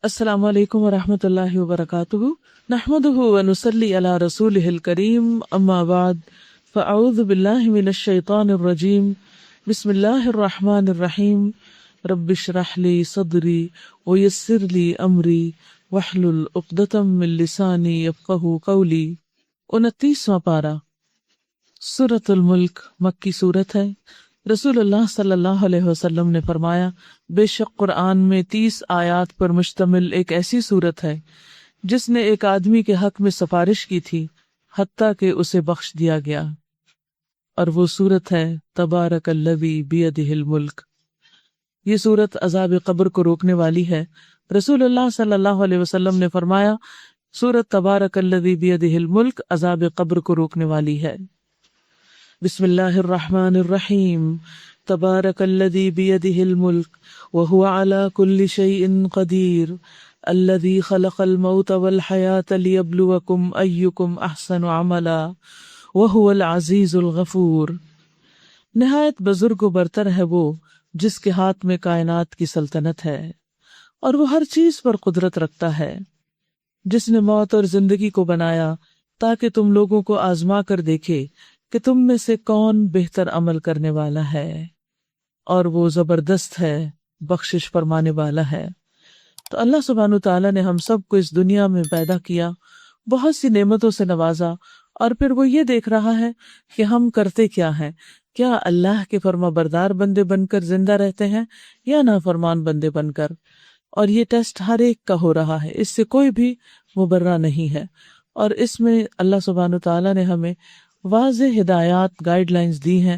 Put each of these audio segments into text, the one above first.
السلام علیکم ورحمۃ اللہ وبرکاتہ، نحمدہ ونصلی علی رسولہ الکریم، اما بعد فاعوذ باللہ من الشیطان الرجیم، بسم اللہ الرحمن الرحیم، رب اشرح لی صدری ویسر لی امری واحلل عقدۃ من لسانی یفقہوا قولی۔ 29واں پارہ، سورۃ الملک، مکی سورت ہے۔ رسول اللہ صلی اللہ علیہ وسلم نے فرمایا، بے شک قرآن میں 30 آیات پر مشتمل ایک ایسی سورت ہے جس نے ایک آدمی کے حق میں سفارش کی تھی حتیٰ کہ اسے بخش دیا گیا، اور وہ سورت ہے تبارک الذی بیدہ الملک۔ یہ سورت عذاب قبر کو روکنے والی ہے۔ رسول اللہ صلی اللہ علیہ وسلم نے فرمایا، سورت تبارک الذی بیدہ الملک عذاب قبر کو روکنے والی ہے۔ بسم اللہ الرحمن الرحیم، تبارک الذی بیدہ الملک وہو علی کل شیء قدیر الذی خلق الموت والحیاة لیبلوکم ایکم احسن عملا وہو العزیز الغفور۔ نہایت بزرگ و برتر ہے وہ جس کے ہاتھ میں کائنات کی سلطنت ہے اور وہ ہر چیز پر قدرت رکھتا ہے، جس نے موت اور زندگی کو بنایا تاکہ تم لوگوں کو آزما کر دیکھے کہ تم میں سے کون بہتر عمل کرنے والا ہے، اور وہ زبردست ہے، بخشش فرمانے والا ہے۔ تو اللہ سبحانہ تعالیٰ نے ہم سب کو اس دنیا میں پیدا کیا، بہت سی نعمتوں سے نوازا، اور پھر وہ یہ دیکھ رہا ہے کہ ہم کرتے کیا ہیں، کیا اللہ کے فرما بردار بندے بن کر زندہ رہتے ہیں یا نافرمان بندے بن کر۔ اور یہ ٹیسٹ ہر ایک کا ہو رہا ہے، اس سے کوئی بھی مبرہ نہیں ہے، اور اس میں اللہ سبحانہ تعالیٰ نے ہمیں واضح ہدایات، گائیڈ لائنز دی ہیں،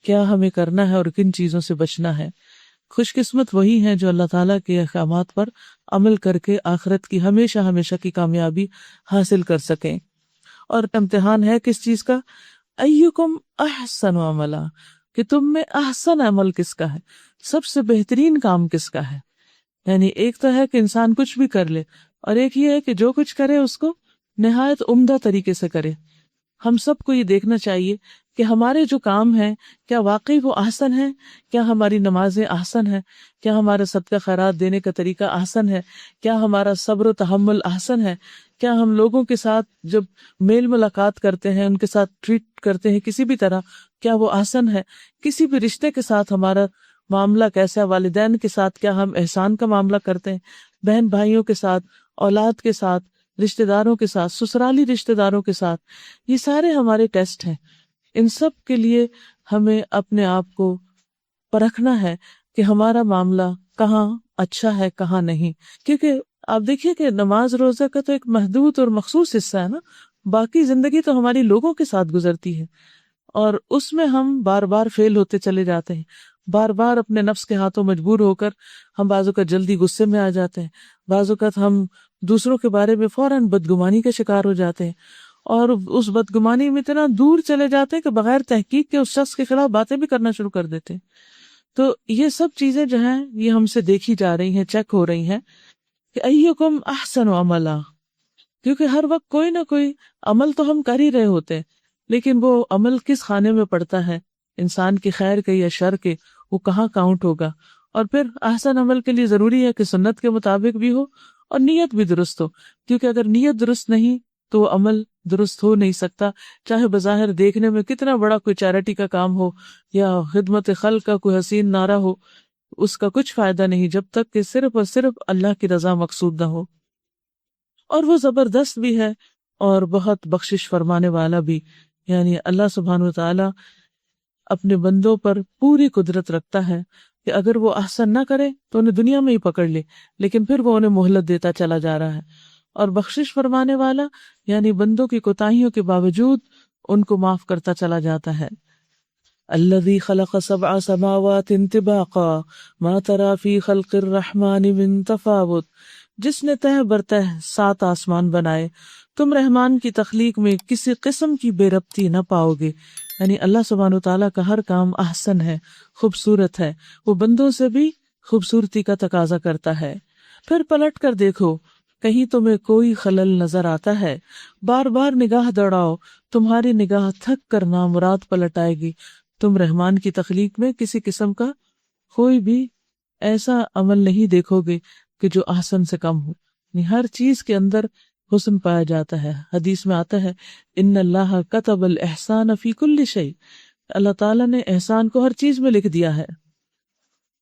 کیا ہمیں کرنا ہے اور کن چیزوں سے بچنا ہے۔ خوش قسمت وہی ہیں جو اللہ تعالیٰ کے احکامات پر عمل کر کے آخرت کی ہمیشہ ہمیشہ کی کامیابی حاصل کر سکیں۔ اور امتحان ہے کس چیز کا؟ ایکم احسن عملا، کہ تم میں احسن عمل کس کا ہے، سب سے بہترین کام کس کا ہے۔ یعنی ایک تو ہے کہ انسان کچھ بھی کر لے، اور ایک یہ ہے کہ جو کچھ کرے اس کو نہایت عمدہ طریقے سے کرے۔ ہم سب کو یہ دیکھنا چاہیے کہ ہمارے جو کام ہیں کیا واقعی وہ احسن ہیں، کیا ہماری نمازیں احسن ہیں، کیا ہمارا صدقہ خیرات دینے کا طریقہ احسن ہے، کیا ہمارا صبر و تحمل احسن ہے، کیا ہم لوگوں کے ساتھ جب میل ملاقات کرتے ہیں ان کے ساتھ ٹریٹ کرتے ہیں کسی بھی طرح، کیا وہ احسن ہے، کسی بھی رشتے کے ساتھ ہمارا معاملہ کیسا ہے، والدین کے ساتھ کیا ہم احسان کا معاملہ کرتے ہیں، بہن بھائیوں کے ساتھ، اولاد کے ساتھ، رشتہ داروں کے ساتھ، سسرالی رشتہ داروں کے ساتھ۔ یہ سارے ہمارے ٹیسٹ ہیں۔ ان سب کے لیے ہمیں اپنے آپ کو پرکھنا ہے کہ ہمارا معاملہ کہاں اچھا ہے کہاں نہیں، کیونکہ آپ دیکھیے کہ نماز روزہ کا تو ایک محدود اور مخصوص حصہ ہے نا، باقی زندگی تو ہماری لوگوں کے ساتھ گزرتی ہے، اور اس میں ہم بار بار فیل ہوتے چلے جاتے ہیں، بار بار اپنے نفس کے ہاتھوں مجبور ہو کر ہم بعض اوقات جلدی غصے میں آ جاتے ہیں، بعض اوقات ہم دوسروں کے بارے میں فوراً بدگمانی کا شکار ہو جاتے ہیں، اور اس بدگمانی میں اتنا دور چلے جاتے ہیں کہ بغیر تحقیق کے اس شخص کے خلاف باتیں بھی کرنا شروع کر دیتے ہیں۔ تو یہ سب چیزیں جو ہیں یہ ہم سے دیکھی جا رہی ہیں، چیک ہو رہی ہیں کہ ایکم احسن عملا، کیونکہ ہر وقت کوئی نہ کوئی عمل تو ہم کر ہی رہے ہوتے ہیں، لیکن وہ عمل کس خانے میں پڑتا ہے، انسان کی خیر کے یا شر کے، وہ کہاں کاؤنٹ ہوگا۔ اور پھر احسن عمل کے لیے ضروری ہے کہ سنت کے مطابق بھی ہو اور نیت بھی درست ہو، کیونکہ اگر نیت درست نہیں تو وہ عمل درست ہو نہیں سکتا، چاہے بظاہر دیکھنے میں کتنا بڑا کوئی چیریٹی کا کام ہو یا خدمت خلق کا کوئی حسین نعرہ ہو، اس کا کچھ فائدہ نہیں جب تک کہ صرف اور صرف اللہ کی رضا مقصود نہ ہو۔ اور وہ زبردست بھی ہے اور بہت بخشش فرمانے والا بھی، یعنی اللہ سبحانہ وتعالی اپنے بندوں پر پوری قدرت رکھتا ہے کہ اگر وہ احسن نہ کرے تو انہیں دنیا میں ہی پکڑ لے، لیکن پھر وہ انہیں مہلت دیتا چلا جا رہا ہے، اور بخشش فرمانے والا یعنی بندوں کی کوتاہیوں کے باوجود ان کو معاف کرتا چلا جاتا ہے۔ الذی خلق 7 سماوات طباقا ما تری فی خلق الرحمن من تفاوت، جس نے تہ برتہ 7 آسمان بنائے، تم رحمان کی تخلیق میں کسی قسم کی بے ربطی نہ پاؤ گے۔ یعنی اللہ سبحانہ تعالیٰ کا ہر کام احسن ہے، خوبصورت ہے، وہ بندوں سے بھی خوبصورتی کا تقاضا کرتا ہے۔ پھر پلٹ کر دیکھو، کہیں تمہیں کوئی خلل نظر آتا ہے، بار بار نگاہ دوڑاؤ، تمہاری نگاہ تھک کر نامراد پلٹ آئے گی۔ تم رحمان کی تخلیق میں کسی قسم کا کوئی بھی ایسا عمل نہیں دیکھو گے کہ جو احسن سے کم ہو. یعنی ہر چیز کے اندر حسن پایا جاتا ہے. حدیث میں آتا ہے ان اللہ کتب الاحسان فی کل شیء، اللہ تعالیٰ نے احسان کو ہر چیز میں لکھ دیا ہے.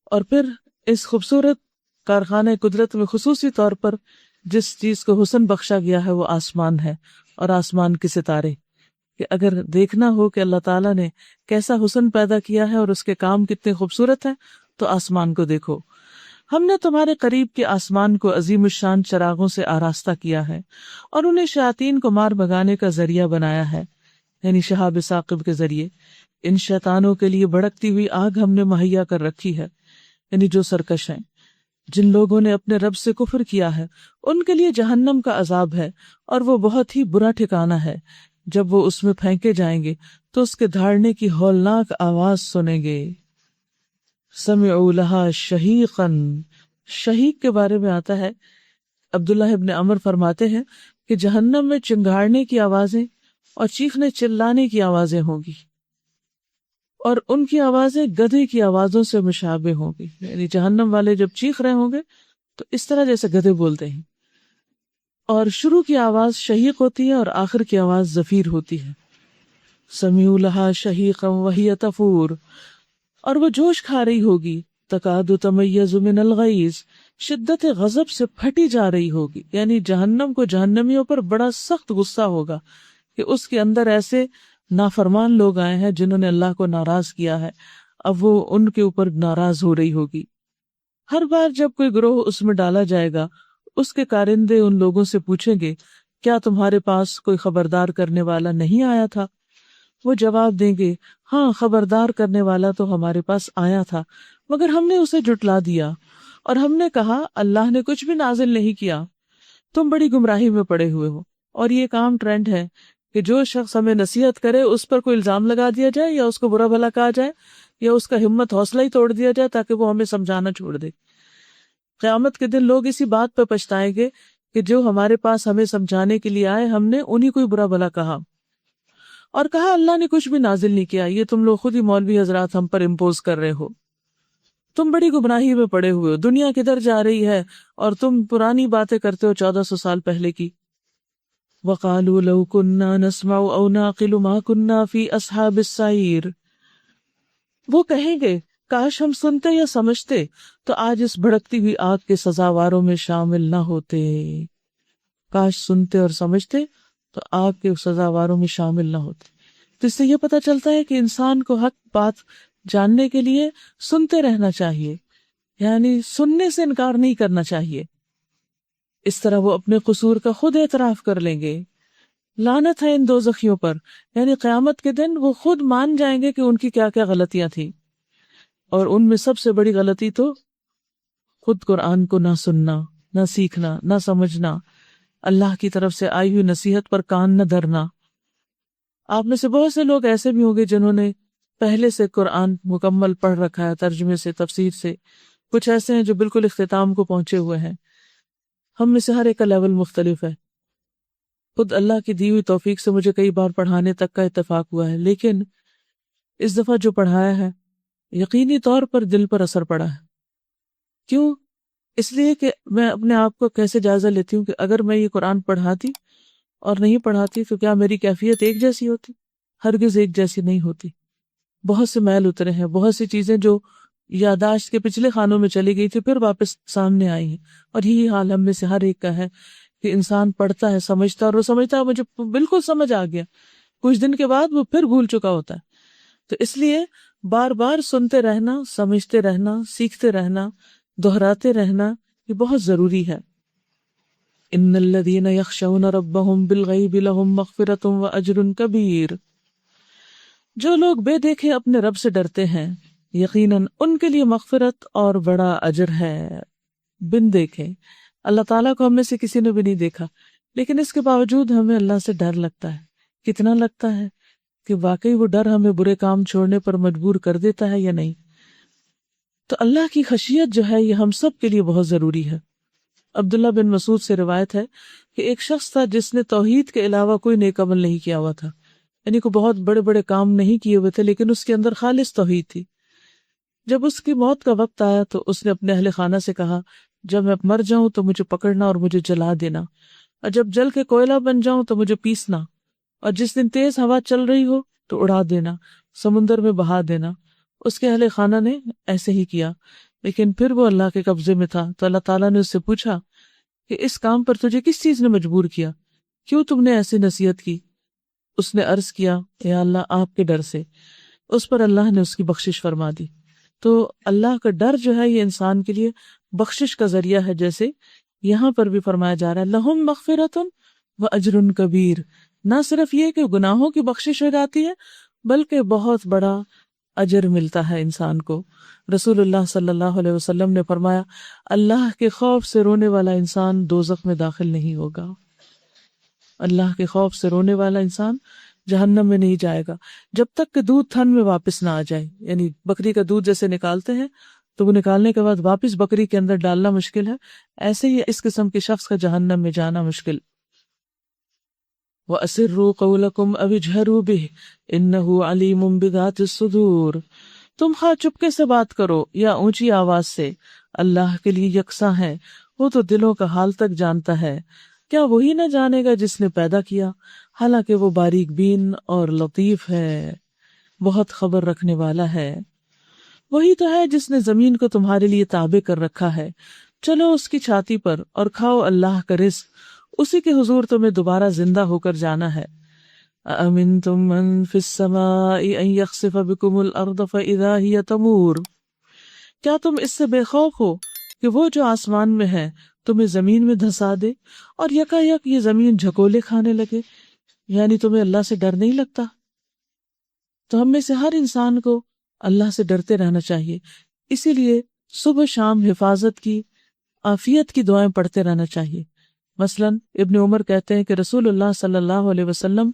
اور پھر اس خوبصورت کارخانہ قدرت میں خصوصی طور پر جس چیز کو حسن بخشا گیا ہے وہ آسمان ہے اور آسمان کے ستارے. کہ اگر دیکھنا ہو کہ اللہ تعالیٰ نے کیسا حسن پیدا کیا ہے اور اس کے کام کتنے خوبصورت ہیں تو آسمان کو دیکھو. ہم نے تمہارے قریب کے آسمان کو عظیم الشان چراغوں سے آراستہ کیا ہے اور انہیں شیاطین کو مار بھگانے کا ذریعہ بنایا ہے، یعنی شہاب ثاقب کے ذریعے. ان شیطانوں کے لیے بھڑکتی ہوئی آگ ہم نے مہیا کر رکھی ہے، یعنی جو سرکش ہیں. جن لوگوں نے اپنے رب سے کفر کیا ہے ان کے لیے جہنم کا عذاب ہے اور وہ بہت ہی برا ٹھکانہ ہے. جب وہ اس میں پھینکے جائیں گے تو اس کے دھاڑنے کی ہولناک آواز سنیں گے. سمعوا لہا شہیقا، شہیق کے بارے میں آتا ہے، عبداللہ ابن عمر فرماتے ہیں کہ جہنم میں چنگھاڑنے کی آوازیں اور چیخنے چلانے کی آوازیں ہوں گی، اور ان کی آوازیں گدھے کی آوازوں سے مشابہ ہوں گی. یعنی جہنم والے جب چیخ رہے ہوں گے تو اس طرح جیسے گدھے بولتے ہیں، اور شروع کی آواز شہیق ہوتی ہے اور آخر کی آواز زفیر ہوتی ہے. سمیع لہا شہیقا وہی تفور، اور وہ جوش کھا رہی ہوگی. تکاد تمیز من الغیظ، شدت غضب سے پھٹی جا رہی ہوگی. یعنی جہنم کو جہنمیوں پر بڑا سخت غصہ ہوگا کہ اس کے اندر ایسے نافرمان لوگ آئے ہیں جنہوں نے اللہ کو ناراض کیا ہے، اب وہ ان کے اوپر ناراض ہو رہی ہوگی. ہر بار جب کوئی گروہ اس میں ڈالا جائے گا اس کے کارندے ان لوگوں سے پوچھیں گے کیا تمہارے پاس کوئی خبردار کرنے والا نہیں آیا تھا؟ وہ جواب دیں گے ہاں، خبردار کرنے والا تو ہمارے پاس آیا تھا مگر ہم نے اسے جھٹلا دیا اور ہم نے کہا اللہ نے کچھ بھی نازل نہیں کیا، تم بڑی گمراہی میں پڑے ہوئے ہو. اور یہ ایک عام ٹرینڈ ہے کہ جو شخص ہمیں نصیحت کرے اس پر کوئی الزام لگا دیا جائے یا اس کو برا بھلا کہا جائے یا اس کا ہمت حوصلہ ہی توڑ دیا جائے تاکہ وہ ہمیں سمجھانا چھوڑ دے. قیامت کے دن لوگ اسی بات پہ پچھتائیں گے کہ جو ہمارے پاس ہمیں سمجھانے کے لیے آئے ہم نے انہیں کوئی برا بھلا کہا اور کہا اللہ نے کچھ بھی نازل نہیں کیا، یہ تم لوگ خود ہی مولوی حضرات ہم پر امپوز کر رہے ہو، تم بڑی گمراہی میں پڑے ہوئے ہو، دنیا کدھر جا رہی ہے اور تم پرانی باتیں کرتے ہو 1400 سال پہلے کی. وَقَالُوا لَوْ كُنَّا نَسْمَعُ أَوْ نَعْقِلُ مَا كُنَّا فِي أَصْحَابِ السَّعِيرِ، وہ کہیں گے کاش ہم سنتے یا سمجھتے تو آج اس بھڑکتی ہوئی آگ کے سزاواروں میں شامل نہ ہوتے. کاش سنتے اور سمجھتے تو آگ کے سزاواروں میں شامل نہ ہوتے. تو اس سے یہ پتہ چلتا ہے کہ انسان کو حق بات جاننے کے لیے سنتے رہنا چاہیے، یعنی سننے سے انکار نہیں کرنا چاہیے. اس طرح وہ اپنے قصور کا خود اعتراف کر لیں گے. لعنت ہے ان دوزخیوں پر، یعنی قیامت کے دن وہ خود مان جائیں گے کہ ان کی کیا کیا غلطیاں تھیں، اور ان میں سب سے بڑی غلطی تو خود قرآن کو نہ سننا، نہ سیکھنا، نہ سمجھنا، اللہ کی طرف سے آئی ہوئی نصیحت پر کان نہ دھرنا. آپ میں سے بہت سے لوگ ایسے بھی ہوں گے جنہوں نے پہلے سے قرآن مکمل پڑھ رکھا ہے، ترجمے سے، تفسیر سے. کچھ ایسے ہیں جو بالکل اختتام کو پہنچے ہوئے ہیں. ہم میں سے ہر ایک کا لیول مختلف ہے. خود اللہ کی دی ہوئی توفیق سے مجھے کئی بار پڑھانے تک کا اتفاق ہوا ہے، لیکن اس دفعہ جو پڑھایا ہے یقینی طور پر دل پر اثر پڑا ہے. کیوں؟ اس لیے کہ میں اپنے آپ کو کیسے جائزہ لیتی ہوں کہ اگر میں یہ قرآن پڑھاتی اور نہیں پڑھاتی تو کیا میری کیفیت ایک جیسی ہوتی؟ ہرگز ایک جیسی نہیں ہوتی. بہت سے میل اترے ہیں، بہت سی چیزیں جو یاداشت کے پچھلے خانوں میں چلی گئی تھی پھر واپس سامنے آئی ہیں. اور یہی حال ہم میں سے ہر ایک کا ہے کہ انسان پڑھتا ہے، سمجھتا ہے، اور وہ سمجھتا ہے مجھے بالکل سمجھ آ گیا، کچھ دن کے بعد وہ پھر بھول چکا ہوتا ہے. تو اس لیے بار بار سنتے رہنا، سمجھتے رہنا، سیکھتے رہنا، دہراتے رہنا یہ بہت ضروری ہے. ان الذین یخشون ربهم بالغیب لهم مغفرۃ واجر کبیر، جو لوگ بے دیکھے اپنے رب سے ڈرتے ہیں یقیناً ان کے لیے مغفرت اور بڑا اجر ہے. بن دیکھے اللہ تعالیٰ کو ہم میں سے کسی نے بھی نہیں دیکھا، لیکن اس کے باوجود ہمیں اللہ سے ڈر لگتا ہے. کتنا لگتا ہے کہ واقعی وہ ڈر ہمیں برے کام چھوڑنے پر مجبور کر دیتا ہے یا نہیں. تو اللہ کی خشیت جو ہے یہ ہم سب کے لیے بہت ضروری ہے. عبداللہ بن مسعود سے روایت ہے کہ ایک شخص تھا جس نے توحید کے علاوہ کوئی نیک عمل نہیں کیا ہوا تھا، یعنی کوئی بہت بڑے بڑے کام نہیں کیے ہوئے تھے، لیکن اس کے اندر خالص توحید تھی. جب اس کی موت کا وقت آیا تو اس نے اپنے اہل خانہ سے کہا جب میں مر جاؤں تو مجھے پکڑنا اور مجھے جلا دینا، اور جب جل کے کوئلہ بن جاؤں تو مجھے پیسنا، اور جس دن تیز ہوا چل رہی ہو تو اڑا دینا، سمندر میں بہا دینا۔ اس کے اہل خانہ نے ایسے ہی کیا، لیکن پھر وہ اللہ کے قبضے میں تھا، تو اللہ تعالیٰ نے اس سے پوچھا کہ اس کام پر تجھے کس چیز نے مجبور کیا، کیوں تم نے ایسی نصیحت کی؟ اس نے عرض کیا یا اللہ آپ کے ڈر سے۔ اس پر اللہ نے اس کی بخشش فرما دی۔ تو اللہ کا ڈر جو ہے یہ انسان کے لیے بخشش کا ذریعہ ہے، جیسے یہاں پر بھی فرمایا جا رہا ہے لہم مغفرۃ و اجر کبیر۔ نہ صرف یہ کہ گناہوں کی بخشش ہو جاتی ہے، بلکہ بہت بڑا اجر ملتا ہے انسان کو۔ رسول اللہ صلی اللہ علیہ وسلم نے فرمایا اللہ کے خوف سے رونے والا انسان دوزخ میں داخل نہیں ہوگا۔ اللہ کے خوف سے رونے والا انسان جہنم میں نہیں جائے گا جب تک کہ دودھ تھن میں واپس نہ آ جائے۔ یعنی بکری کا دودھ جیسے نکالتے ہیں تو وہ نکالنے کے بعد واپس بکری کے اندر ڈالنا مشکل ہے، ایسے ہی اس قسم کے شخص کا جہنم میں جانا مشکل۔ وَأَسِرُّوا قَوْلَكُمْ أَوِ اجْهَرُوا بِهِ إِنَّهُ عَلِيمٌ بِذَاتِ الصُّدُورِ۔ تم خواہ چپکے سے بات کرو یا اونچی آواز سے، اللہ کے لیے یکساں ہے، وہ تو دلوں کا حال تک جانتا ہے۔ کیا وہی نہ جانے گا جس نے پیدا کیا؟ حالانکہ وہ باریک بین اور لطیف ہے، بہت خبر رکھنے والا ہے۔ وہی تو ہے جس نے زمین کو تمہارے لیے تابع کر رکھا ہے، چلو اس کی چھاتی پر اور کھاؤ اللہ کا رزق، اسی کے حضور تمہیں دوبارہ زندہ ہو کر جانا ہے۔ أَأَمِنْتُم مَّن فِي السَّمَاءِ أَن يَخْسِفَ بِكُمُ الْأَرْضَ فَإِذَا هِيَ تَمُورُ۔ کیا تم اس سے بے خوف ہو کہ وہ جو آسمان میں ہے تمہیں زمین میں دھسا دے اور یکا یک یہ زمین جھکولے کھانے لگے؟ یعنی تمہیں اللہ سے ڈر نہیں لگتا؟ تو ہم میں سے ہر انسان کو اللہ سے ڈرتے رہنا چاہیے، اسی لیے صبح شام حفاظت کی، عافیت کی دعائیں پڑھتے رہنا چاہیے۔ مثلا ابن عمر کہتے ہیں کہ رسول اللہ صلی اللہ علیہ وسلم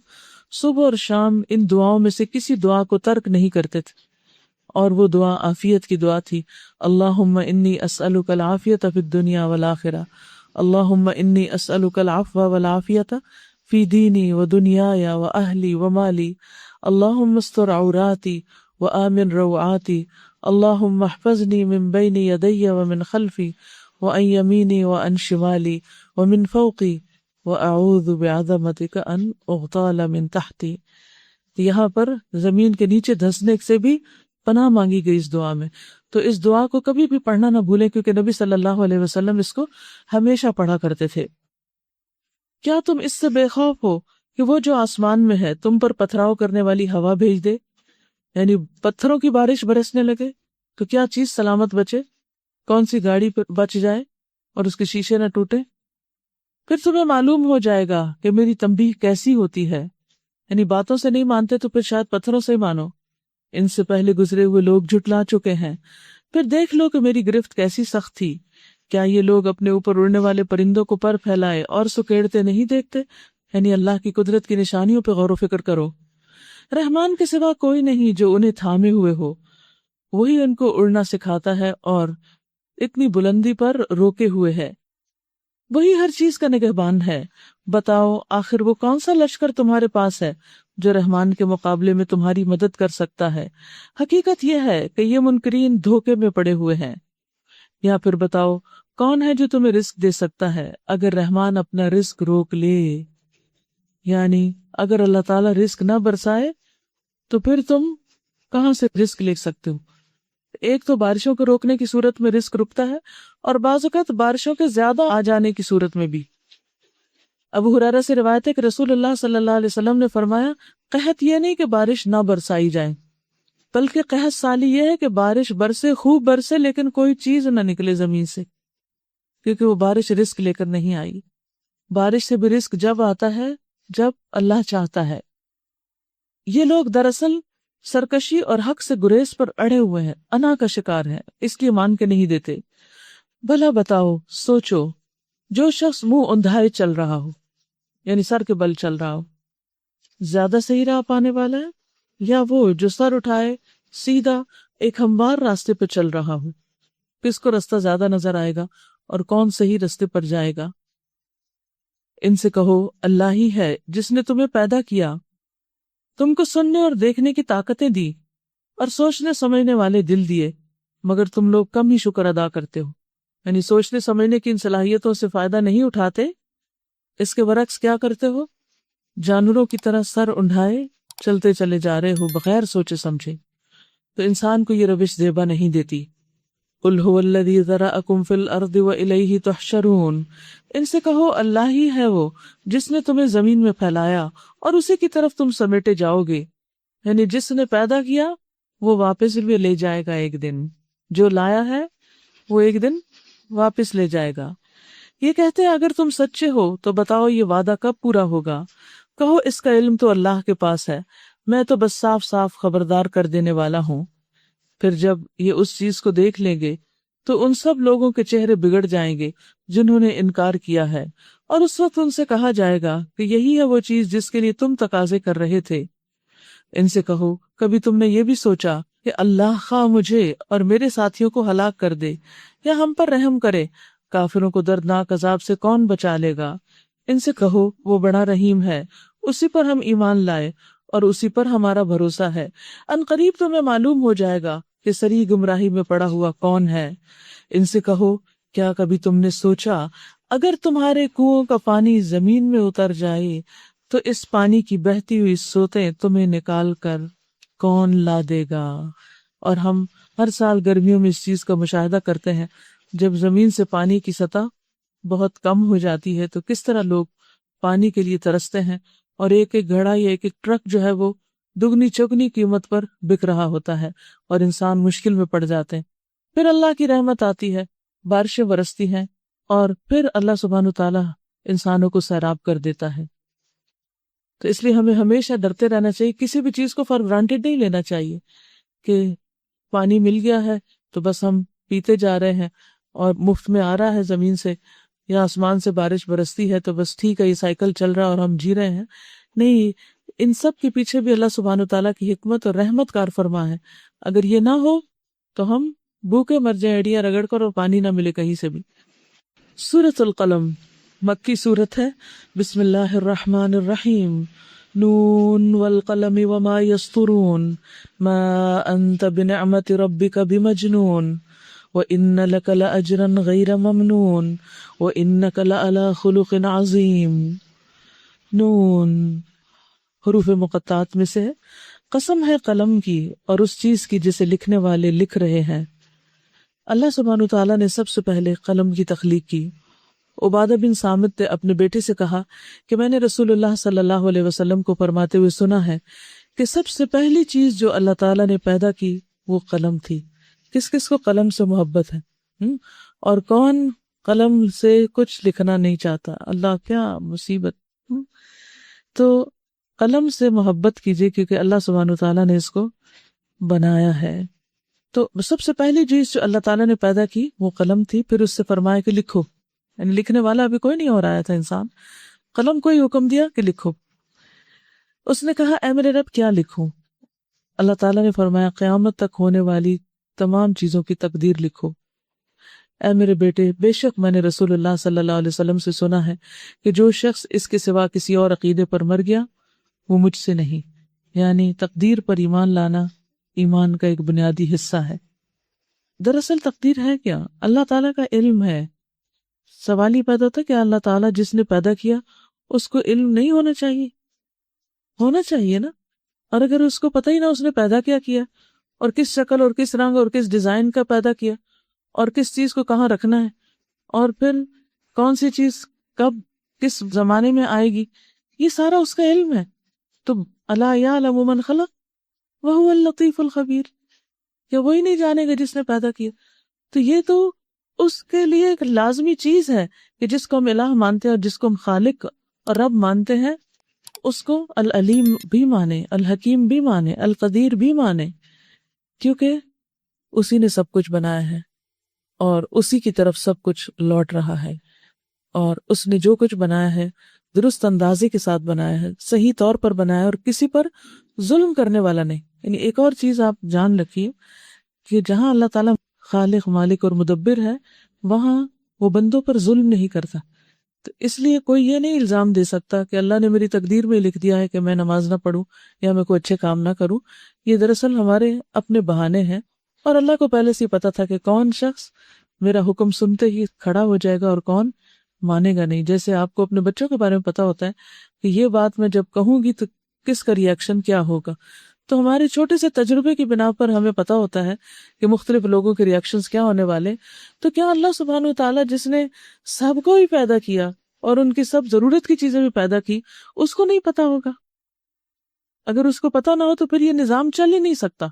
صبح اور شام ان دعاؤں میں سے کسی دعا کو ترک نہیں کرتے تھے، اور وہ دعا عافیت کی دعا تھی۔ اللہم انی اسألک العافیت فی الدنیا والآخرہ، اللہم انی اسألک العفو والعافیت فی دینی و دنیای و اہلی و مالی، اللہم استر عوراتی و آمن روعاتی، اللہم احفظنی من بین یدی و من خلفی وعن یمینی وعن شمالی ومن فوقی واعوذ بعظمتک ان اغتال من تحتی۔ یہاں پر زمین کے نیچے دھسنے سے بھی پناہ مانگی گئی اس دعا میں، تو اس دعا کو کبھی بھی پڑھنا نہ بھولیں، کیونکہ نبی صلی اللہ علیہ وسلم اس کو ہمیشہ پڑھا کرتے تھے۔ کیا تم اس سے بے خوف ہو کہ وہ جو آسمان میں ہے تم پر پتھراؤ کرنے والی ہوا بھیج دے، یعنی پتھروں کی بارش برسنے لگے تو کیا چیز سلامت بچے؟ کون سی گاڑی پر بچ جائے اور اس کے شیشے نہ ٹوٹے؟ پھر تمہیں معلوم ہو جائے گا کہ میری تنبیہ کیسی ہوتی ہے۔ یعنی باتوں سے نہیں مانتے تو پھر شاید پتھروں سے ہی مانو، ان سے پہلے گزرے ہوئے لوگ جھٹلا چکے ہیں۔ پھر دیکھ لو کہ میری گرفت کیسی سخت تھی، کیا یہ لوگ اپنے اوپر اڑنے والے پرندوں کو پر پھیلائے اور سکیڑتے نہیں دیکھتے؟ یعنی اللہ کی قدرت کی نشانیوں پہ غور و فکر کرو۔ رحمان کے سوا کوئی نہیں جو انہیں تھامے ہوئے ہو، وہی ان کو اڑنا سکھاتا ہے اور اتنی بلندی پر روکے ہوئے ہے، وہی ہر چیز کا نگہبان ہے۔ بتاؤ آخر وہ کون سا لشکر تمہارے پاس ہے جو رحمان کے مقابلے میں تمہاری مدد کر سکتا ہے؟ حقیقت یہ ہے کہ یہ منکرین دھوکے میں پڑے ہوئے ہیں۔ یا پھر بتاؤ کون ہے جو تمہیں رزق دے سکتا ہے اگر رحمان اپنا رزق روک لے؟ یعنی اگر اللہ تعالیٰ رزق نہ برسائے تو پھر تم کہاں سے رزق لے سکتے ہو؟ ایک تو بارشوں کو روکنے کی صورت میں رزق رکتا ہے، اور بعض اوقات بارشوں کے زیادہ آ جانے کی صورت میں بھی۔ ابو ہریرہ سے روایت ہے کہ رسول اللہ صلی اللہ علیہ وسلم نے فرمایا قحط یہ نہیں کہ بارش نہ برسائی جائے، بلکہ قحط سالی یہ ہے کہ بارش برسے، خوب برسے، لیکن کوئی چیز نہ نکلے زمین سے، کیونکہ وہ بارش رزق لے کر نہیں آئی۔ بارش سے بھی رزق جب آتا ہے جب اللہ چاہتا ہے۔ یہ لوگ دراصل سرکشی اور حق سے گریز پر اڑے ہوئے ہیں، انا کا شکار ہیں، اس لیے مان کے نہیں دیتے۔ بھلا بتاؤ، سوچو، جو شخص منہ اوندھائے چل رہا ہو، یعنی سر کے بل چل رہا ہو، زیادہ صحیح راہ پانے والا ہے، یا وہ جو سر اٹھائے سیدھا ایک ہموار راستے پہ چل رہا ہو؟ کس کو رستہ زیادہ نظر آئے گا اور کون صحیح راستے پر جائے گا؟ ان سے کہو اللہ ہی ہے جس نے تمہیں پیدا کیا، تم کو سننے اور دیکھنے کی طاقتیں دی اور سوچنے سمجھنے والے دل دیے، مگر تم لوگ کم ہی شکر ادا کرتے ہو۔ یعنی سوچنے سمجھنے کی ان صلاحیتوں سے فائدہ نہیں اٹھاتے، اس کے برعکس کیا کرتے ہو؟ جانوروں کی طرح سر اونڈھائے چلتے چلے جا رہے ہو بغیر سوچے سمجھے۔ تو انسان کو یہ روش زیبا نہیں دیتی۔ قل هو الذی ذرأکم فی الارض والیہ تحشرون، ان سے کہو اللہ ہی ہے وہ جس نے تمہیں زمین میں پھیلایا اور اسی کی طرف تم سمیٹے جاؤ گے۔ یعنی جس نے پیدا کیا وہ واپس بھی لے جائے گا ایک دن، جو لایا ہے وہ ایک دن واپس لے جائے گا۔ یہ کہتے ہیں اگر تم سچے ہو تو بتاؤ یہ وعدہ کب پورا ہوگا؟ کہو اس کا علم تو اللہ کے پاس ہے، میں تو بس صاف صاف خبردار کر دینے والا ہوں۔ پھر جب یہ اس چیز کو دیکھ لیں گے تو ان سب لوگوں کے چہرے بگڑ جائیں گے جنہوں نے انکار کیا ہے، اور اس وقت ان سے کہا جائے گا کہ یہی ہے وہ چیز جس کے لیے تم تقاضے کر رہے تھے۔ ان سے کہو کبھی تم نے یہ بھی سوچا کہ اللہ خواہ مجھے اور میرے ساتھیوں کو ہلاک کر دے یا ہم پر رحم کرے، کافروں کو دردناک عذاب سے کون بچا لے گا؟ ان سے کہو وہ بڑا رحیم ہے، اسی پر ہم ایمان لائے اور اسی پر ہمارا بھروسہ ہے۔ ان قریب تمہیں معلوم ہو جائے گا کہ سری گمراہی میں پڑا ہوا کون ہے۔ ان سے کہو کیا کبھی تم نے سوچا اگر تمہارے کنووں کا پانی زمین میں اتر جائے تو اس پانی کی بہتی ہوئی سوتیں تمہیں نکال کر کون لا دے گا؟ اور ہم ہر سال گرمیوں میں اس چیز کا مشاہدہ کرتے ہیں، جب زمین سے پانی کی سطح بہت کم ہو جاتی ہے تو کس طرح لوگ پانی کے لیے ترستے ہیں، اور ایک ایک گھڑا یا ایک ایک ٹرک جو ہے وہ دگنی چگنی قیمت پر بک رہا ہوتا ہے اور انسان مشکل میں پڑ جاتے ہیں۔ پھر اللہ کی رحمت آتی ہے، بارشیں برستی ہیں، اور پھر اللہ سبحانہ تعالیٰ انسانوں کو سیراب کر دیتا ہے۔ تو اس لیے ہمیں ہمیشہ ڈرتے رہنا چاہیے، کسی بھی چیز کو فار گرانٹیڈ نہیں لینا چاہیے کہ پانی مل گیا ہے تو بس ہم پیتے جا رہے ہیں اور مفت میں آ رہا ہے زمین سے، یا آسمان سے بارش برستی ہے تو بس ٹھیک ہے یہ سائیکل چل رہا ہے اور ہم جی رہے ہیں۔ نہیں، ان سب کے پیچھے بھی اللہ سبحانہ تعالیٰ کی حکمت اور رحمت کار فرما ہے۔ اگر یہ نہ ہو تو ہم بھوکے مر جائیں ایڑیاں رگڑ کر اور پانی نہ ملے کہیں سے بھی۔ سورۃ القلم مکی سورت ہے۔ بسم اللہ الرحمن الرحیم۔ نون والقلم وما یسطرون ما انت بنعمت ربک بمجنون وَإِنَّ لَكَ لَأَجْرًا غَيْرَ مَمْنُونٍ وَإِنَّكَ لَعَلَىٰ خُلُقٍ عَظِيمٍ۔ نون حروف مقطعات میں سے ہے۔ قسم ہے قلم کی اور اس چیز کی جسے لکھنے والے لکھ رہے ہیں۔ اللہ سبحانہ تعالیٰ نے سب سے پہلے قلم کی تخلیق کی۔ عبادہ بن صامت نے اپنے بیٹے سے کہا کہ میں نے رسول اللہ صلی اللہ علیہ وسلم کو فرماتے ہوئے سنا ہے کہ سب سے پہلی چیز جو اللہ تعالیٰ نے پیدا کی وہ قلم تھی۔ کس کس کو قلم سے محبت ہے؟ اور کون قلم سے کچھ لکھنا نہیں چاہتا؟ اللہ کیا مصیبت! تو قلم سے محبت کیجیے کیونکہ اللہ سبحانہ تعالیٰ نے اس کو بنایا ہے۔ تو سب سے پہلی چیز جو اللہ تعالیٰ نے پیدا کی وہ قلم تھی، پھر اس سے فرمایا کہ لکھو، یعنی لکھنے والا ابھی کوئی نہیں اور آیا تھا انسان، قلم کو ہی حکم دیا کہ لکھو۔ اس نے کہا اے میرے رب کیا لکھوں؟ اللہ تعالیٰ نے فرمایا قیامت تک ہونے والی تمام چیزوں کی تقدیر لکھو۔ اے میرے بیٹے، بے شک میں نے رسول اللہ صلی اللہ علیہ وسلم سے سنا ہے کہ جو شخص اس کے سوا کسی اور عقیدے پر مر گیا وہ مجھ سے نہیں، یعنی تقدیر پر ایمان لانا ایمان کا ایک بنیادی حصہ ہے۔ دراصل تقدیر ہے کیا؟ اللہ تعالیٰ کا علم ہے۔ سوال ہی پیدا ہوتا ہے کہ اللہ تعالیٰ جس نے پیدا کیا اس کو علم نہیں ہونا چاہیے؟ ہونا چاہیے نا۔ اور اگر اس کو پتہ ہی نہ اس نے پیدا کیا کیا اور کس شکل اور کس رنگ اور کس ڈیزائن کا پیدا کیا اور کس چیز کو کہاں رکھنا ہے اور پھر کون سی چیز کب کس زمانے میں آئے گی، یہ سارا اس کا علم ہے۔ تو الا یعلم من خلق وہو اللطیف الخبیر، کیا وہی نہیں جانے گا جس نے پیدا کیا؟ تو یہ تو اس کے لیے ایک لازمی چیز ہے کہ جس کو ہم الہ مانتے ہیں اور جس کو ہم خالق اور رب مانتے ہیں اس کو العلیم بھی مانے، الحکیم بھی مانے، القدیر بھی مانے، کیونکہ اسی نے سب کچھ بنایا ہے اور اسی کی طرف سب کچھ لوٹ رہا ہے، اور اس نے جو کچھ بنایا ہے درست اندازے کے ساتھ بنایا ہے، صحیح طور پر بنایا ہے اور کسی پر ظلم کرنے والا نہیں۔ یعنی ایک اور چیز آپ جان رکھیے کہ جہاں اللہ تعالیٰ خالق، مالک اور مدبر ہے وہاں وہ بندوں پر ظلم نہیں کرتا۔ تو اس لیے کوئی یہ نہیں الزام دے سکتا کہ اللہ نے میری تقدیر میں لکھ دیا ہے کہ میں نماز نہ پڑھوں یا میں کوئی اچھے کام نہ کروں۔ یہ دراصل ہمارے اپنے بہانے ہیں، اور اللہ کو پہلے سے ہی پتا تھا کہ کون شخص میرا حکم سنتے ہی کھڑا ہو جائے گا اور کون مانے گا نہیں. جیسے آپ کو اپنے بچوں کے بارے میں پتا ہوتا ہے کہ یہ بات میں جب کہوں گی تو کس کا ریئیکشن کیا ہوگا، تو ہمارے چھوٹے سے تجربے کی بنا پر ہمیں پتا ہوتا ہے کہ مختلف لوگوں کے ریئیکشنز کیا ہونے والے. تو کیا اللہ سبحانہ وتعالیٰ جس نے سب کو ہی پیدا کیا اور ان کی سب ضرورت کی چیزیں بھی پیدا کی، اس کو نہیں پتا ہوگا؟ اگر اس کو پتا نہ ہو تو پھر یہ نظام چل ہی نہیں سکتا.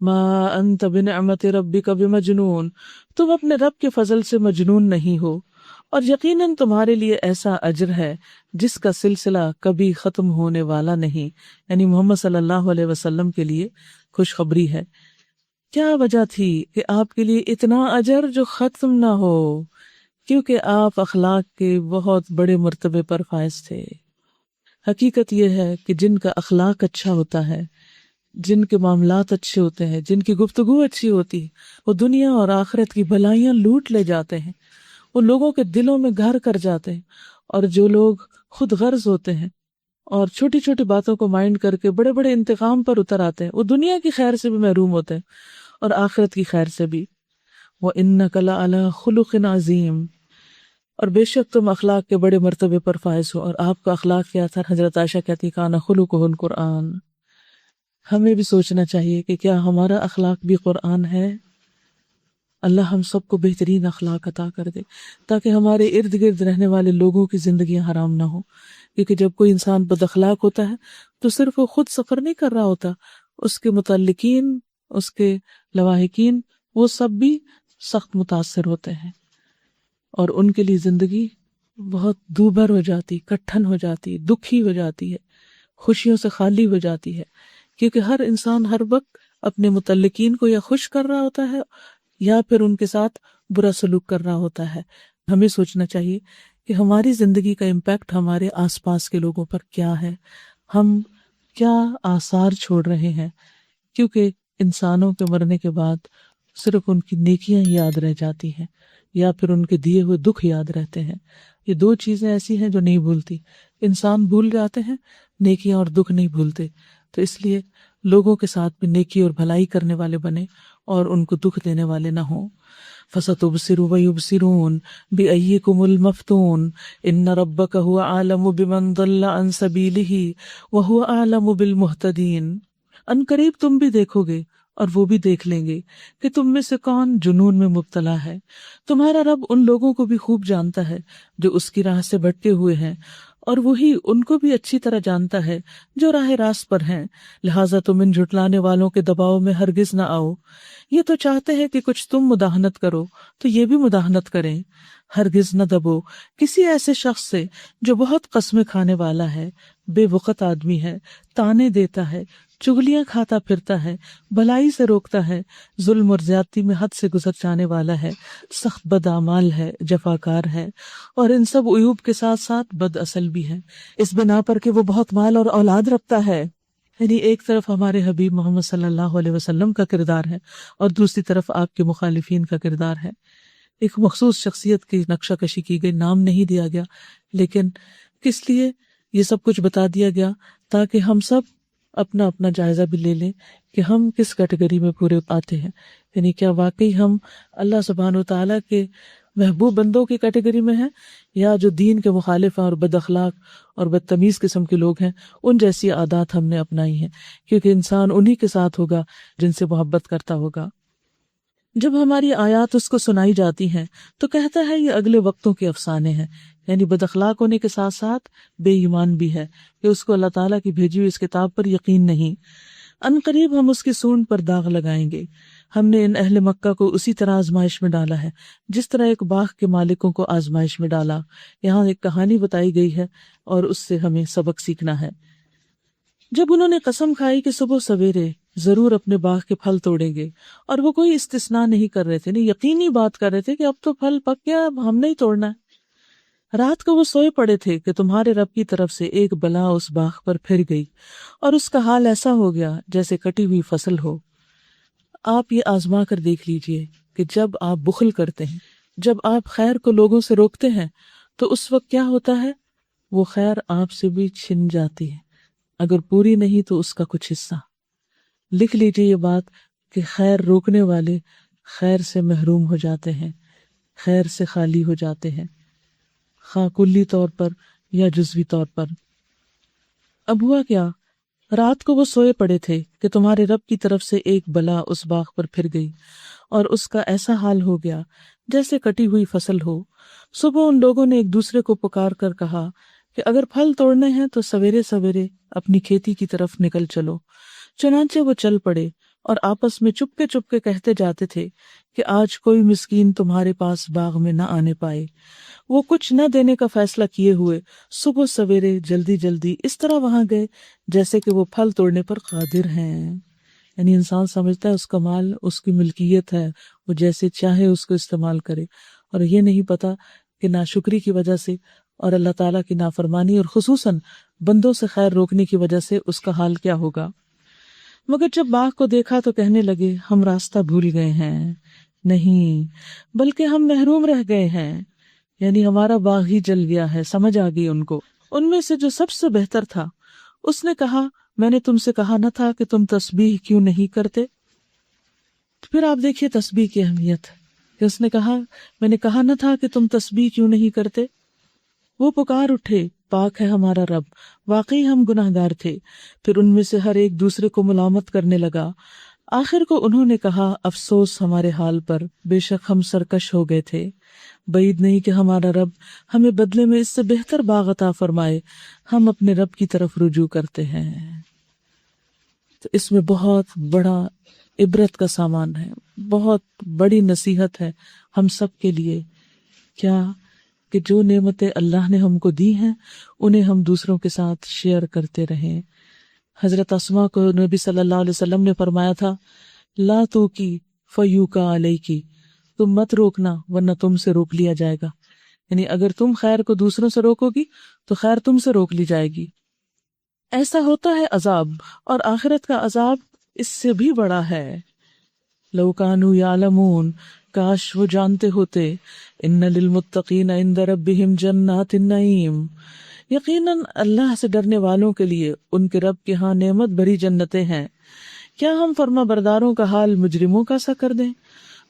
ما انت بنعمت ربک بمجنون، تم اپنے رب کے فضل سے مجنون نہیں ہو، اور یقیناً تمہارے لیے ایسا اجر ہے جس کا سلسلہ کبھی ختم ہونے والا نہیں. یعنی محمد صلی اللہ علیہ وسلم کے لیے خوشخبری ہے. کیا وجہ تھی کہ آپ کے لیے اتنا اجر جو ختم نہ ہو؟ کیونکہ آپ اخلاق کے بہت بڑے مرتبے پر فائز تھے. حقیقت یہ ہے کہ جن کا اخلاق اچھا ہوتا ہے، جن کے معاملات اچھے ہوتے ہیں، جن کی گفتگو اچھی ہوتی ہے، وہ دنیا اور آخرت کی بھلائیاں لوٹ لے جاتے ہیں، وہ لوگوں کے دلوں میں گھر کر جاتے ہیں. اور جو لوگ خود غرض ہوتے ہیں اور چھوٹی چھوٹی باتوں کو مائنڈ کر کے بڑے بڑے انتقام پر اتر آتے ہیں، وہ دنیا کی خیر سے بھی محروم ہوتے ہیں اور آخرت کی خیر سے بھی. وَإِنَّكَ لَعَلَىٰ خُلُقٍ عَظِيمٍ، اور بے شک تم اخلاق کے بڑے مرتبے پر فائز ہو. اور آپ کا اخلاق کیا تھا؟ حضرت عائشہ کہتی کان خلقہ القرآن. ہمیں بھی سوچنا چاہیے کہ کیا ہمارا اخلاق بھی قرآن ہے؟ اللہ ہم سب کو بہترین اخلاق عطا کر دے تاکہ ہمارے ارد گرد رہنے والے لوگوں کی زندگیاں حرام نہ ہو. کیونکہ جب کوئی انسان بد اخلاق ہوتا ہے تو صرف وہ خود سفر نہیں کر رہا ہوتا، اس کے متعلقین، اس کے لواحقین، وہ سب بھی سخت متاثر ہوتے ہیں اور ان کے لیے زندگی بہت دوبھر ہو جاتی، کٹھن ہو جاتی، دکھی ہو جاتی ہے، خوشیوں سے خالی ہو جاتی ہے. کیونکہ ہر انسان ہر وقت اپنے متعلقین کو یا خوش کر رہا ہوتا ہے یا پھر ان کے ساتھ برا سلوک کر رہا ہوتا ہے. ہمیں سوچنا چاہیے کہ ہماری زندگی کا امپیکٹ ہمارے آس پاس کے لوگوں پر کیا ہے، ہم کیا آثار چھوڑ رہے ہیں. کیونکہ انسانوں کے مرنے کے بعد صرف ان کی نیکیاں یاد رہ جاتی ہیں یا پھر ان کے دیے ہوئے دکھ یاد رہتے ہیں. یہ دو چیزیں ایسی ہیں جو نہیں بھولتی. انسان بھول جاتے ہیں، نیکیاں اور دکھ نہیں بھولتے. تو اس لیے لوگوں کے ساتھ بھی نیکی اور بھلائی کرنے والے بنے اور ان کو دکھ دینے والے نہ ہوں. فَسَتُبْصِرُ وَيُبْصِرُونَ بِأَيِّكُمُ الْمَفْتُونُ إِنَّ رَبَّكَ هُوَ أَعْلَمُ بِمَنْ ضَلَّ عَنْ سَبِيلِهِ وَهُوَ أَعْلَمُ بِالْمُهْتَدِينَ. ان قریب تم بھی دیکھو گے اور وہ بھی دیکھ لیں گے کہ تم میں سے کون جنون میں مبتلا ہے. تمہارا رب ان لوگوں کو بھی خوب جانتا ہے جو اس کی راہ سے بھٹکے ہوئے ہیں، اور وہی ان کو بھی اچھی طرح جانتا ہے جو راہ راست پر ہیں. لہٰذا تم ان جھٹلانے والوں کے دباؤ میں ہرگز نہ آؤ. یہ تو چاہتے ہیں کہ کچھ تم مداحنت کرو تو یہ بھی مداحنت کریں. ہرگز نہ دبو کسی ایسے شخص سے جو بہت قسمیں کھانے والا ہے، بے وقت آدمی ہے، تانے دیتا ہے، چغلیاں کھاتا پھرتا ہے، بھلائی سے روکتا ہے، ظلم اور زیادتی میں حد سے گزر جانے والا ہے، سخت بدعمال ہے، جفاکار ہے، اور ان سب عیوب کے ساتھ ساتھ بد اصل بھی ہے، اس بنا پر کہ وہ بہت مال اور اولاد رکھتا ہے. یعنی ایک طرف ہمارے حبیب محمد صلی اللہ علیہ وسلم کا کردار ہے اور دوسری طرف آپ کے مخالفین کا کردار ہے. ایک مخصوص شخصیت کی نقشہ کشی کی گئی، نام نہیں دیا گیا، لیکن کس لیے یہ سب کچھ بتا دیا گیا؟ تاکہ ہم سب اپنا اپنا جائزہ بھی لے لیں کہ ہم کس کیٹیگری میں پورے آتے ہیں. یعنی کیا واقعی ہم اللہ سبحانہ و تعالیٰ کے محبوب بندوں کی کیٹیگری میں ہیں، یا جو دین کے مخالف ہیں اور بد اخلاق اور بدتمیز قسم کے لوگ ہیں، ان جیسی عادات ہم نے اپنائی ہیں. کیونکہ انسان انہی کے ساتھ ہوگا جن سے محبت کرتا ہوگا. جب ہماری آیات اس کو سنائی جاتی ہیں تو کہتا ہے یہ اگلے وقتوں کے افسانے ہیں. یعنی بد اخلاق ہونے کے ساتھ ساتھ بے ایمان بھی ہے کہ اس کو اللہ تعالیٰ کی بھیجی ہوئی اس کتاب پر یقین نہیں. ان قریب ہم اس کی سونڈ پر داغ لگائیں گے. ہم نے ان اہل مکہ کو اسی طرح آزمائش میں ڈالا ہے جس طرح ایک باغ کے مالکوں کو آزمائش میں ڈالا. یہاں ایک کہانی بتائی گئی ہے اور اس سے ہمیں سبق سیکھنا ہے. جب انہوں نے قسم کھائی کہ صبح سویرے ضرور اپنے باغ کے پھل توڑیں گے، اور وہ کوئی استثناء نہیں کر رہے تھے، نہیں یقینی بات کر رہے تھے کہ اب تو پھل پک گیا، اب ہم نہیں توڑنا ہے. رات کو وہ سوئے پڑے تھے کہ تمہارے رب کی طرف سے ایک بلا اس باغ پر پھر گئی اور اس کا حال ایسا ہو گیا جیسے کٹی ہوئی فصل ہو. آپ یہ آزما کر دیکھ لیجئے کہ جب آپ بخل کرتے ہیں، جب آپ خیر کو لوگوں سے روکتے ہیں، تو اس وقت کیا ہوتا ہے؟ وہ خیر آپ سے بھی چھن جاتی ہے، اگر پوری نہیں تو اس کا کچھ حصہ. لکھ لیجئے یہ بات کہ خیر روکنے والے خیر سے محروم ہو جاتے ہیں، خیر سے خالی ہو جاتے ہیں، خواہ کلی طور پر یا جزوی طور پر۔ اب ہوا کیا، رات کو وہ سوئے پڑے تھے کہ تمہارے رب کی طرف سے ایک بلا اس باغ پر پھر گئی، اور اس کا ایسا حال ہو گیا جیسے کٹی ہوئی فصل ہو۔ صبح ان لوگوں نے ایک دوسرے کو پکار کر کہا کہ اگر پھل توڑنے ہیں تو سویرے سویرے اپنی کھیتی کی طرف نکل چلو۔ چنانچہ وہ چل پڑے اور آپس میں چپ کے کہتے جاتے تھے کہ آج کوئی مسکین تمہارے پاس باغ میں نہ آنے پائے۔ وہ کچھ نہ دینے کا فیصلہ کیے ہوئے صبح سویرے جلدی جلدی اس طرح وہاں گئے جیسے کہ وہ پھل توڑنے پر قادر ہیں۔ یعنی انسان سمجھتا ہے اس کا مال اس کی ملکیت ہے، وہ جیسے چاہے اس کو استعمال کرے، اور یہ نہیں پتا کہ ناشکری کی وجہ سے اور اللہ تعالیٰ کی نافرمانی اور خصوصاً بندوں سے خیر روکنے کی وجہ سے اس کا حال کیا ہوگا۔ مگر جب باغ کو دیکھا تو کہنے لگے ہم راستہ بھول گئے ہیں، نہیں بلکہ ہم محروم رہ گئے ہیں، یعنی ہمارا باغ ہی جل گیا ہے۔ سمجھ آ گئی ان کو۔ ان میں سے جو سب سے بہتر تھا اس نے کہا میں نے تم سے کہا نہ تھا کہ تم تسبیح کیوں نہیں کرتے؟ پھر آپ دیکھیے تسبیح کی اہمیت کہ اس نے کہا میں نے کہا نہ تھا کہ تم تسبیح کیوں نہیں کرتے؟ وہ پکار اٹھے پاک ہے ہمارا رب، واقعی ہم گناہگار تھے۔ پھر ان میں سے ہر ایک دوسرے کو ملامت کرنے لگا۔ آخر کو انہوں نے کہا افسوس ہمارے حال پر، بے شک ہم سرکش ہو گئے تھے۔ بعید نہیں کہ ہمارا رب ہمیں بدلے میں اس سے بہتر باغ عطا فرمائے، ہم اپنے رب کی طرف رجوع کرتے ہیں۔ تو اس میں بہت بڑا عبرت کا سامان ہے، بہت بڑی نصیحت ہے ہم سب کے لیے، کیا کہ جو نعمتیں اللہ نے ہم کو دی ہیں انہیں ہم دوسروں کے ساتھ شیئر کرتے رہیں۔ حضرت اسماء کو نبی صلی اللہ علیہ وسلم نے فرمایا تھا لا تو کی فیو کا علیہ کی، تم مت روکنا ورنہ تم سے روک لیا جائے گا، یعنی اگر تم خیر کو دوسروں سے روکو گی تو خیر تم سے روک لی جائے گی۔ ایسا ہوتا ہے عذاب، اور آخرت کا عذاب اس سے بھی بڑا ہے۔ لو کانوا یعلمون، کاش وہ جانتے ہوتے، ان للمتقین عند ربہم جنات النعیم، یقیناً اللہ سے ڈرنے والوں کے لیے ان کے رب کے ہاں نعمت بھری جنتیں ہیں۔ کیا ہم فرما برداروں کا حال مجرموں کا سا کر دیں؟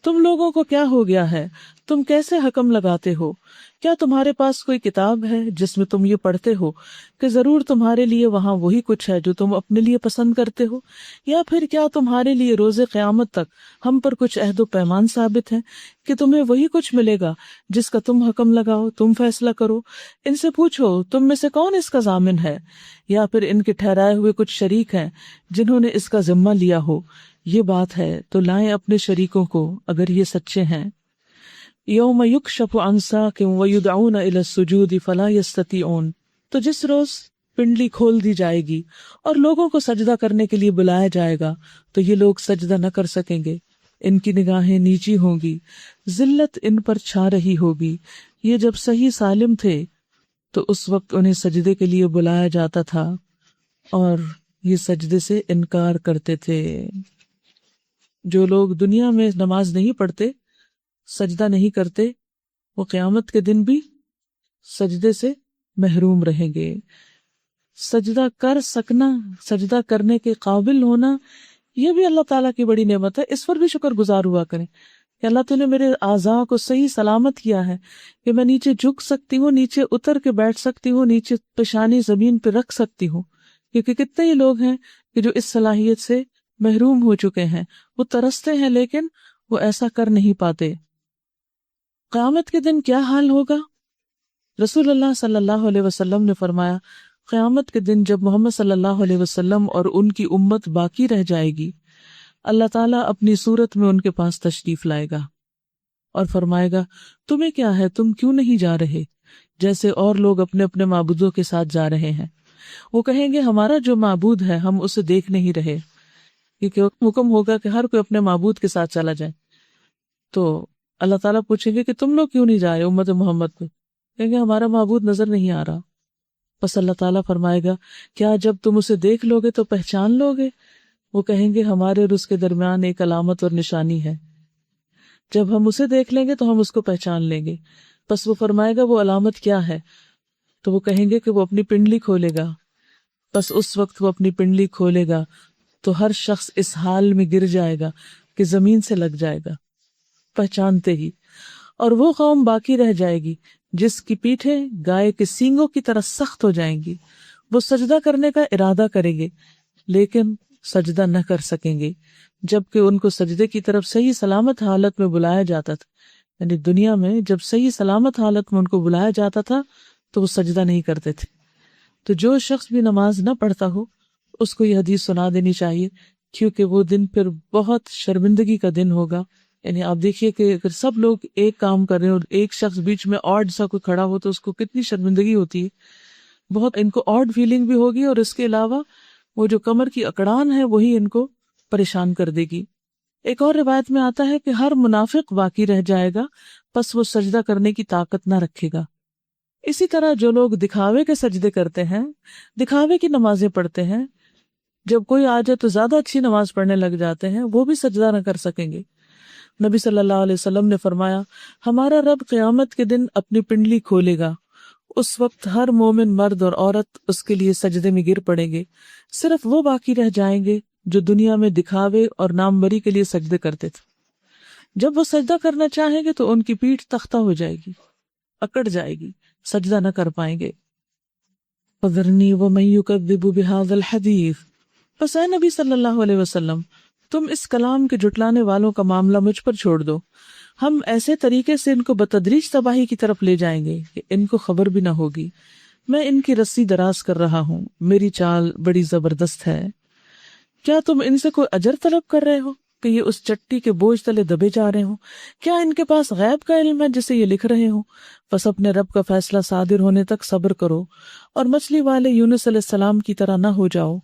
تم لوگوں کو کیا ہو گیا ہے؟ تم کیسے حکم لگاتے ہو؟ کیا تمہارے پاس کوئی کتاب ہے جس میں تم یہ پڑھتے ہو کہ ضرور تمہارے لیے وہاں وہی کچھ ہے جو تم اپنے لیے پسند کرتے ہو؟ یا پھر کیا تمہارے لیے روز قیامت تک ہم پر کچھ عہد و پیمان ثابت ہے کہ تمہیں وہی کچھ ملے گا جس کا تم حکم لگاؤ، تم فیصلہ کرو؟ ان سے پوچھو تم میں سے کون اس کا ضامن ہے، یا پھر ان کے ٹھہرائے ہوئے کچھ شریک ہیں جنہوں نے اس کا ذمہ لیا ہو؟ یہ بات ہے تو لائیں اپنے شریکوں کو اگر یہ سچے ہیں۔ یوم یکشف عن ساق ویدعون الی السجود فلا یستطیعون، تو جس روز پنڈلی کھول دی جائے گی اور لوگوں کو سجدہ کرنے کے لیے بلایا جائے گا تو یہ لوگ سجدہ نہ کر سکیں گے، ان کی نگاہیں نیچی ہوں گی، ذلت ان پر چھا رہی ہوگی۔ یہ جب صحیح سالم تھے تو اس وقت انہیں سجدے کے لیے بلایا جاتا تھا اور یہ سجدے سے انکار کرتے تھے۔ جو لوگ دنیا میں نماز نہیں پڑھتے، سجدہ نہیں کرتے، وہ قیامت کے دن بھی سجدے سے محروم رہیں گے۔ سجدہ کر سکنا، سجدہ کرنے کے قابل ہونا، یہ بھی اللہ تعالیٰ کی بڑی نعمت ہے۔ اس پر بھی شکر گزار ہوا کریں کہ اللہ تعالیٰ نے میرے اعضاء کو صحیح سلامت کیا ہے کہ میں نیچے جھک سکتی ہوں، نیچے اتر کے بیٹھ سکتی ہوں، نیچے پیشانی زمین پہ رکھ سکتی ہوں، کیونکہ کتنے ہی لوگ ہیں کہ جو اس صلاحیت سے محروم ہو چکے ہیں، وہ ترستے ہیں لیکن وہ ایسا کر نہیں پاتے۔ قیامت کے دن کیا حال ہوگا؟ رسول اللہ صلی اللہ علیہ وسلم نے فرمایا قیامت کے دن جب محمد صلی اللہ علیہ وسلم اور ان کی امت باقی رہ جائے گی، اللہ تعالیٰ اپنی صورت میں ان کے پاس تشریف لائے گا اور فرمائے گا تمہیں کیا ہے، تم کیوں نہیں جا رہے جیسے اور لوگ اپنے اپنے معبودوں کے ساتھ جا رہے ہیں؟ وہ کہیں گے ہمارا جو معبود ہے ہم اسے دیکھ نہیں رہے، کیونکہ حکم ہوگا کہ ہر کوئی اپنے معبود کے ساتھ چلا جائے۔ تو اللہ تعالیٰ پوچھیں گے کہ تم لوگ کیوں نہیں جائے امت محمد پہ؟ کہیں گے ہمارا معبود نظر نہیں آ رہا۔ بس اللہ تعالیٰ فرمائے گا کیا جب تم اسے دیکھ لو گے تو پہچان لو گے؟ وہ کہیں گے ہمارے اور اس کے درمیان ایک علامت اور نشانی ہے، جب ہم اسے دیکھ لیں گے تو ہم اس کو پہچان لیں گے۔ بس وہ فرمائے گا وہ علامت کیا ہے؟ تو وہ کہیں گے کہ وہ اپنی پنڈلی کھولے گا۔ بس اس وقت وہ اپنی پنڈلی کھولے گا تو ہر شخص اس حال میں گر جائے گا کہ زمین سے لگ جائے گا، پہچانتے ہی، اور وہ قوم باقی رہ جائے گی جس کی پیٹھیں گائے کے سینگوں کی طرح سخت ہو جائیں گی۔ وہ سجدہ کرنے کا ارادہ کریں گے لیکن سجدہ نہ کر سکیں گے، جبکہ ان کو سجدے کی طرف صحیح سلامت حالت میں بلایا جاتا تھا۔ یعنی دنیا میں جب صحیح سلامت حالت میں ان کو بلایا جاتا تھا تو وہ سجدہ نہیں کرتے تھے۔ تو جو شخص بھی نماز نہ پڑھتا ہو اس کو یہ حدیث سنا دینی چاہیے، کیونکہ وہ دن پھر بہت شرمندگی کا دن ہوگا۔ یعنی آپ دیکھیے کہ اگر سب لوگ ایک کام کر رہے ہیں اور ایک شخص بیچ میں آڈ سا کوئی کھڑا ہو تو اس کو کتنی شرمندگی ہوتی ہے، بہت ان کو آڈ فیلنگ بھی ہوگی، اور اس کے علاوہ وہ جو کمر کی اکڑان ہے وہی ان کو پریشان کر دے گی۔ ایک اور روایت میں آتا ہے کہ ہر منافق باقی رہ جائے گا، پس وہ سجدہ کرنے کی طاقت نہ رکھے گا۔ اسی طرح جو لوگ دکھاوے کے سجدے کرتے ہیں، دکھاوے کی نمازیں پڑھتے ہیں، جب کوئی آ جائے تو زیادہ اچھی نماز پڑھنے لگ جاتے ہیں، وہ بھی سجدہ نہ کر سکیں گے۔ نبی صلی اللہ علیہ وسلم نے فرمایا، ہمارا رب قیامت کے دن اپنی پنڈلی کھولے گا، اس وقت ہر مومن مرد اور عورت اس کے لیے سجدے میں گر پڑیں گے، صرف وہ باقی رہ جائیں گے جو دنیا میں دکھاوے اور ناموری کے لیے سجدے کرتے تھے۔ جب وہ سجدہ کرنا چاہیں گے تو ان کی پیٹھ تختہ ہو جائے گی، اکڑ جائے گی، سجدہ نہ کر پائیں گے۔ فَذَرْنِي وَمَن يُكَذِّبُ بِهَذَا الْحَدِيثِ، پس اے نبی صلی اللہ علیہ وسلم تم اس کلام کے جھٹلانے والوں کا معاملہ مجھ پر چھوڑ دو، ہم ایسے طریقے سے ان کو بتدریج تباہی کی طرف لے جائیں گے کہ ان کو خبر بھی نہ ہوگی۔ میں ان کی رسی دراز کر رہا ہوں، میری چال بڑی زبردست ہے۔ کیا تم ان سے کوئی اجر طلب کر رہے ہو کہ یہ اس چٹی کے بوجھ تلے دبے جا رہے ہوں؟ کیا ان کے پاس غیب کا علم ہے جسے یہ لکھ رہے ہوں؟ بس اپنے رب کا فیصلہ صادر ہونے تک صبر کرو، اور مچھلی والے یونس علیہ السلام کی طرح نہ ہو جاؤ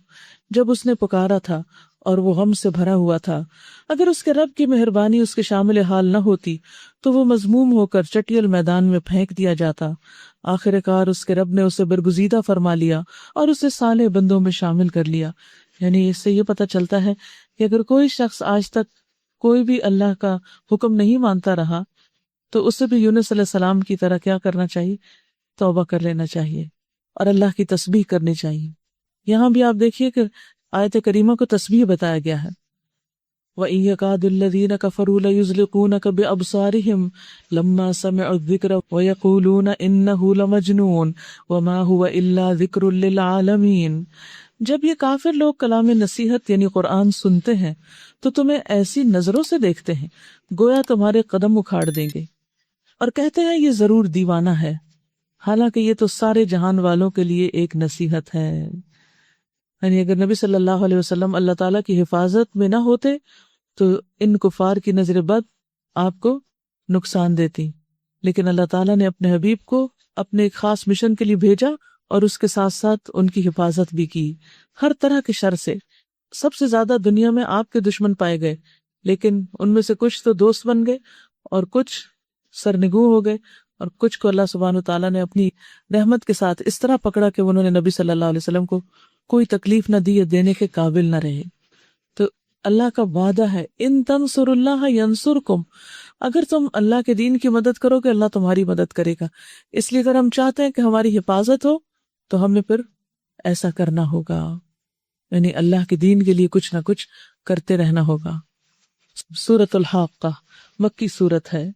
جب اس نے پکارا تھا اور وہ غم سے بھرا ہوا تھا۔ اگر اس کے رب کی مہربانی اس کے شامل حال نہ ہوتی تو وہ مذموم ہو کر چٹیل میدان میں پھینک دیا جاتا۔ آخر کار اس کے رب نے اسے برگزیدہ فرما لیا اور اسے صالح بندوں میں شامل کر لیا۔ یعنی اس سے یہ پتہ چلتا ہے کہ اگر کوئی شخص آج تک کوئی بھی اللہ کا حکم نہیں مانتا رہا تو اسے بھی یونس علیہ السلام کی طرح کیا کرنا چاہیے؟ توبہ کر لینا چاہیے اور اللہ کی تسبیح کرنی چاہیے۔ یہاں بھی آپ دیکھیے کہ آیت کریمہ کو تسبیح بتایا گیا ہے۔ وَإِن يَكَادُ الَّذِينَ كَفَرُوا لَيُزْلِقُونَكَ بِأَبْصَارِهِمْ لَمَّا سَمِعُوا الذِّكْرَ وَيَقُولُونَ إِنَّهُ لَمَجْنُونٌ وَمَا هُوَ إِلَّا ذِكْرٌ لِّلْعَالَمِينَ۔ جب یہ کافر لوگ کلام نصیحت یعنی قرآن سنتے ہیں تو تمہیں ایسی نظروں سے دیکھتے ہیں گویا تمہارے قدم اکھاڑ دیں گے، اور کہتے ہیں یہ ضرور دیوانہ ہے، حالانکہ یہ تو سارے جہان والوں کے لیے ایک نصیحت ہے۔ یعنی اگر نبی صلی اللہ علیہ وسلم اللہ تعالیٰ کی حفاظت میں نہ ہوتے تو ان کفار کی نظر بد آپ کو نقصان دیتی، لیکن اللہ تعالیٰ نے اپنے حبیب کو اپنے ایک خاص مشن کے لیے بھیجا اور اس کے ساتھ ساتھ ان کی حفاظت بھی کی ہر طرح کے شر سے۔ سب سے زیادہ دنیا میں آپ کے دشمن پائے گئے، لیکن ان میں سے کچھ تو دوست بن گئے اور کچھ سرنگوں ہو گئے، اور کچھ کو اللہ سبحانہ تعالیٰ نے اپنی رحمت کے ساتھ اس طرح پکڑا کہ انہوں نے نبی صلی اللہ علیہ وسلم کو کوئی تکلیف نہ دی یا دینے کے قابل نہ رہے۔ تو اللہ کا وعدہ ہے ان تنصر اللہ ینصرکم، اگر تم اللہ کے دین کی مدد کرو گے اللہ تمہاری مدد کرے گا۔ اس لیے اگر ہم چاہتے ہیں کہ ہماری حفاظت ہو تو ہمیں پھر ایسا کرنا ہوگا، یعنی اللہ کے دین کے لیے کچھ نہ کچھ کرتے رہنا ہوگا۔ سورۃ الحاقہ مکی سورت ہے۔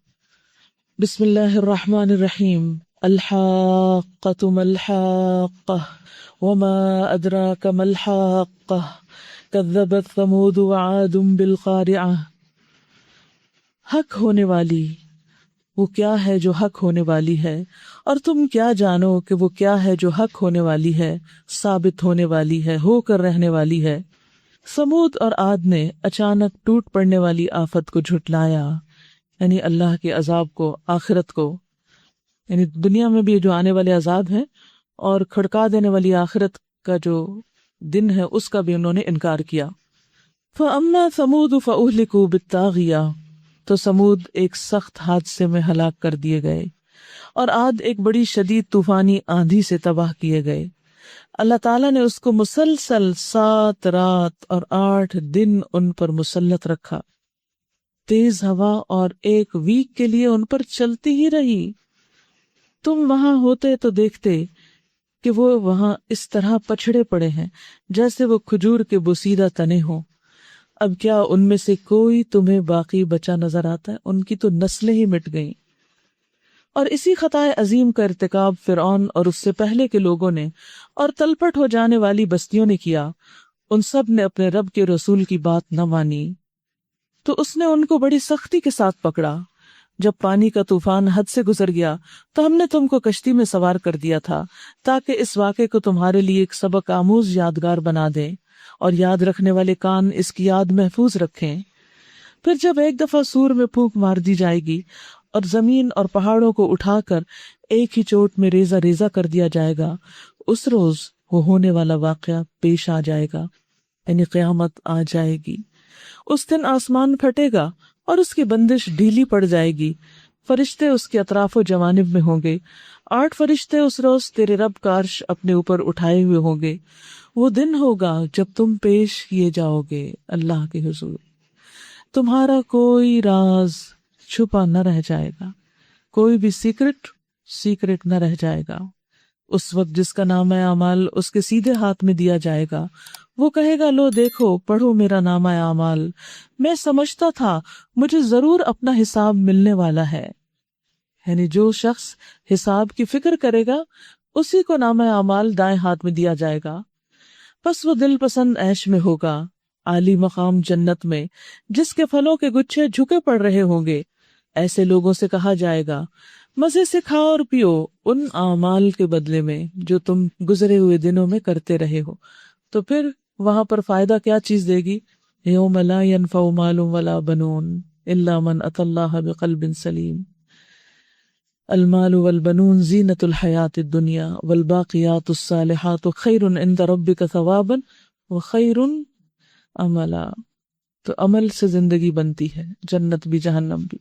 بسم اللہ الرحمن الرحیم۔ الحاقۃ ما الحاقہ وما ادراک ما الحاقہ کذبت ثمود وعاد بالقارعہ۔ حق ہونے والی وہ کیا ہے جو حق ہونے والی ہے، اور تم کیا جانو کہ وہ کیا ہے جو حق ہونے والی ہے، ثابت ہونے والی ہے، ہو کر رہنے والی ہے۔ سمود اور عاد نے اچانک ٹوٹ پڑنے والی آفت کو جھٹلایا، یعنی اللہ کے عذاب کو، آخرت کو، یعنی دنیا میں بھی جو آنے والے عذاب ہیں اور کھڑکا دینے والی آخرت کا جو دن ہے اس کا بھی انہوں نے انکار کیا۔ فَأَمَّا ثَمُودُ فَأُهْلِكُوا بِالطَّاغِيَةِ، تو سمود ایک سخت حادثے میں ہلاک کر دیے گئے، اور عاد ایک بڑی شدید طوفانی آندھی سے تباہ کیے گئے۔ اللہ تعالیٰ نے اس کو مسلسل 7 رات اور 8 دن ان پر مسلط رکھا، تیز ہوا اور 1 ویک کے لیے ان پر چلتی ہی رہی۔ تم وہاں ہوتے تو دیکھتے کہ وہ وہاں اس طرح پچھڑے پڑے ہیں جیسے وہ کھجور کے بوسیدہ تنے ہوں۔ اب کیا ان میں سے کوئی تمہیں باقی بچا نظر آتا ہے؟ ان کی تو نسلیں ہی مٹ گئیں۔ اور اسی خطائے عظیم کا ارتکاب فرعون اور اس سے پہلے کے لوگوں نے اور تلپٹ ہو جانے والی بستیوں نے کیا۔ ان سب نے اپنے رب کے رسول کی بات نہ مانی تو اس نے ان کو بڑی سختی کے ساتھ پکڑا۔ جب پانی کا طوفان حد سے گزر گیا تو ہم نے تم کو کشتی میں سوار کر دیا تھا تاکہ اس واقعے کو تمہارے لیے ایک سبق آموز یادگار بنا دیں اور یاد رکھنے والے کان اس کی یاد محفوظ رکھیں۔ پھر جب ایک دفعہ سور میں پھونک مار دی جائے گی اور زمین اور پہاڑوں کو اٹھا کر ایک ہی چوٹ میں ریزہ ریزہ کر دیا جائے گا، اس روز وہ ہونے والا واقعہ پیش آ جائے گا، یعنی قیامت آ جائے گی۔ اس دن آسمان پھٹے گا اور اس کی بندش ڈھیلی پڑ جائے گی، فرشتے اس کے اطراف و جوانب میں ہوں گے۔ 8 فرشتے اس روز تیرے رب کا عرش اپنے اوپر اٹھائے ہوئے ہوں گے۔ وہ دن ہوگا جب تم پیش کیے جاؤ گے اللہ کے حضور، تمہارا کوئی راز چھپا نہ رہ جائے گا، کوئی بھی سیکرٹ نہ رہ جائے گا۔ اس وقت جس کا نامہ اعمال اس کے سیدھے ہاتھ میں دیا جائے گا، وہ کہے گا لو دیکھو پڑھو میرا نامہ اعمال، میں سمجھتا تھا مجھے ضرور اپنا حساب ملنے والا ہے۔ یعنی جو شخص حساب کی فکر کرے گا اسی کو نامہ اعمال دائیں ہاتھ میں دیا جائے گا۔ پس وہ دل پسند عیش میں ہوگا، عالی مقام جنت میں، جس کے پھلوں کے گچھے جھکے پڑ رہے ہوں گے۔ ایسے لوگوں سے کہا جائے گا مزے سے کھاؤ اور پیو ان اعمال کے بدلے میں جو تم گزرے ہوئے دنوں میں کرتے رہے ہو۔ تو پھر وہاں پر فائدہ کیا چیز دے گی؟ یوم لا ينفع مال ولا بنون الا من اتى اللہ بقلب سلیم۔ المال والبنون زینۃ الحیات الدنیا والباقیات الصالحات خیر عند ربک ثوابا وخیر عملا۔ تو عمل سے زندگی بنتی ہے، جنت بھی جہنم بھی۔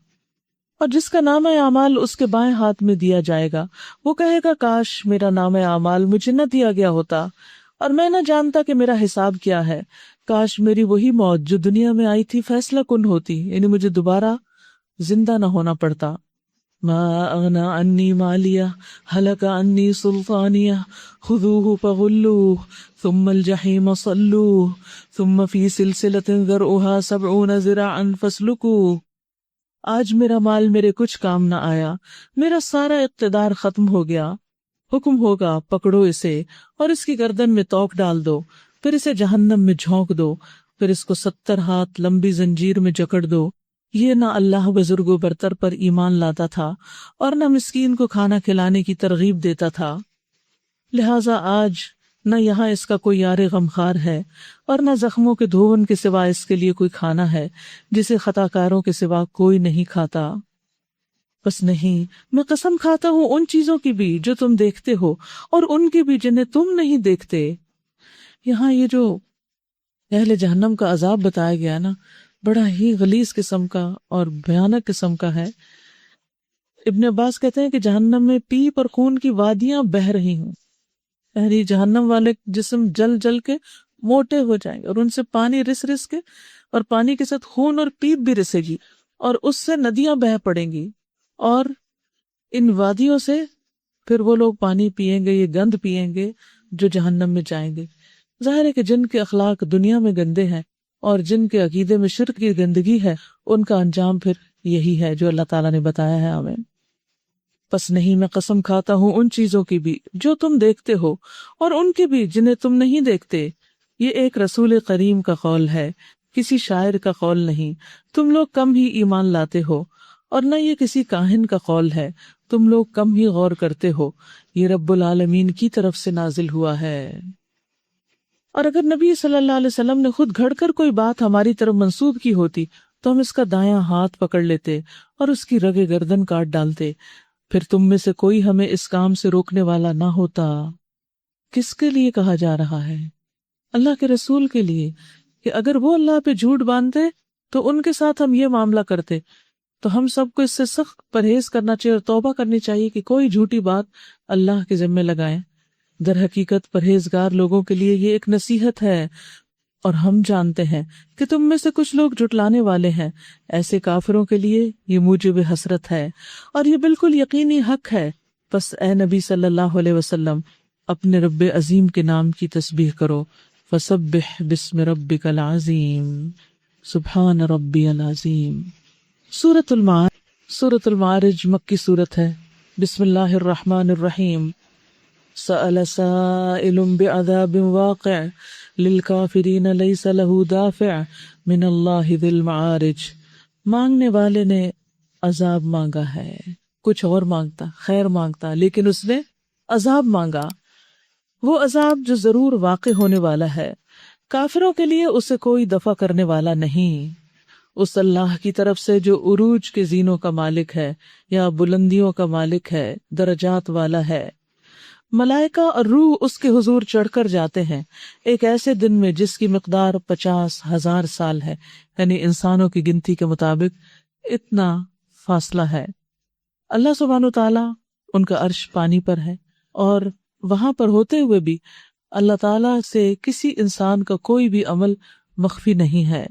اور جس کا نامہ اعمال اس کے بائیں ہاتھ میں دیا جائے گا، وہ کہے گا کاش میرا نامہ اعمال مجھے نہ دیا گیا ہوتا اور میں نہ جانتا کہ میرا حساب کیا ہے۔ کاش میری وہی موت جو دنیا میں آئی تھی فیصلہ کن ہوتی، یعنی مجھے دوبارہ زندہ نہ ہونا پڑتا۔ ما اغنی عنی مالیہ ہلک عنی سلطانیہ خذوہ فغلوہ ثم الجحیم صلوہ ثم فی سلسلۃ ذرعہا 70 ذراعا فاسلکوہ۔ آج میرا مال میرے کچھ کام نہ آیا، میرا سارا اقتدار ختم ہو گیا۔ حکم ہوگا پکڑو اسے اور اس کی گردن میں توق ڈال دو، پھر اسے جہنم میں جھونک دو، پھر اس کو 70 ہاتھ لمبی زنجیر میں جکڑ دو۔ یہ نہ اللہ بزرگ و برتر پر ایمان لاتا تھا اور نہ مسکین کو کھانا کھلانے کی ترغیب دیتا تھا، لہٰذا آج نہ یہاں اس کا کوئی یار غمخوار ہے اور نہ زخموں کے دھون کے سوا اس کے لیے کوئی کھانا ہے جسے خطا کاروں کے سوا کوئی نہیں کھاتا۔ بس نہیں، میں قسم کھاتا ہوں ان چیزوں کی بھی جو تم دیکھتے ہو اور ان کی بھی جنہیں تم نہیں دیکھتے۔ یہاں یہ جو اہل جہنم کا عذاب بتایا گیا نا، بڑا ہی غلیظ قسم کا اور بھیانک قسم کا ہے۔ ابن عباس کہتے ہیں کہ جہنم میں پیپ اور خون کی وادیاں بہہ رہی ہوں، یعنی جہنم والے جسم جل جل کے موٹے ہو جائیں گے اور ان سے پانی رس رس کے، اور پانی کے ساتھ خون اور پیپ بھی رسے گی اور اس سے ندیاں بہہ پڑیں گی، اور ان وادیوں سے پھر وہ لوگ پانی پیئیں گے، یہ گند پیئیں گے جو جہنم میں جائیں گے۔ ظاہر ہے کہ جن کے اخلاق دنیا میں گندے ہیں اور جن کے عقیدے میں شرک کی گندگی ہے، ان کا انجام پھر یہی ہے جو اللہ تعالیٰ نے بتایا ہے ہمیں۔ پس نہیں، میں قسم کھاتا ہوں ان چیزوں کی بھی جو تم دیکھتے ہو اور ان کی بھی جنہیں تم نہیں دیکھتے۔ یہ ایک رسول کریم کا قول ہے، کسی شاعر کا قول نہیں، تم لوگ کم ہی ایمان لاتے ہو، اور نہ یہ کسی کاہن کا قول ہے، تم لوگ کم ہی غور کرتے ہو، یہ رب العالمین کی طرف سے نازل ہوا ہے۔ اور اگر نبی صلی اللہ علیہ وسلم نے خود گھڑ کر کوئی بات ہماری طرف منسوب کی ہوتی تو ہم اس کا دایاں ہاتھ پکڑ لیتے اور اس کی رگ گردن کاٹ ڈالتے، پھر تم میں سے کوئی ہمیں اس کام سے روکنے والا نہ ہوتا۔ کس کے لیے کہا جا رہا ہے؟ اللہ کے رسول کے لیے، کہ اگر وہ اللہ پہ جھوٹ باندھتے تو ان کے ساتھ ہم یہ معاملہ کرتے۔ تو ہم سب کو اس سے سخت پرہیز کرنا چاہیے اور توبہ کرنی چاہیے کہ کوئی جھوٹی بات اللہ کے ذمہ لگائیں۔ در حقیقت پرہیزگار لوگوں کے لیے یہ ایک نصیحت ہے، اور ہم جانتے ہیں کہ تم میں سے کچھ لوگ جھٹلانے والے ہیں، ایسے کافروں کے لیے یہ موجب حسرت ہے، اور یہ بالکل یقینی حق ہے۔ پس اے نبی صلی اللہ علیہ وسلم، اپنے رب عظیم کے نام کی تسبیح کرو، فسبح بسم ربک العظیم۔ سبحان ربی العظیم۔ سورۃ المعارج مکی صورت ہے۔ بسم اللہ الرحمن الرحیم۔ سأل سائل بعذاب واقع للکافرین لیس له دافع من اللہ ذی المعارج۔ مانگنے والے نے عذاب مانگا ہے، کچھ اور مانگتا، خیر مانگتا، لیکن اس نے عذاب مانگا، وہ عذاب جو ضرور واقع ہونے والا ہے، کافروں کے لیے اسے کوئی دفع کرنے والا نہیں، اس اللہ کی طرف سے جو عروج کے زینوں کا مالک ہے یا بلندیوں کا مالک ہے، درجات والا ہے۔ ملائکہ اور روح اس کے حضور چڑھ کر جاتے ہیں ایک ایسے دن میں جس کی مقدار 50,000 سال ہے، یعنی انسانوں کی گنتی کے مطابق اتنا فاصلہ ہے۔ اللہ سبحانہ وتعالیٰ ان کا عرش پانی پر ہے، اور وہاں پر ہوتے ہوئے بھی اللہ تعالیٰ سے کسی انسان کا کوئی بھی عمل مخفی نہیں ہے۔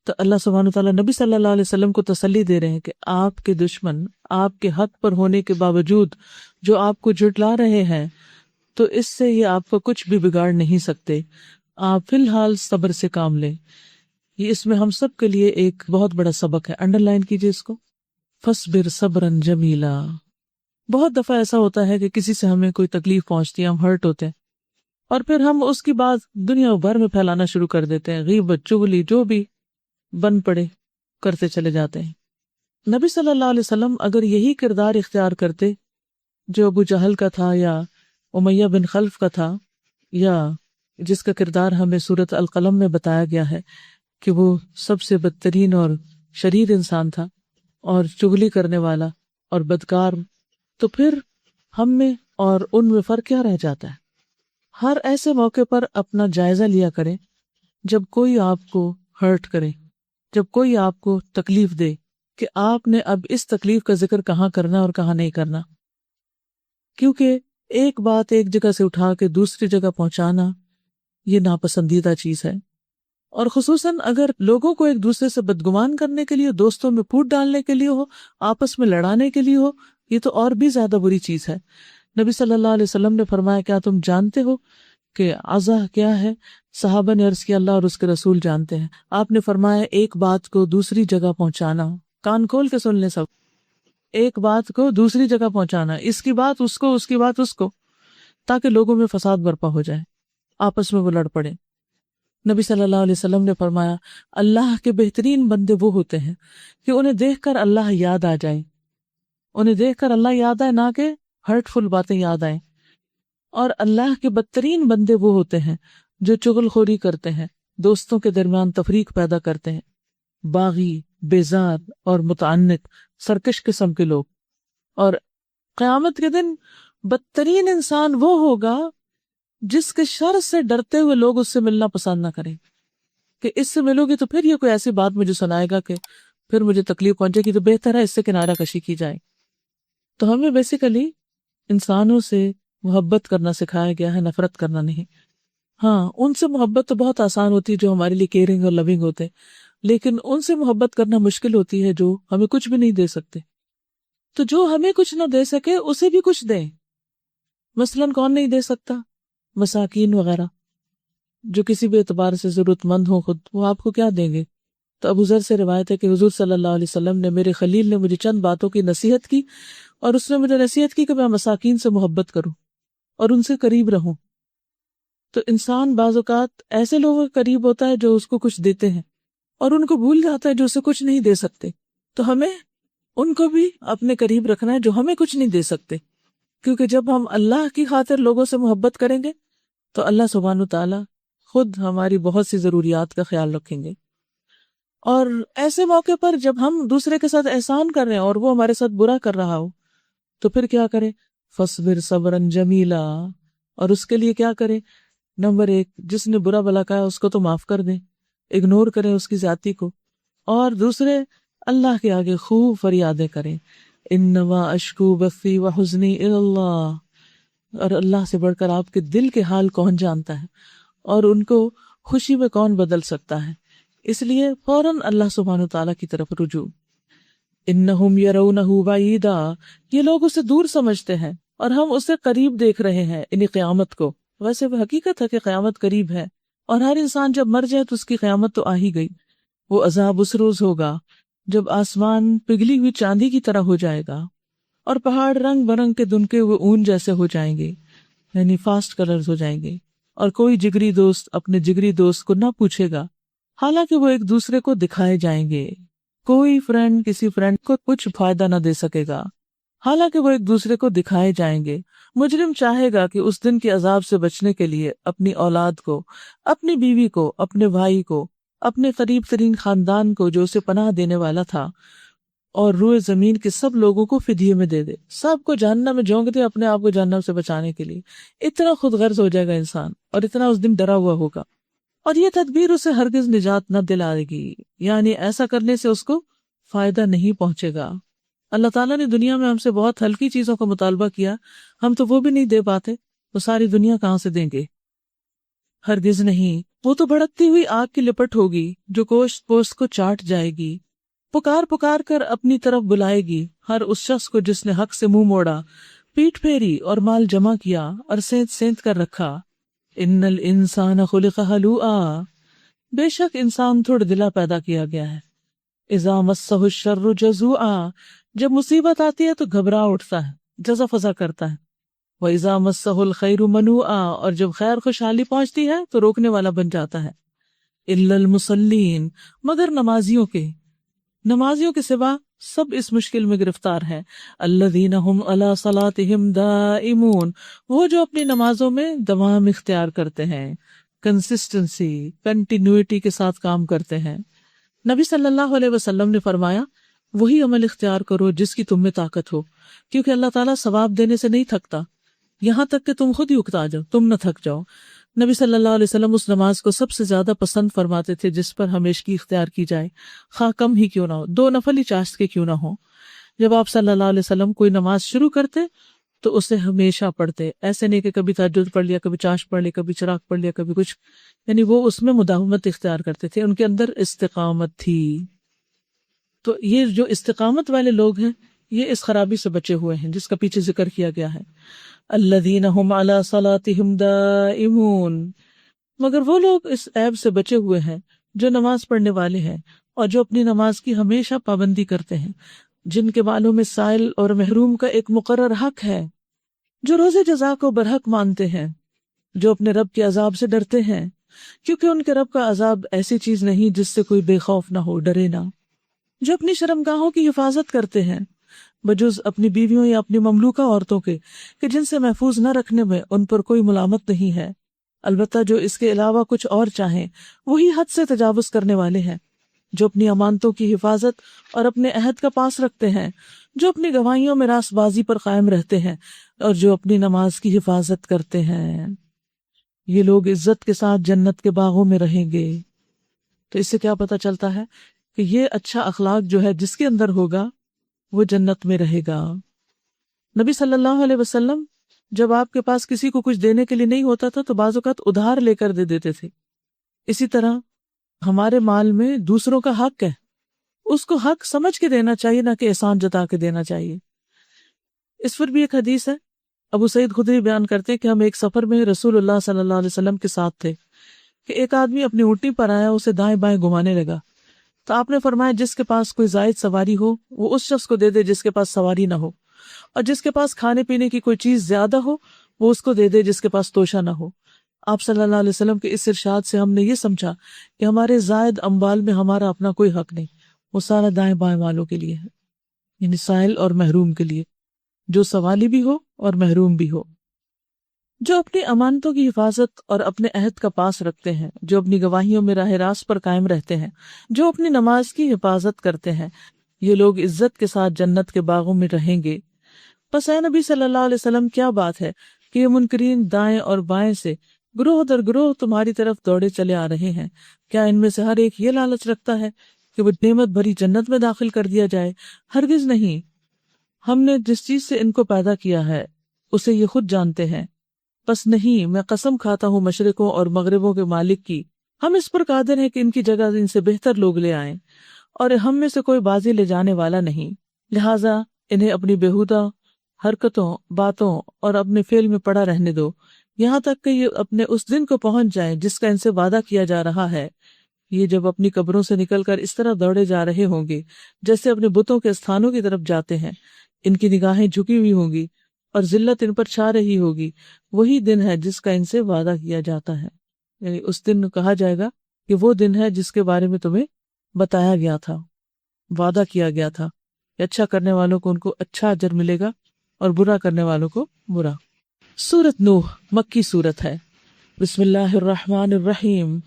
تو اللہ سبحانہ وتعالیٰ نبی صلی اللہ علیہ وسلم کو تسلی دے رہے ہیں کہ آپ کے دشمن آپ کے حق پر ہونے کے باوجود جو آپ کو جھٹلا رہے ہیں، تو اس سے یہ آپ کو کچھ بھی بگاڑ نہیں سکتے، آپ فی الحال صبر سے کام لیں۔ یہ اس میں ہم سب کے لیے ایک بہت بڑا سبق ہے، انڈر لائن کیجیے اس کو، فَاصْبِرْ صَبْرًا جَمِيلًا۔ بہت دفعہ ایسا ہوتا ہے کہ کسی سے ہمیں کوئی تکلیف پہنچتی ہے، ہم ہرٹ ہوتے ہیں، اور پھر ہم اس کی بات دنیا بھر میں پھیلانا شروع کر دیتے ہیں، غیبت، چغلی، جو بھی بن پڑے کرتے چلے جاتے ہیں۔ نبی صلی اللہ علیہ وسلم اگر یہی کردار اختیار کرتے جو ابو جہل کا تھا یا امیہ بن خلف کا تھا، یا جس کا کردار ہمیں سورۃ القلم میں بتایا گیا ہے کہ وہ سب سے بدترین اور شریر انسان تھا اور چغلی کرنے والا اور بدکار، تو پھر ہم میں اور ان میں فرق کیا رہ جاتا ہے؟ ہر ایسے موقع پر اپنا جائزہ لیا کریں جب کوئی آپ کو ہرٹ کرے، جب کوئی آپ کو تکلیف دے، کہ آپ نے اب اس تکلیف کا ذکر کہاں کرنا اور کہاں نہیں کرنا، کیونکہ ایک بات ایک جگہ سے اٹھا کے دوسری جگہ پہنچانا یہ ناپسندیدہ چیز ہے، اور خصوصاً اگر لوگوں کو ایک دوسرے سے بدگمان کرنے کے لیے، دوستوں میں پھوٹ ڈالنے کے لیے ہو، آپس میں لڑانے کے لیے ہو، یہ تو اور بھی زیادہ بری چیز ہے۔ نبی صلی اللہ علیہ وسلم نے فرمایا، کیا تم جانتے ہو کہ عزا کیا ہے؟ صحابہ نے عرض کیا، اللہ اور اس کے رسول جانتے ہیں۔ آپ نے فرمایا، ایک بات کو دوسری جگہ پہنچانا، کان کھول کے سن لیں سب، ایک بات کو دوسری جگہ پہنچانا، اس کی بات اس کو، اس کی بات اس کو، تاکہ لوگوں میں فساد برپا ہو جائے، آپس میں وہ لڑ پڑے۔ نبی صلی اللہ علیہ وسلم نے فرمایا، اللہ کے بہترین بندے وہ ہوتے ہیں کہ انہیں دیکھ کر اللہ یاد آ جائے، انہیں دیکھ کر اللہ یاد آئے، نہ کہ ہرٹ فل باتیں یاد آئیں۔ اور اللہ کے بدترین بندے وہ ہوتے ہیں جو چغل خوری کرتے ہیں، دوستوں کے درمیان تفریق پیدا کرتے ہیں، باغی، بیزار اور متعنت، سرکش قسم کے لوگ۔ اور قیامت کے دن بدترین انسان وہ ہوگا جس کے شر سے ڈرتے ہوئے لوگ اس سے ملنا پسند نہ کریں، کہ اس سے ملو گی تو پھر یہ کوئی ایسی بات مجھے سنائے گا کہ پھر مجھے تکلیف پہنچے گی، تو بہتر ہے اس سے کنارہ کشی کی جائے۔ تو ہمیں بیسیکلی انسانوں سے محبت کرنا سکھایا گیا ہے، نفرت کرنا نہیں۔ ہاں، ان سے محبت تو بہت آسان ہوتی ہے جو ہمارے لیے کیئرنگ اور لونگ ہوتے ہیں، لیکن ان سے محبت کرنا مشکل ہوتی ہے جو ہمیں کچھ بھی نہیں دے سکتے۔ تو جو ہمیں کچھ نہ دے سکے اسے بھی کچھ دیں۔ مثلاً کون نہیں دے سکتا؟ مساکین وغیرہ، جو کسی بھی اعتبار سے ضرورت مند ہوں خود، وہ آپ کو کیا دیں گے؟ تو ابو ذر سے روایت ہے کہ حضور صلی اللہ علیہ وسلم نے، میرے خلیل نے مجھے چند باتوں کی نصیحت کی، اور اس نے مجھے نصیحت کی کہ میں مساکین سے محبت کروں اور ان سے قریب رہوں۔ تو انسان بعض اوقات ایسے لوگوں کے قریب ہوتا ہے جو اس کو کچھ دیتے ہیں، اور ان کو بھول جاتا ہے جو اسے کچھ نہیں دے سکتے۔ تو ہمیں ان کو بھی اپنے قریب رکھنا ہے جو ہمیں کچھ نہیں دے سکتے، کیونکہ جب ہم اللہ کی خاطر لوگوں سے محبت کریں گے تو اللہ سبحانہ وتعالی خود ہماری بہت سی ضروریات کا خیال رکھیں گے۔ اور ایسے موقع پر جب ہم دوسرے کے ساتھ احسان کر رہے ہیں اور وہ ہمارے ساتھ برا کر رہا ہو، تو پھر کیا کریں؟ فَاصْبِرْ صَبْرًا جَمِيلًا۔ اور اس کے لیے کیا کریں؟ نمبر 1، جس نے برا بھلا کہا اس کو تو معاف کر دیں، اگنور کریں اس کی زیادتی کو، اور دوسرے اللہ کے آگے خوب فریادیں کریں، انما اشکو بثی وحزنی الی اللہ۔ اور اللہ سے بڑھ کر آپ کے دل کے حال کون جانتا ہے، اور ان کو خوشی میں کون بدل سکتا ہے؟ اس لیے فوراً اللہ سبحانہ وتعالیٰ کی طرف رجوع۔ انہم یرونہ بعیدا، یہ لوگ اسے دور سمجھتے ہیں اور ہم اسے قریب دیکھ رہے ہیں، یعنی قیامت کو۔ ویسے وہ حقیقت ہے کہ قیامت قریب ہے، اور ہر انسان جب مر جائے تو اس کی قیامت تو آ ہی گئی، وہ عذاب اس روز ہوگا جب آسمان پگھلی ہوئی چاندی کی طرح ہو جائے گا اور پہاڑ رنگ برنگ کے دنکے ہوئے اون جیسے ہو جائیں گے، یعنی فاسٹ کلرز ہو جائیں گے، اور کوئی جگری دوست اپنے جگری دوست کو نہ پوچھے گا، حالانکہ وہ ایک دوسرے کو دکھائے جائیں گے۔ کوئی فرینڈ کسی فرینڈ کو کچھ فائدہ نہ دے سکے گا، حالانکہ وہ ایک دوسرے کو دکھائے جائیں گے۔ مجرم چاہے گا کہ اس دن کے عذاب سے بچنے کے لیے اپنی اولاد کو، اپنی بیوی کو، اپنے بھائی کو، اپنے قریب ترین خاندان کو جو اسے پناہ دینے والا تھا، اور روئے زمین کے سب لوگوں کو فدیے میں دے دے، سب کو جہنم میں جھونک دے اپنے آپ کو جہنم سے بچانے کے لیے۔ اتنا خود غرض ہو جائے گا انسان، اور اتنا اس دن ڈرا ہوا ہوگا، اور یہ تدبیر اسے ہرگز نجات نہ دلائے گی، یعنی ایسا کرنے سے اس کو فائدہ نہیں پہنچے گا۔ اللہ تعالیٰ نے دنیا میں ہم سے بہت ہلکی چیزوں کا مطالبہ کیا، ہم تو وہ بھی نہیں دے پاتے، تو ساری دنیا کہاں سے دیں گے؟ ہرگز نہیں، وہ تو بھڑکتی ہوئی آگ کی لپٹ ہوگی جو گوشت پوست کو چاٹ جائے گی، پکار پکار کر اپنی طرف بلائے گی ہر اس شخص کو جس نے حق سے منہ موڑا، پیٹ پھیری اور مال جمع کیا اور سینت سینت کر رکھا۔ ان الانسان خلق ہلوعا، بے شک انسان تھوڑ دلا پیدا کیا گیا ہے۔ اذا مسہ الشر جزوعا، جب مصیبت آتی ہے تو گھبرا اٹھتا ہے، جزا فضا کرتا ہے۔ وَإِذَا مَسَّهُ الْخَيْرُ مَنُوعًا، اور جب خیر خوشحالی پہنچتی ہے تو روکنے والا بن جاتا ہے۔ إِلَّا الْمُصَلِّينَ، مگر نمازیوں کے سوا سب اس مشکل میں گرفتار ہیں۔ الَّذِينَ هُمْ عَلَى صَلَاتِهِمْ دَائِمُونَ، وہ جو اپنی نمازوں میں دوام اختیار کرتے ہیں، کنسسٹنسی، کنٹینیوٹی کے ساتھ کام کرتے ہیں۔ نبی صلی اللہ علیہ وسلم نے فرمایا، وہی عمل اختیار کرو جس کی تم میں طاقت ہو، کیونکہ اللہ تعالیٰ ثواب دینے سے نہیں تھکتا، یہاں تک کہ تم خود ہی اکتا جاؤ، تم نہ تھک جاؤ۔ نبی صلی اللہ علیہ وسلم اس نماز کو سب سے زیادہ پسند فرماتے تھے جس پر ہمیشگی اختیار کی جائے، خواہ کم ہی کیوں نہ ہو، 2 نفل ہی چاشت کے کیوں نہ ہو۔ جب آپ صلی اللہ علیہ وسلم کوئی نماز شروع کرتے تو اسے ہمیشہ پڑھتے، ایسے نہیں کہ کبھی تہجد پڑھ لیا، کبھی چاشت پڑھ لیا، کبھی چراغ پڑھ لیا، کبھی کچھ، یعنی وہ اس میں مداومت اختیار کرتے تھے، ان کے اندر استقامت تھی۔ تو یہ جو استقامت والے لوگ ہیں یہ اس خرابی سے بچے ہوئے ہیں جس کا پیچھے ذکر کیا گیا ہے۔ الذین هم علی صلاتہم دائمون، مگر وہ لوگ اس عیب سے بچے ہوئے ہیں جو نماز پڑھنے والے ہیں اور جو اپنی نماز کی ہمیشہ پابندی کرتے ہیں، جن کے بالوں میں سائل اور محروم کا ایک مقرر حق ہے، جو روز جزا کو برحق مانتے ہیں، جو اپنے رب کے عذاب سے ڈرتے ہیں، کیونکہ ان کے رب کا عذاب ایسی چیز نہیں جس سے کوئی بے خوف نہ ہو، ڈرے نہ، جو اپنی شرمگاہوں کی حفاظت کرتے ہیں بجز اپنی بیویوں یا اپنی مملوکہ عورتوں کے، کہ جن سے محفوظ نہ رکھنے میں ان پر کوئی ملامت نہیں ہے، البتہ جو اس کے علاوہ کچھ اور چاہیں وہی حد سے تجاوز کرنے والے ہیں، جو اپنی امانتوں کی حفاظت اور اپنے عہد کا پاس رکھتے ہیں، جو اپنی گواہیوں میں راست بازی پر قائم رہتے ہیں، اور جو اپنی نماز کی حفاظت کرتے ہیں، یہ لوگ عزت کے ساتھ جنت کے باغوں میں رہیں گے۔ تو اس سے کیا پتہ چلتا ہے کہ یہ اچھا اخلاق جو ہے جس کے اندر ہوگا وہ جنت میں رہے گا۔ نبی صلی اللہ علیہ وسلم جب آپ کے پاس کسی کو کچھ دینے کے لیے نہیں ہوتا تھا تو بعض اوقات ادھار لے کر دے دیتے تھے۔ اسی طرح ہمارے مال میں دوسروں کا حق ہے، اس کو حق سمجھ کے دینا چاہیے، نہ کہ احسان جتا کے دینا چاہیے۔ اس پر بھی ایک حدیث ہے، ابو سعید خدری بیان کرتے ہیں کہ ہم ایک سفر میں رسول اللہ صلی اللہ علیہ وسلم کے ساتھ تھے کہ ایک آدمی اپنی اونٹنی پر آیا، اسے دائیں بائیں گھمانے لگا، تو آپ نے فرمایا جس کے پاس کوئی زائد سواری ہو وہ اس شخص کو دے دے جس کے پاس سواری نہ ہو، اور جس کے پاس کھانے پینے کی کوئی چیز زیادہ ہو وہ اس کو دے دے جس کے پاس توشہ نہ ہو۔ آپ صلی اللہ علیہ وسلم کے اس ارشاد سے ہم نے یہ سمجھا کہ ہمارے زائد اموال میں ہمارا اپنا کوئی حق نہیں، وہ سارا دائیں بائیں والوں کے لیے ہے، یعنی سائل اور محروم کے لیے، جو سوالی بھی ہو اور محروم بھی ہو، جو اپنی امانتوں کی حفاظت اور اپنے عہد کا پاس رکھتے ہیں، جو اپنی گواہیوں میں راہ راست پر قائم رہتے ہیں، جو اپنی نماز کی حفاظت کرتے ہیں، یہ لوگ عزت کے ساتھ جنت کے باغوں میں رہیں گے۔ پس اے نبی صلی اللہ علیہ وسلم، کیا بات ہے کہ یہ منکرین دائیں اور بائیں سے گروہ در گروہ تمہاری طرف دوڑے چلے آ رہے ہیں؟ کیا ان میں سے ہر ایک یہ لالچ رکھتا ہے کہ وہ نعمت بھری جنت میں داخل کر دیا جائے؟ ہرگز نہیں، ہم نے جس چیز سے ان کو پیدا کیا ہے اسے یہ خود جانتے ہیں۔ بس نہیں، میں قسم کھاتا ہوں مشرقوں اور مغربوں کے مالک کی، ہم اس پر قادر ہیں کہ ان کی جگہ ان سے بہتر لوگ لے آئیں، اور ہم میں سے کوئی بازی لے جانے والا نہیں، لہٰذا انہیں اپنی بیہودہ حرکتوں، باتوں اور اپنے فعل میں پڑا رہنے دو، یہاں تک کہ یہ اپنے اس دن کو پہنچ جائیں جس کا ان سے وعدہ کیا جا رہا ہے، یہ جب اپنی قبروں سے نکل کر اس طرح دوڑے جا رہے ہوں گے جیسے اپنے بتوں کے استھانوں کی طرف جاتے ہیں، ان کی نگاہیں جھکی ہوئی ہوں گی اور ذلت ان پر چھا رہی ہوگی، وہی دن ہے جس کا ان سے وعدہ کیا جاتا ہے. یعنی اس دن کہا جائے گا کہ وہ دن ہے جس کے بارے میں تمہیں بتایا گیا تھا، وعدہ کیا گیا تھا کہ اچھا کرنے والوں کو ان کو اچھا اجر ملے گا اور برا کرنے والوں کو برا. سورۃ نوح مکی سورت ہے. بسم اللہ الرحمن الرحیم.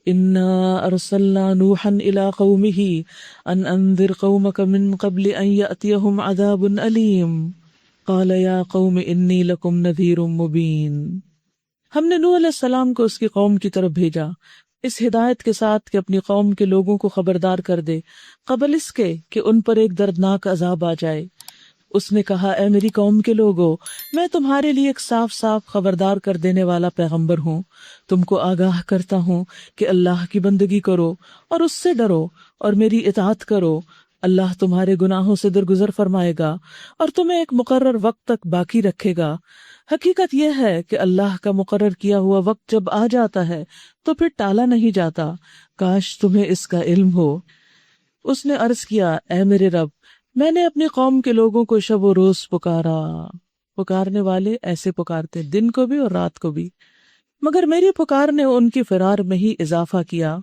انا ارسلنا نوحا الى قومه ان انذر قومك من قبل ان يأتيهم عذاب علیم قال یا قوم انی لکم نذیر مبین. ہم نے نوح علیہ السلام کو اس کی قوم کی طرف بھیجا اس ہدایت کے ساتھ کہ اپنی قوم کے لوگوں کو خبردار کر دے قبل اس کے کہ ان پر ایک دردناک عذاب آ جائے. اس نے کہا اے میری قوم کے لوگو، میں تمہارے لیے ایک صاف صاف خبردار کر دینے والا پیغمبر ہوں. تم کو آگاہ کرتا ہوں کہ اللہ کی بندگی کرو اور اس سے ڈرو اور میری اطاعت کرو. اللہ تمہارے گناہوں سے درگزر فرمائے گا اور تمہیں ایک مقرر وقت تک باقی رکھے گا. حقیقت یہ ہے کہ اللہ کا مقرر کیا ہوا وقت جب آ جاتا ہے تو پھر ٹالا نہیں جاتا. کاش تمہیں اس کا علم ہو. اس نے عرض کیا اے میرے رب، میں نے اپنی قوم کے لوگوں کو شب و روز پکارا. پکارنے والے ایسے پکارتے دن کو بھی اور رات کو بھی، مگر میری پکار نے ان کی فرار میں ہی اضافہ کیا.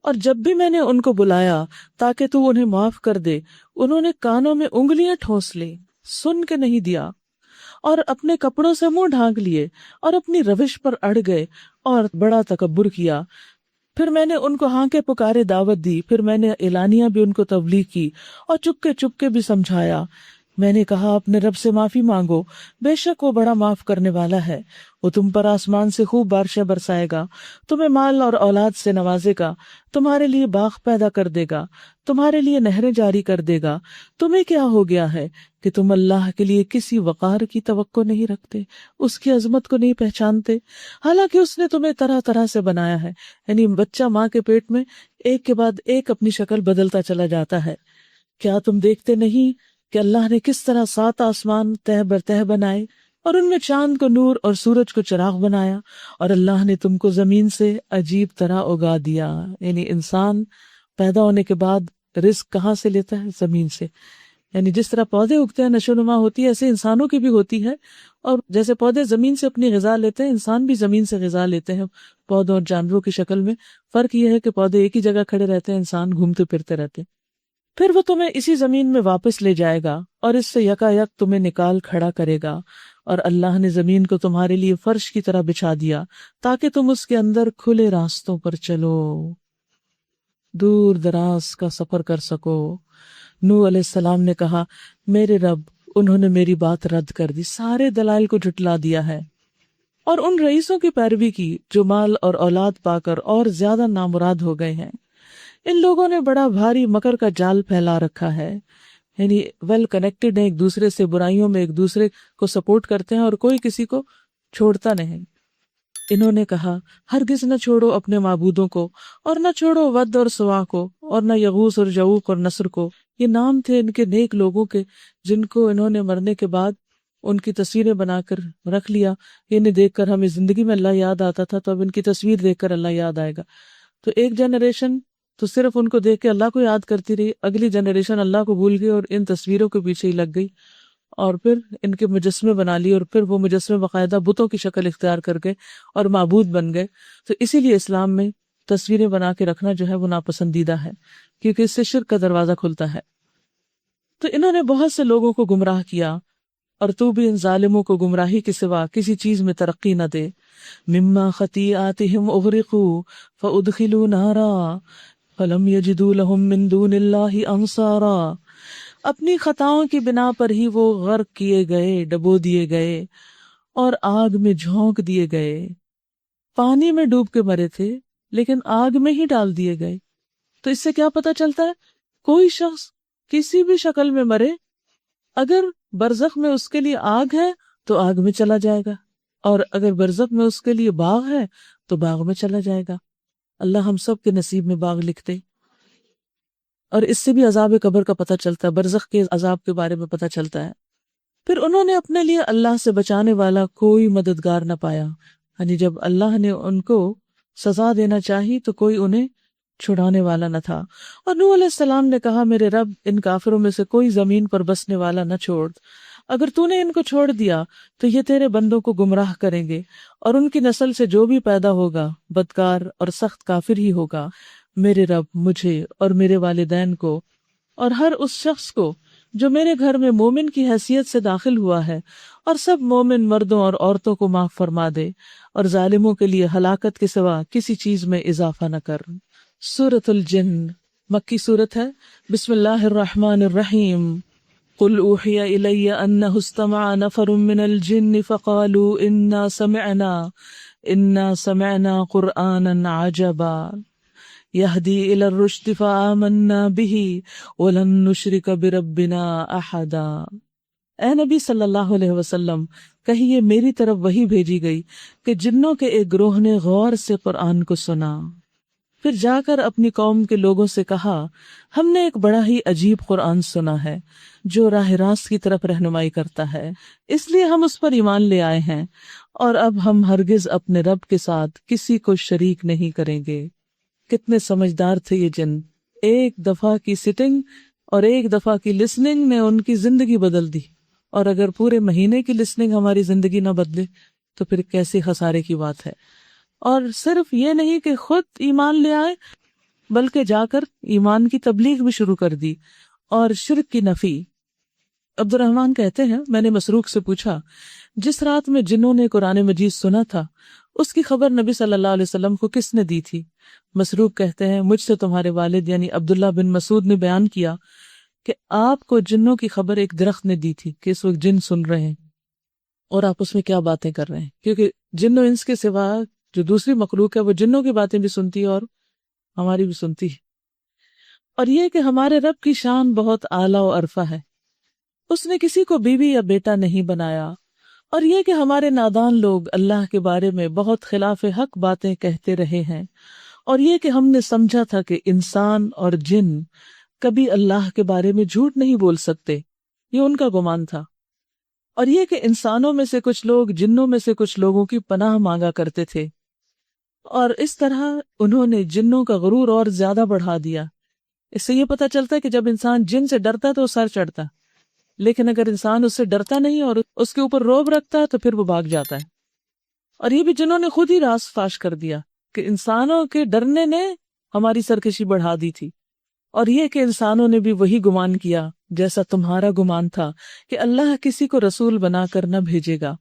اور جب بھی میں نے ان کو بلایا تاکہ تو انہیں معاف کر دے، انہوں نے کانوں میں انگلیاں ٹھونس لی، سن کے نہیں دیا، اور اپنے کپڑوں سے منہ ڈھانک لیے اور اپنی روش پر اڑ گئے اور بڑا تکبر کیا. پھر میں نے ان کو ہانکے پکارے دعوت دی، پھر میں نے اعلانیہ بھی ان کو تبلیغ کی اور چپکے چپکے بھی سمجھایا. میں نے کہا اپنے رب سے معافی مانگو، بے شک وہ بڑا معاف کرنے والا ہے. وہ تم پر آسمان سے خوب بارشیں برسائے گا، تمہیں مال اور اولاد سے نوازے گا، تمہارے لیے باغ پیدا کر دے گا، تمہارے لیے نہریں جاری کر دے گا. تمہیں کیا ہو گیا ہے کہ تم اللہ کے لیے کسی وقار کی توقع نہیں رکھتے، اس کی عظمت کو نہیں پہچانتے، حالانکہ اس نے تمہیں طرح طرح سے بنایا ہے. یعنی بچہ ماں کے پیٹ میں ایک کے بعد ایک اپنی شکل بدلتا چلا جاتا ہے. کیا تم دیکھتے نہیں کہ اللہ نے کس طرح 7 آسمان تہ بر تہ بنائے اور ان میں چاند کو نور اور سورج کو چراغ بنایا، اور اللہ نے تم کو زمین سے عجیب طرح اگا دیا. یعنی انسان پیدا ہونے کے بعد رزق کہاں سے لیتا ہے؟ زمین سے. یعنی جس طرح پودے اگتے ہیں، نشو نما ہوتی ہے، ایسے انسانوں کی بھی ہوتی ہے. اور جیسے پودے زمین سے اپنی غذا لیتے ہیں، انسان بھی زمین سے غذا لیتے ہیں پودوں اور جانوروں کی شکل میں. فرق یہ ہے کہ پودے ایک ہی جگہ کھڑے رہتے ہیں، انسان گھومتے پھرتے رہتے ہیں. پھر وہ تمہیں اسی زمین میں واپس لے جائے گا اور اس سے یکا یک تمہیں نکال کھڑا کرے گا. اور اللہ نے زمین کو تمہارے لیے فرش کی طرح بچھا دیا تاکہ تم اس کے اندر کھلے راستوں پر چلو، دور دراز کا سفر کر سکو. نوح علیہ السلام نے کہا میرے رب، انہوں نے میری بات رد کر دی، سارے دلائل کو جھٹلا دیا ہے اور ان رئیسوں کی پیروی کی جو مال اور اولاد پا کر اور زیادہ نامراد ہو گئے ہیں. ان لوگوں نے بڑا بھاری مکر کا جال پھیلا رکھا ہے. یعنی ویل کنیکٹڈ ہیں ایک دوسرے سے، برائیوں میں ایک دوسرے کو سپورٹ کرتے ہیں اور کوئی کسی کو چھوڑتا نہیں. انہوں نے کہا ہرگز نہ چھوڑو اپنے معبودوں کو، اور نہ چھوڑو ود اور سوا کو، اور نہ یغوث اور یعوق اور نصر کو. یہ نام تھے ان کے نیک لوگوں کے جن کو انہوں نے مرنے کے بعد ان کی تصویریں بنا کر رکھ لیا. انہیں دیکھ کر ہمیں زندگی میں اللہ یاد آتا تھا، تو اب ان کی تصویر دیکھ کر اللہ یاد آئے گا. تو ایک جنریشن تو صرف ان کو دیکھ کے اللہ کو یاد کرتی رہی، اگلی جنریشن اللہ کو بھول گئی اور ان تصویروں کے پیچھے ہی لگ گئی، اور پھر ان کے مجسمے بنا لیے، اور پھر وہ مجسمے باقاعدہ بتوں کی شکل اختیار کر گئے اور معبود بن گئے. تو اسی لیے اسلام میں تصویریں بنا کے رکھنا جو ہے وہ ناپسندیدہ ہے، کیونکہ اس سے شرک کا دروازہ کھلتا ہے. تو انہوں نے بہت سے لوگوں کو گمراہ کیا، اور تو بھی ان ظالموں کو گمراہی کے سوا کسی چیز میں ترقی نہ دے. مما خطیئاتہم اغرقوا فادخلوا نارا فلم یجدوا لهم من دون اللہ انصارا. اپنی خطاؤں کی بنا پر ہی وہ غرق کیے گئے، ڈبو دیے گئے اور آگ میں جھونک دیے گئے. پانی میں ڈوب کے مرے تھے لیکن آگ میں ہی ڈال دیے گئے. تو اس سے کیا پتہ چلتا ہے؟ کوئی شخص کسی بھی شکل میں مرے، اگر برزخ میں اس کے لیے آگ ہے تو آگ میں چلا جائے گا، اور اگر برزخ میں اس کے لیے باغ ہے تو باغ میں چلا جائے گا. اللہ ہم سب کے نصیب میں باغ لکھتے. اور اس سے بھی عذاب قبر کا پتہ چلتا ہے، برزخ کے عذاب کے بارے میں پتہ چلتا ہے. پھر انہوں نے اپنے لیے اللہ سے بچانے والا کوئی مددگار نہ پایا. یعنی جب اللہ نے ان کو سزا دینا چاہی تو کوئی انہیں چھڑانے والا نہ تھا۔ اور نوح علیہ السلام نے کہا میرے رب ان کافروں میں سے کوئی زمین پر بسنے والا نہ چھوڑ، اگر تو نے ان کو چھوڑ دیا تو یہ تیرے بندوں کو گمراہ کریں گے، اور ان کی نسل سے جو بھی پیدا ہوگا بدکار اور سخت کافر ہی ہوگا۔ میرے رب مجھے اور میرے والدین کو اور ہر اس شخص کو جو میرے گھر میں مومن کی حیثیت سے داخل ہوا ہے، اور سب مومن مردوں اور عورتوں کو معاف فرما دے، اور ظالموں کے لیے ہلاکت کے سوا کسی چیز میں اضافہ نہ کر۔ سورۃ الجن مکی صورت ہے۔ بسم اللہ الرحمن الرحیم۔ قل اوحی الی انہ استمع نفر من الجن فقالوا انا سمعنا قرآنا عجبا یہدی الی الرشد فآمنا بہ ولن نشرک بربنا احدا۔ اے نبی صلی اللہ علیہ وسلم کہیے میری طرف وحی بھیجی گئی کہ جنوں کے ایک گروہ نے غور سے قرآن کو سنا، پھر جا کر اپنی قوم کے لوگوں سے کہا ہم نے ایک بڑا ہی عجیب قرآن سنا ہے جو راہ راست کی طرف رہنمائی کرتا ہے، اس لیے ہم اس پر ایمان لے آئے ہیں، اور اب ہم ہرگز اپنے رب کے ساتھ کسی کو شریک نہیں کریں گے۔ کتنے سمجھدار تھے یہ جن، ایک دفعہ کی سٹنگ اور ایک دفعہ کی لسننگ نے ان کی زندگی بدل دی، اور اگر پورے مہینے کی لسننگ ہماری زندگی نہ بدلے تو پھر کیسے خسارے کی بات ہے۔ اور صرف یہ نہیں کہ خود ایمان لے آئے بلکہ جا کر ایمان کی تبلیغ بھی شروع کر دی اور شرک کی نفی۔ عبد الرحمن کہتے ہیں میں نے مسروق سے پوچھا جس رات میں جنوں نے قرآن مجید سنا تھا اس کی خبر نبی صلی اللہ علیہ وسلم کو کس نے دی تھی؟ مسروق کہتے ہیں مجھ سے تمہارے والد یعنی عبداللہ بن مسعود نے بیان کیا کہ آپ کو جنوں کی خبر ایک درخت نے دی تھی کہ اس وقت جن سن رہے ہیں اور آپ اس میں کیا باتیں کر رہے ہیں، کیونکہ جن و انس کے سوا جو دوسری مخلوق ہے وہ جنوں کی باتیں بھی سنتی ہے اور ہماری بھی سنتی ہے۔ اور یہ کہ ہمارے رب کی شان بہت اعلیٰ و عرفہ ہے، اس نے کسی کو بیوی یا بیٹا نہیں بنایا، اور یہ کہ ہمارے نادان لوگ اللہ کے بارے میں بہت خلاف حق باتیں کہتے رہے ہیں، اور یہ کہ ہم نے سمجھا تھا کہ انسان اور جن کبھی اللہ کے بارے میں جھوٹ نہیں بول سکتے، یہ ان کا گمان تھا، اور یہ کہ انسانوں میں سے کچھ لوگ جنوں میں سے کچھ لوگوں کی پناہ مانگا کرتے تھے، اور اس طرح انہوں نے جنوں کا غرور اور زیادہ بڑھا دیا۔ اس سے یہ پتہ چلتا ہے کہ جب انسان جن سے ڈرتا ہے تو وہ سر چڑھتا، لیکن اگر انسان اس سے ڈرتا نہیں اور اس کے اوپر روب رکھتا ہے تو پھر وہ بھاگ جاتا ہے۔ اور یہ بھی جنہوں نے خود ہی راز فاش کر دیا کہ انسانوں کے ڈرنے نے ہماری سرکشی بڑھا دی تھی، اور یہ کہ انسانوں نے بھی وہی گمان کیا جیسا تمہارا گمان تھا کہ اللہ کسی کو رسول بنا کر نہ بھیجے گا،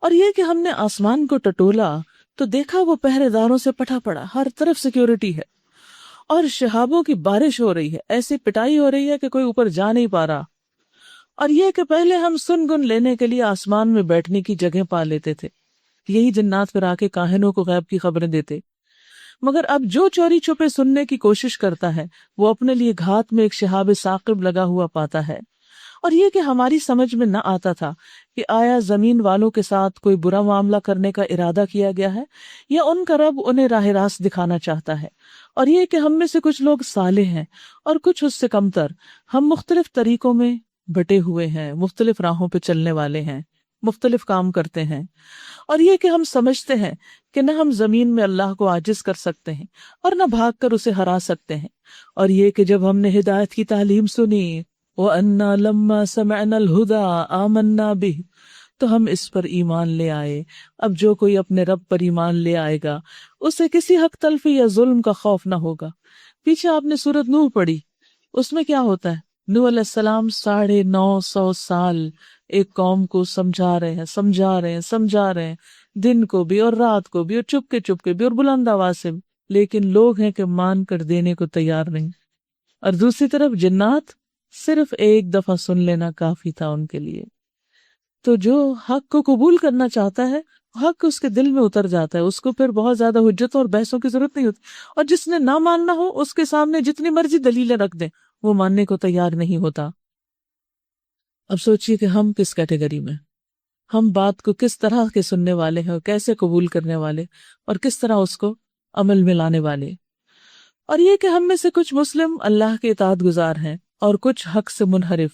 اور یہ کہ ہم نے آسمان کو ٹٹولا تو دیکھا وہ پہرے داروں سے پٹا پڑا، ہر طرف سیکیورٹی ہے، اور شہابوں کی بارش ہو رہی ہے، ایسی پٹائی ہو رہی ہے کہ کوئی اوپر جا نہیں پا رہا، اور یہ کہ پہلے ہم سن گن لینے کے لیے آسمان میں بیٹھنے کی جگہ پا لیتے تھے، یہی جنات پھر آ کے کاہنوں کو غیب کی خبریں دیتے، مگر اب جو چوری چھپے سننے کی کوشش کرتا ہے وہ اپنے لیے گھات میں ایک شہاب ثاقب لگا ہوا پاتا ہے۔ اور یہ کہ ہماری سمجھ میں نہ آتا تھا کہ آیا زمین والوں کے ساتھ کوئی برا معاملہ کرنے کا ارادہ کیا گیا ہے یا ان کا رب انہیں راہ راست دکھانا چاہتا ہے، اور یہ کہ ہم میں سے کچھ لوگ صالح ہیں اور کچھ اس سے کمتر، ہم مختلف طریقوں میں بٹے ہوئے ہیں، مختلف راہوں پہ چلنے والے ہیں، مختلف کام کرتے ہیں، اور یہ کہ ہم سمجھتے ہیں کہ نہ ہم زمین میں اللہ کو عاجز کر سکتے ہیں اور نہ بھاگ کر اسے ہرا سکتے ہیں، اور یہ کہ جب ہم نے ہدایت کی تعلیم سنی وَأَنَّا لَمَّا سَمِعْنَا الْهُدَىٰ آمَنَّا بِهِ تو ہم اس پر ایمان لے آئے۔ اب جو کوئی اپنے رب پر ایمان لے آئے گا اسے کسی حق تلفی یا ظلم کا خوف نہ ہوگا۔ پیچھے آپ نے سورۃ نوح پڑھی، اس میں کیا ہوتا ہے؟ نوح علیہ السلام 950 سال ایک قوم کو سمجھا رہے ہیں، دن کو بھی اور رات کو بھی اور چپ کے بھی اور بلند آواز سے، لیکن لوگ ہیں کہ مان کر دینے کو تیار نہیں، اور دوسری طرف جنات صرف ایک دفعہ سن لینا کافی تھا ان کے لیے۔ تو جو حق کو قبول کرنا چاہتا ہے حق اس کے دل میں اتر جاتا ہے، اس کو پھر بہت زیادہ حجتوں اور بحثوں کی ضرورت نہیں ہوتی، اور جس نے نہ ماننا ہو اس کے سامنے جتنی مرضی دلیلیں رکھ دیں وہ ماننے کو تیار نہیں ہوتا۔ اب سوچئے کہ ہم کس کیٹیگری میں، ہم بات کو کس طرح کے سننے والے ہیں اور کیسے قبول کرنے والے اور کس طرح اس کو عمل میں لانے والے۔ اور یہ کہ ہم میں سے کچھ مسلم اللہ کے اطاعت گزار ہیں اور کچھ حق سے منحرف،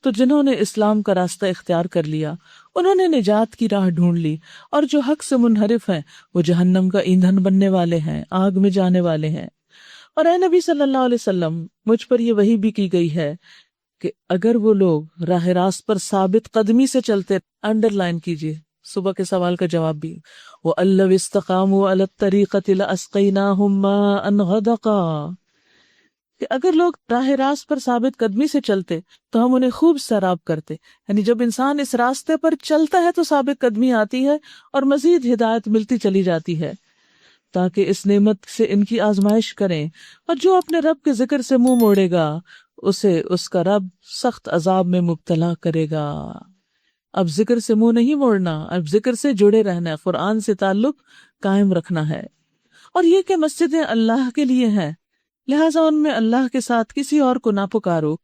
تو جنہوں نے اسلام کا راستہ اختیار کر لیا انہوں نے نجات کی راہ ڈھونڈ لی، اور جو حق سے منحرف ہیں وہ جہنم کا ایندھن بننے والے ہیں، آگ میں جانے والے ہیں۔ اور اے نبی صلی اللہ علیہ وسلم، مجھ پر یہ وحی بھی کی گئی ہے کہ اگر وہ لوگ راہ راست پر ثابت قدمی سے چلتے، انڈر لائن کیجیے صبح کے سوال کا جواب بھی، وَأَن لَوِ اسْتَقَامُوا عَلَى الطَّرِيقَةِ لَأَسْقَيْنَاهُم مَاءً غَدَقًا، کہ اگر لوگ راہ راست پر ثابت قدمی سے چلتے تو ہم انہیں خوب سیراب کرتے. یعنی جب انسان اس راستے پر چلتا ہے تو ثابت قدمی آتی ہے اور مزید ہدایت ملتی چلی جاتی ہے، تاکہ اس نعمت سے ان کی آزمائش کریں. اور جو اپنے رب کے ذکر سے منہ موڑے گا اسے اس کا رب سخت عذاب میں مبتلا کرے گا. اب ذکر سے منہ نہیں موڑنا، اب ذکر سے جڑے رہنا ہے، قرآن سے تعلق قائم رکھنا ہے. اور یہ کہ مسجدیں اللہ کے لیے ہیں، لہٰذا ان میں اللہ کے ساتھ کسی اور کو نہ پکارو.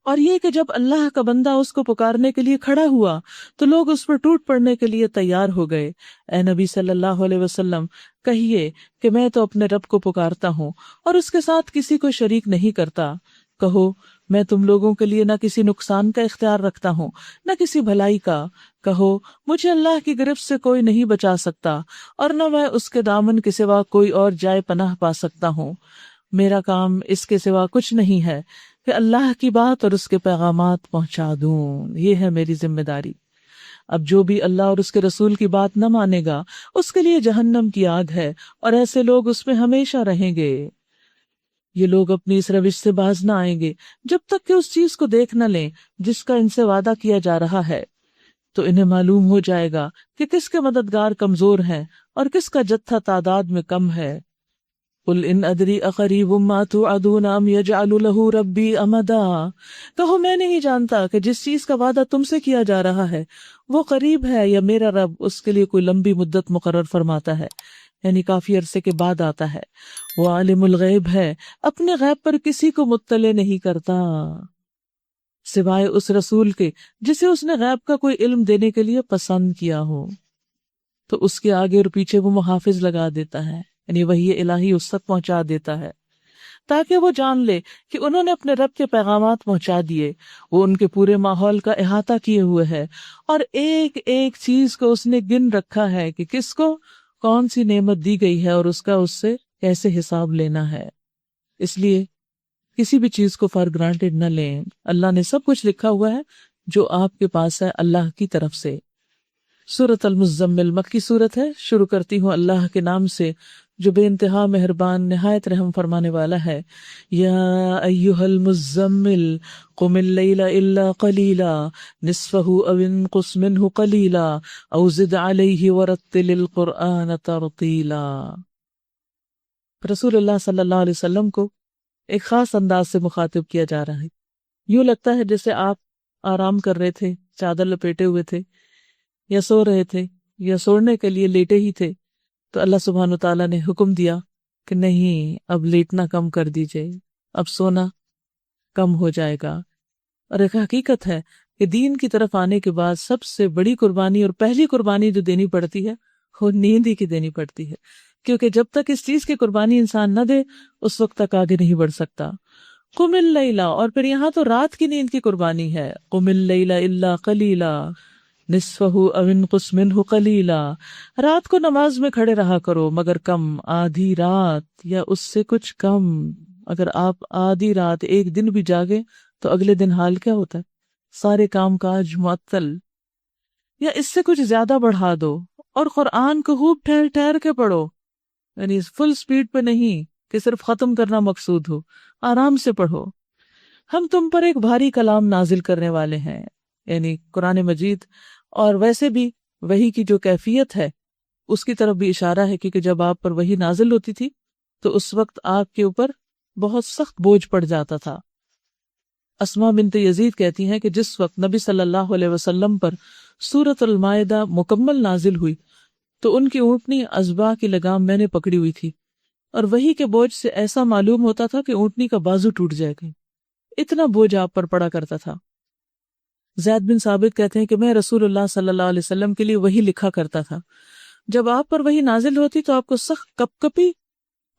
اور یہ کہ جب اللہ کا بندہ اس کو پکارنے کے لیے کھڑا ہوا تو لوگ اس پر ٹوٹ پڑنے کے لیے تیار ہو گئے. اے نبی صلی اللہ علیہ وسلم، کہیے کہ میں تو اپنے رب کو پکارتا ہوں اور اس کے ساتھ کسی کو شریک نہیں کرتا. کہو میں تم لوگوں کے لیے نہ کسی نقصان کا اختیار رکھتا ہوں نہ کسی بھلائی کا. کہو مجھے اللہ کی گرفت سے کوئی نہیں بچا سکتا اور نہ میں اس کے دامن کے سوا کوئی اور جائے پناہ پا سکتا ہوں. میرا کام اس کے سوا کچھ نہیں ہے کہ اللہ کی بات اور اس کے پیغامات پہنچا دوں. یہ ہے میری ذمہ داری. اب جو بھی اللہ اور اس کے رسول کی بات نہ مانے گا اس کے لیے جہنم کی آگ ہے اور ایسے لوگ اس میں ہمیشہ رہیں گے. یہ لوگ اپنی اس روش سے باز نہ آئیں گے جب تک کہ اس چیز کو دیکھ نہ لیں جس کا ان سے وعدہ کیا جا رہا ہے. تو انہیں معلوم ہو جائے گا کہ کس کے مددگار کمزور ہیں اور کس کا جتھا تعداد میں کم ہے. قل ان ادری اقریب ما توعدون ام یجعل له ربی امدا، کہو میں نہیں جانتا کہ جس چیز کا وعدہ تم سے کیا جا رہا ہے وہ قریب ہے یا میرا رب اس کے لیے کوئی لمبی مدت مقرر فرماتا ہے، یعنی کافی عرصے کے بعد آتا ہے. وہ عالم الغیب ہے، اپنے غیب پر کسی کو مطلع نہیں کرتا سوائے اس رسول کے جسے اس نے غیب کا کوئی علم دینے کے لیے پسند کیا ہو. تو اس کے آگے اور پیچھے وہ محافظ لگا دیتا ہے، یعنی وحی الہی اس تک پہنچا دیتا ہے تاکہ وہ جان لے کہ انہوں نے اپنے رب کے پیغامات پہنچا دیے. وہ ان کے پورے ماحول کا احاطہ کیے ہوئے ہے اور ایک ایک چیز کو اس نے گن رکھا ہے کہ کس کو کون سی نعمت دی گئی ہے اور اس کا اس سے کیسے حساب لینا ہے. اس لیے کسی بھی چیز کو فار گرانٹیڈ نہ لیں. اللہ نے سب کچھ لکھا ہوا ہے جو آپ کے پاس ہے اللہ کی طرف سے. سورۃ المزمل مکی سورت ہے. شروع کرتی ہوں اللہ کے نام سے جو بے انتہا مہربان نہایت رحم فرمانے والا ہے. یا ایھا المزمل قم اللیل الا قلیلا نصفہ او انقص منہ قلیلا او زد علیہ ورتل القرآن ترتیلا. رسول اللہ صلی اللہ علیہ وسلم کو ایک خاص انداز سے مخاطب کیا جا رہا ہے. یوں لگتا ہے جیسے آپ آرام کر رہے تھے، چادر لپیٹے ہوئے تھے یا سو رہے تھے یا سونے کے لیے لیٹے ہی تھے، تو اللہ سبحانہ وتعالیٰ نے حکم دیا کہ نہیں، اب لیٹنا کم کر دیجئے، اب سونا کم ہو جائے گا. اور ایک حقیقت ہے کہ دین کی طرف آنے کے بعد سب سے بڑی قربانی اور پہلی قربانی جو دینی پڑتی ہے وہ نیند ہی کی دینی پڑتی ہے، کیونکہ جب تک اس چیز کی قربانی انسان نہ دے اس وقت تک آگے نہیں بڑھ سکتا. قم اللیل، اور پھر یہاں تو رات کی نیند کی قربانی ہے. قم اللیل الا قلیلا نصفہ او انقص منہ قلیلا، رات کو نماز میں کھڑے رہا کرو مگر کم، آدھی رات یا اس سے کچھ کم. اگر آپ آدھی رات ایک دن بھی جاگے تو اگلے دن حال کیا ہوتا ہے؟ سارے کام کاج معطل. یا اس سے کچھ زیادہ بڑھا دو اور قرآن کو خوب ٹھہر ٹھہر کے پڑھو، یعنی فل سپیڈ پہ نہیں کہ صرف ختم کرنا مقصود ہو، آرام سے پڑھو. ہم تم پر ایک بھاری کلام نازل کرنے والے ہیں، یعنی قرآن مجید. اور ویسے بھی وحی کی جو کیفیت ہے اس کی طرف بھی اشارہ ہے، کیونکہ جب آپ پر وحی نازل ہوتی تھی تو اس وقت آپ کے اوپر بہت سخت بوجھ پڑ جاتا تھا. اسماء بنت یزید کہتی ہیں کہ جس وقت نبی صلی اللہ علیہ وسلم پر سورۃ المائدہ مکمل نازل ہوئی تو ان کی اونٹنی ازبا کی لگام میں نے پکڑی ہوئی تھی اور وحی کے بوجھ سے ایسا معلوم ہوتا تھا کہ اونٹنی کا بازو ٹوٹ جائے گا، اتنا بوجھ آپ پر پڑا کرتا تھا. زید بن ثابت کہتے ہیں کہ میں رسول اللہ صلی اللہ علیہ وسلم کے لیے وحی لکھا کرتا تھا. جب آپ پر وحی نازل ہوتی تو آپ کو سخت کپ کپی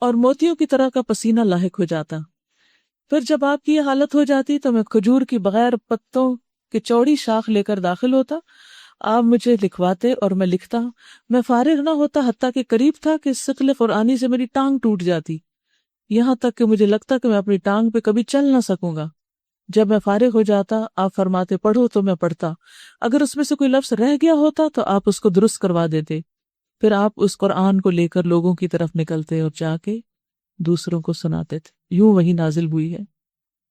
اور موتیوں کی طرح کا پسینہ لاحق ہو جاتا. پھر جب آپ کی یہ حالت ہو جاتی تو میں کھجور کی بغیر پتوں کی چوڑی شاخ لے کر داخل ہوتا، آپ مجھے لکھواتے اور میں لکھتا. میں فارغ نہ ہوتا حتیٰ کہ قریب تھا کہ ثقل قرآنی سے میری ٹانگ ٹوٹ جاتی. یہاں تک کہ مجھے لگتا کہ میں اپنی ٹانگ پہ کبھی چل نہ سکوں گا۔ جب میں فارغ ہو جاتا آپ فرماتے پڑھو تو میں پڑھتا، اگر اس میں سے کوئی لفظ رہ گیا ہوتا تو آپ اس کو درست کروا دیتے، پھر آپ اس قرآن کو لے کر لوگوں کی طرف نکلتے اور جا کے دوسروں کو سناتے تھے۔ یوں وحی نازل ہوئی ہے،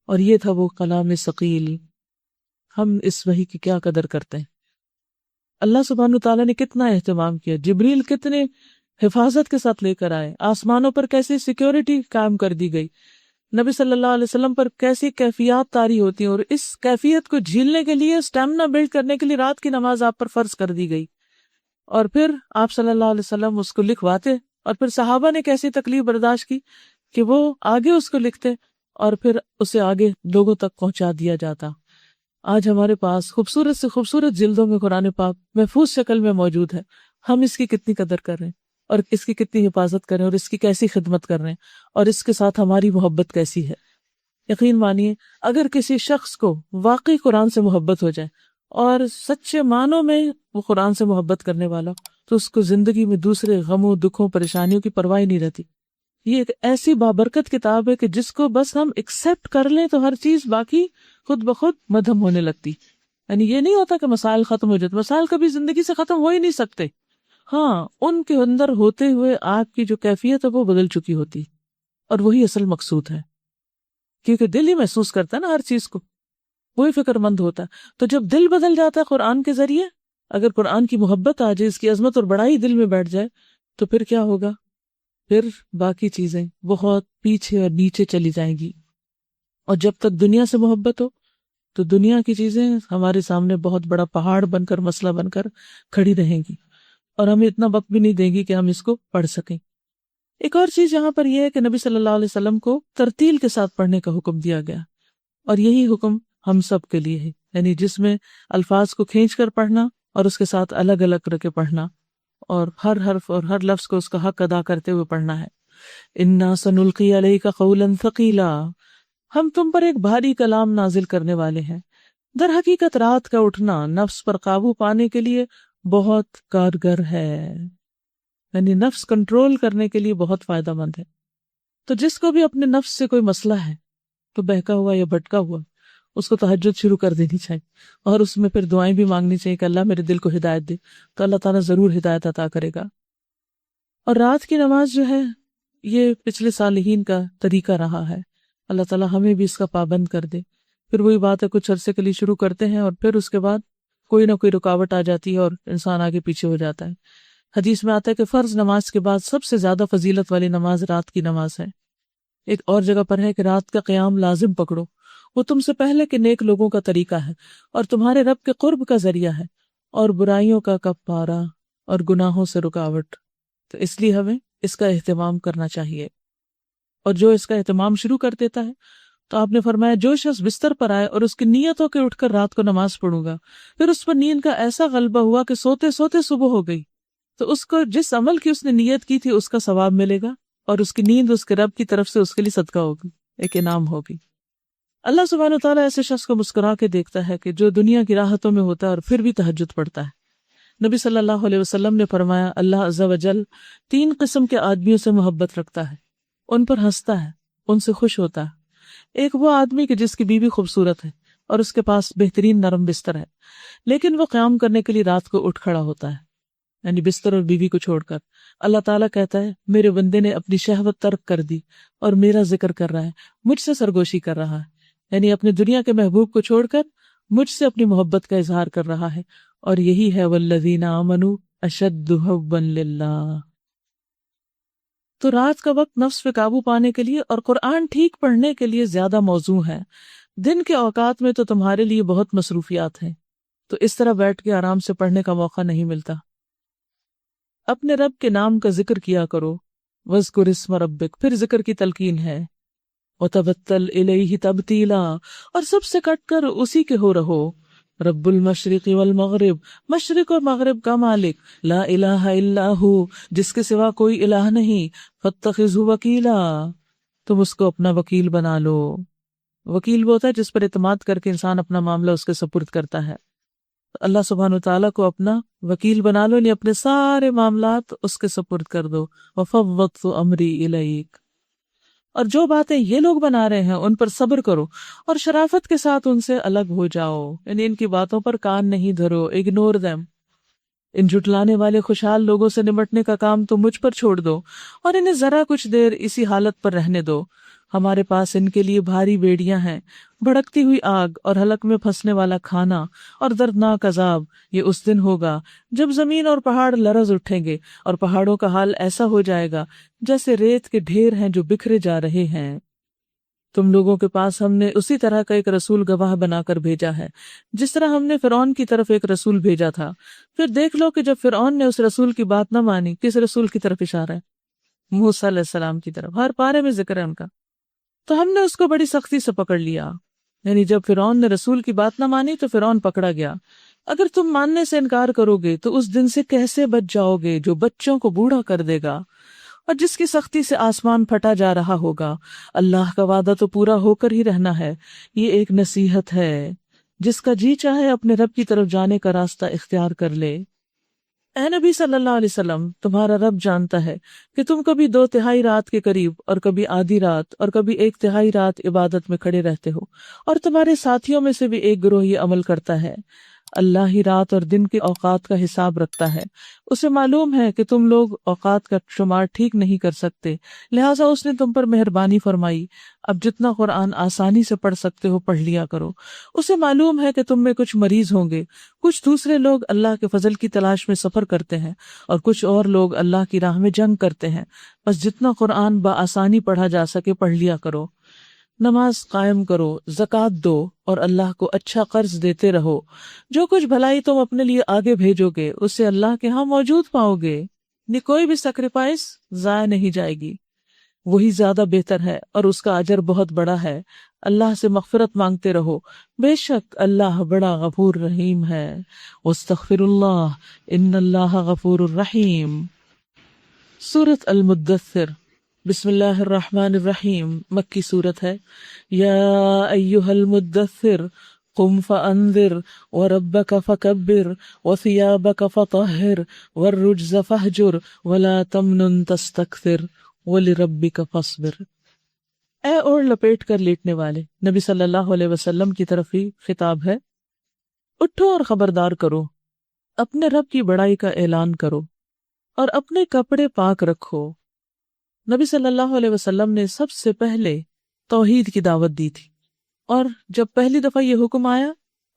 اور یہ تھا وہ کلام ثقیل۔ ہم اس وحی کی کیا قدر کرتے ہیں؟ اللہ سبحانہ تعالیٰ نے کتنا اہتمام کیا، جبریل کتنے حفاظت کے ساتھ لے کر آئے، آسمانوں پر کیسی سیکیورٹی قائم کر دی گئی، نبی صلی اللہ علیہ وسلم پر کیسی کیفیات طاری ہوتی ہیں، اور اس کیفیت کو جھیلنے کے لیے، اسٹیمنا بلڈ کرنے کے لیے رات کی نماز آپ پر فرض کر دی گئی، اور پھر آپ صلی اللہ علیہ وسلم اس کو لکھواتے، اور پھر صحابہ نے کیسی تکلیف برداشت کی کہ وہ آگے اس کو لکھتے اور پھر اسے آگے لوگوں تک پہنچا دیا جاتا۔ آج ہمارے پاس خوبصورت سے خوبصورت جلدوں میں قرآن پاک محفوظ شکل میں موجود ہے، ہم اس کی کتنی قدر کر رہے ہیں اور اس کی کتنی حفاظت کر رہے ہیں اور اس کی کیسی خدمت کر رہے ہیں اور اس کے ساتھ ہماری محبت کیسی ہے۔ یقین مانیے اگر کسی شخص کو واقعی قرآن سے محبت ہو جائے اور سچے معنوں میں وہ قرآن سے محبت کرنے والا، تو اس کو زندگی میں دوسرے غموں، دکھوں، پریشانیوں کی پرواہ نہیں رہتی۔ یہ ایک ایسی بابرکت کتاب ہے کہ جس کو بس ہم ایکسپٹ کر لیں تو ہر چیز باقی خود بخود مدھم ہونے لگتی۔ یعنی یہ نہیں ہوتا کہ مسائل ختم ہو جاتے، مسائل کبھی زندگی سے ختم ہو ہی نہیں سکتے، ہاں ان کے اندر ہوتے ہوئے آپ کی جو کیفیت ہے وہ بدل چکی ہوتی، اور وہی اصل مقصود ہے، کیونکہ دل ہی محسوس کرتا ہے نا ہر چیز کو، وہی فکر مند ہوتا ہے۔ تو جب دل بدل جاتا ہے قرآن کے ذریعے، اگر قرآن کی محبت آ جائے، اس کی عظمت اور بڑائی دل میں بیٹھ جائے، تو پھر کیا ہوگا؟ پھر باقی چیزیں بہت پیچھے اور نیچے چلی جائیں گی، اور جب تک دنیا سے محبت ہو تو دنیا کی چیزیں ہمارے سامنے بہت بڑا پہاڑ بن کر، مسئلہ بن کر کھڑی رہیں گی، اور ہمیں اتنا وقت بھی نہیں دیں گی کہ ہم اس کو پڑھ سکیں۔ ایک اور چیز یہاں پر یہ ہے کہ نبی صلی اللہ علیہ وسلم کو ترتیل کے ساتھ پڑھنے کا حکم دیا گیا، اور یہی حکم ہم سب کے لیے ہے، یعنی جس میں الفاظ کو کھینچ کر پڑھنا اور اس کے ساتھ الگ الگ کر کے پڑھنا، اور ہر حرف اور ہر لفظ کو اس کا حق ادا کرتے ہوئے پڑھنا ہے۔ انا سنلقی علیک قولا ثقیلا، ہم تم پر ایک بھاری کلام نازل کرنے والے ہیں۔ در حقیقت رات کا اٹھنا نفس پر قابو پانے کے لیے بہت کارگر ہے، یعنی نفس کنٹرول کرنے کے لیے بہت فائدہ مند ہے۔ تو جس کو بھی اپنے نفس سے کوئی مسئلہ ہے، تو بہکا ہوا یا بھٹکا ہوا، اس کو تہجد شروع کر دینی چاہیے، اور اس میں پھر دعائیں بھی مانگنی چاہیے کہ اللہ میرے دل کو ہدایت دے، تو اللہ تعالیٰ ضرور ہدایت عطا کرے گا۔ اور رات کی نماز جو ہے یہ پچھلے صالحین کا طریقہ رہا ہے، اللہ تعالیٰ ہمیں بھی اس کا پابند کر دے۔ پھر وہی بات ہے، کچھ عرصے کے لیے شروع کرتے ہیں اور پھر اس کے بعد کوئی نہ کوئی رکاوٹ آ جاتی ہے اور انسان آگے پیچھے ہو جاتا ہے۔ حدیث میں آتا ہے کہ فرض نماز کے بعد سب سے زیادہ فضیلت والی نماز رات کی نماز ہے۔ ایک اور جگہ پر ہے کہ رات کا قیام لازم پکڑو، وہ تم سے پہلے کے نیک لوگوں کا طریقہ ہے اور تمہارے رب کے قرب کا ذریعہ ہے، اور برائیوں کا کفارہ اور گناہوں سے رکاوٹ۔ تو اس لیے ہمیں اس کا اہتمام کرنا چاہیے، اور جو اس کا اہتمام شروع کر دیتا ہے، تو آپ نے فرمایا جو شخص بستر پر آئے اور اس کی نیت ہو کہ اٹھ کر رات کو نماز پڑھوں گا، پھر اس پر نیند کا ایسا غلبہ ہوا کہ سوتے سوتے صبح ہو گئی، تو اس کو جس عمل کی اس نے نیت کی تھی اس کا ثواب ملے گا، اور اس کی نیند اس کے رب کی طرف سے اس کے لیے صدقہ ہوگی، ایک انعام ہوگی۔ اللہ سبحانہ وتعالیٰ ایسے شخص کو مسکرا کے دیکھتا ہے کہ جو دنیا کی راحتوں میں ہوتا ہے اور پھر بھی تہجد پڑھتا ہے۔ نبی صلی اللہ علیہ وسلم نے فرمایا اللہ عز و جل 3 قسم کے آدمیوں سے محبت رکھتا ہے، ان پر ہنستا ہے، ان سے خوش ہوتا ہے۔ ایک وہ آدمی کہ جس کی بیوی خوبصورت ہے اور اس کے پاس بہترین نرم بستر ہے، لیکن وہ قیام کرنے کے لیے رات کو اٹھ کھڑا ہوتا ہے، یعنی بستر اور بیوی کو چھوڑ کر۔ اللہ تعالیٰ کہتا ہے میرے بندے نے اپنی شہوت ترک کر دی اور میرا ذکر کر رہا ہے، مجھ سے سرگوشی کر رہا ہے، یعنی اپنے دنیا کے محبوب کو چھوڑ کر مجھ سے اپنی محبت کا اظہار کر رہا ہے، اور یہی ہے والذین آمنوا اشد حبا للہ۔ تو رات کا وقت نفس پہ قابو پانے کے لیے اور قرآن ٹھیک پڑھنے کے لیے زیادہ موزوں ہے۔ دن کے اوقات میں تو تمہارے لیے بہت مصروفیات ہیں، تو اس طرح بیٹھ کے آرام سے پڑھنے کا موقع نہیں ملتا۔ اپنے رب کے نام کا ذکر کیا کرو، وَاذْكُرِ اسْمَ رَبِّكَ، پھر ذکر کی تلقین ہے، وَتَبَتَّلْ إِلَيْهِ تَبْتِيلًا، اور سب سے کٹ کر اسی کے ہو رہو۔ رب المشرق والمغرب، مشرق اور مغرب کا مالک، لا الہ الا ہو، جس کے سوا کوئی الہ نہیں، فاتخذہ وکیلا، تم اس کو اپنا وکیل بنا لو۔ وکیل وہ ہوتا ہے جس پر اعتماد کر کے انسان اپنا معاملہ اس کے سپرد کرتا ہے۔ اللہ سبحانہ وتعالیٰ کو اپنا وکیل بنا لو، یعنی اپنے سارے معاملات اس کے سپرد کر دو۔ وفوضت امری الیک، اور جو باتیں یہ لوگ بنا رہے ہیں ان پر صبر کرو اور شرافت کے ساتھ ان سے الگ ہو جاؤ، یعنی ان کی باتوں پر کان نہیں دھرو، اگنور them۔ ان جھٹلانے والے خوشحال لوگوں سے نمٹنے کا کام تم مجھ پر چھوڑ دو اور انہیں ذرا کچھ دیر اسی حالت پر رہنے دو۔ ہمارے پاس ان کے لیے بھاری بیڑیاں ہیں، بھڑکتی ہوئی آگ اور حلق میں پھنسنے والا کھانا اور دردناک عذاب۔ یہ اس دن ہوگا جب زمین اور پہاڑ لرز اٹھیں گے اور پہاڑوں کا حال ایسا ہو جائے گا جیسے ریت کے ڈھیر ہیں جو بکھرے جا رہے ہیں۔ تم لوگوں کے پاس ہم نے اسی طرح کا ایک رسول گواہ بنا کر بھیجا ہے جس طرح ہم نے فرعون کی طرف ایک رسول بھیجا تھا۔ پھر دیکھ لو کہ جب فرعون نے اس رسول کی بات نہ مانی، کس رسول کی طرف اشارہ ہے؟ موسیٰ علیہ السلام کی طرف، ہر پارے میں ذکر ہے ان کا۔ تو ہم نے اس کو بڑی سختی سے پکڑ لیا، یعنی جب فرعون نے رسول کی بات نہ مانی تو فرعون پکڑا گیا۔ اگر تم ماننے سے انکار کرو گے تو اس دن سے کیسے بچ جاؤ گے جو بچوں کو بوڑھا کر دے گا اور جس کی سختی سے آسمان پھٹا جا رہا ہوگا۔ اللہ کا وعدہ تو پورا ہو کر ہی رہنا ہے۔ یہ ایک نصیحت ہے، جس کا جی چاہے اپنے رب کی طرف جانے کا راستہ اختیار کر لے۔ اے نبی صلی اللہ علیہ وسلم، تمہارا رب جانتا ہے کہ تم کبھی 2/3 رات کے قریب اور کبھی آدھی رات اور کبھی 1/3 رات عبادت میں کھڑے رہتے ہو، اور تمہارے ساتھیوں میں سے بھی ایک گروہ یہ عمل کرتا ہے۔ اللہ ہی رات اور دن کے اوقات کا حساب رکھتا ہے۔ اسے معلوم ہے کہ تم لوگ اوقات کا شمار ٹھیک نہیں کر سکتے، لہٰذا اس نے تم پر مہربانی فرمائی۔ اب جتنا قرآن آسانی سے پڑھ سکتے ہو پڑھ لیا کرو۔ اسے معلوم ہے کہ تم میں کچھ مریض ہوں گے، کچھ دوسرے لوگ اللہ کے فضل کی تلاش میں سفر کرتے ہیں، اور کچھ اور لوگ اللہ کی راہ میں جنگ کرتے ہیں۔ بس جتنا قرآن بآسانی پڑھا جا سکے پڑھ لیا کرو۔ نماز قائم کرو، زکوٰۃ دو اور اللہ کو اچھا قرض دیتے رہو۔ جو کچھ بھلائی تم اپنے لیے آگے بھیجو گے اسے اللہ کے ہاں موجود پاؤ گے، یعنی کوئی بھی سیکریفائس ضائع نہیں جائے گی۔ وہی زیادہ بہتر ہے اور اس کا اجر بہت بڑا ہے۔ اللہ سے مغفرت مانگتے رہو، بے شک اللہ بڑا غفور رحیم ہے۔ واستغفر اللہ ان اللہ غفور الرحیم۔ سورۃ المدثر، بسم اللہ الرحمن الرحیم، مکی سورت ہے۔ یا ایہا المدثر قم فانذر وربک فکبر وثیابک فطہر والرجز فہجر ولا تمنن تستکثر ولربک فاصبر۔ اے اوڑھ لپیٹ کر لیٹنے والے، نبی صلی اللہ علیہ وسلم کی طرف ہی خطاب ہے۔ اٹھو اور خبردار کرو، اپنے رب کی بڑائی کا اعلان کرو اور اپنے کپڑے پاک رکھو۔ نبی صلی اللہ علیہ وسلم نے سب سے پہلے توحید کی دعوت دی تھی، اور جب پہلی دفعہ یہ حکم آیا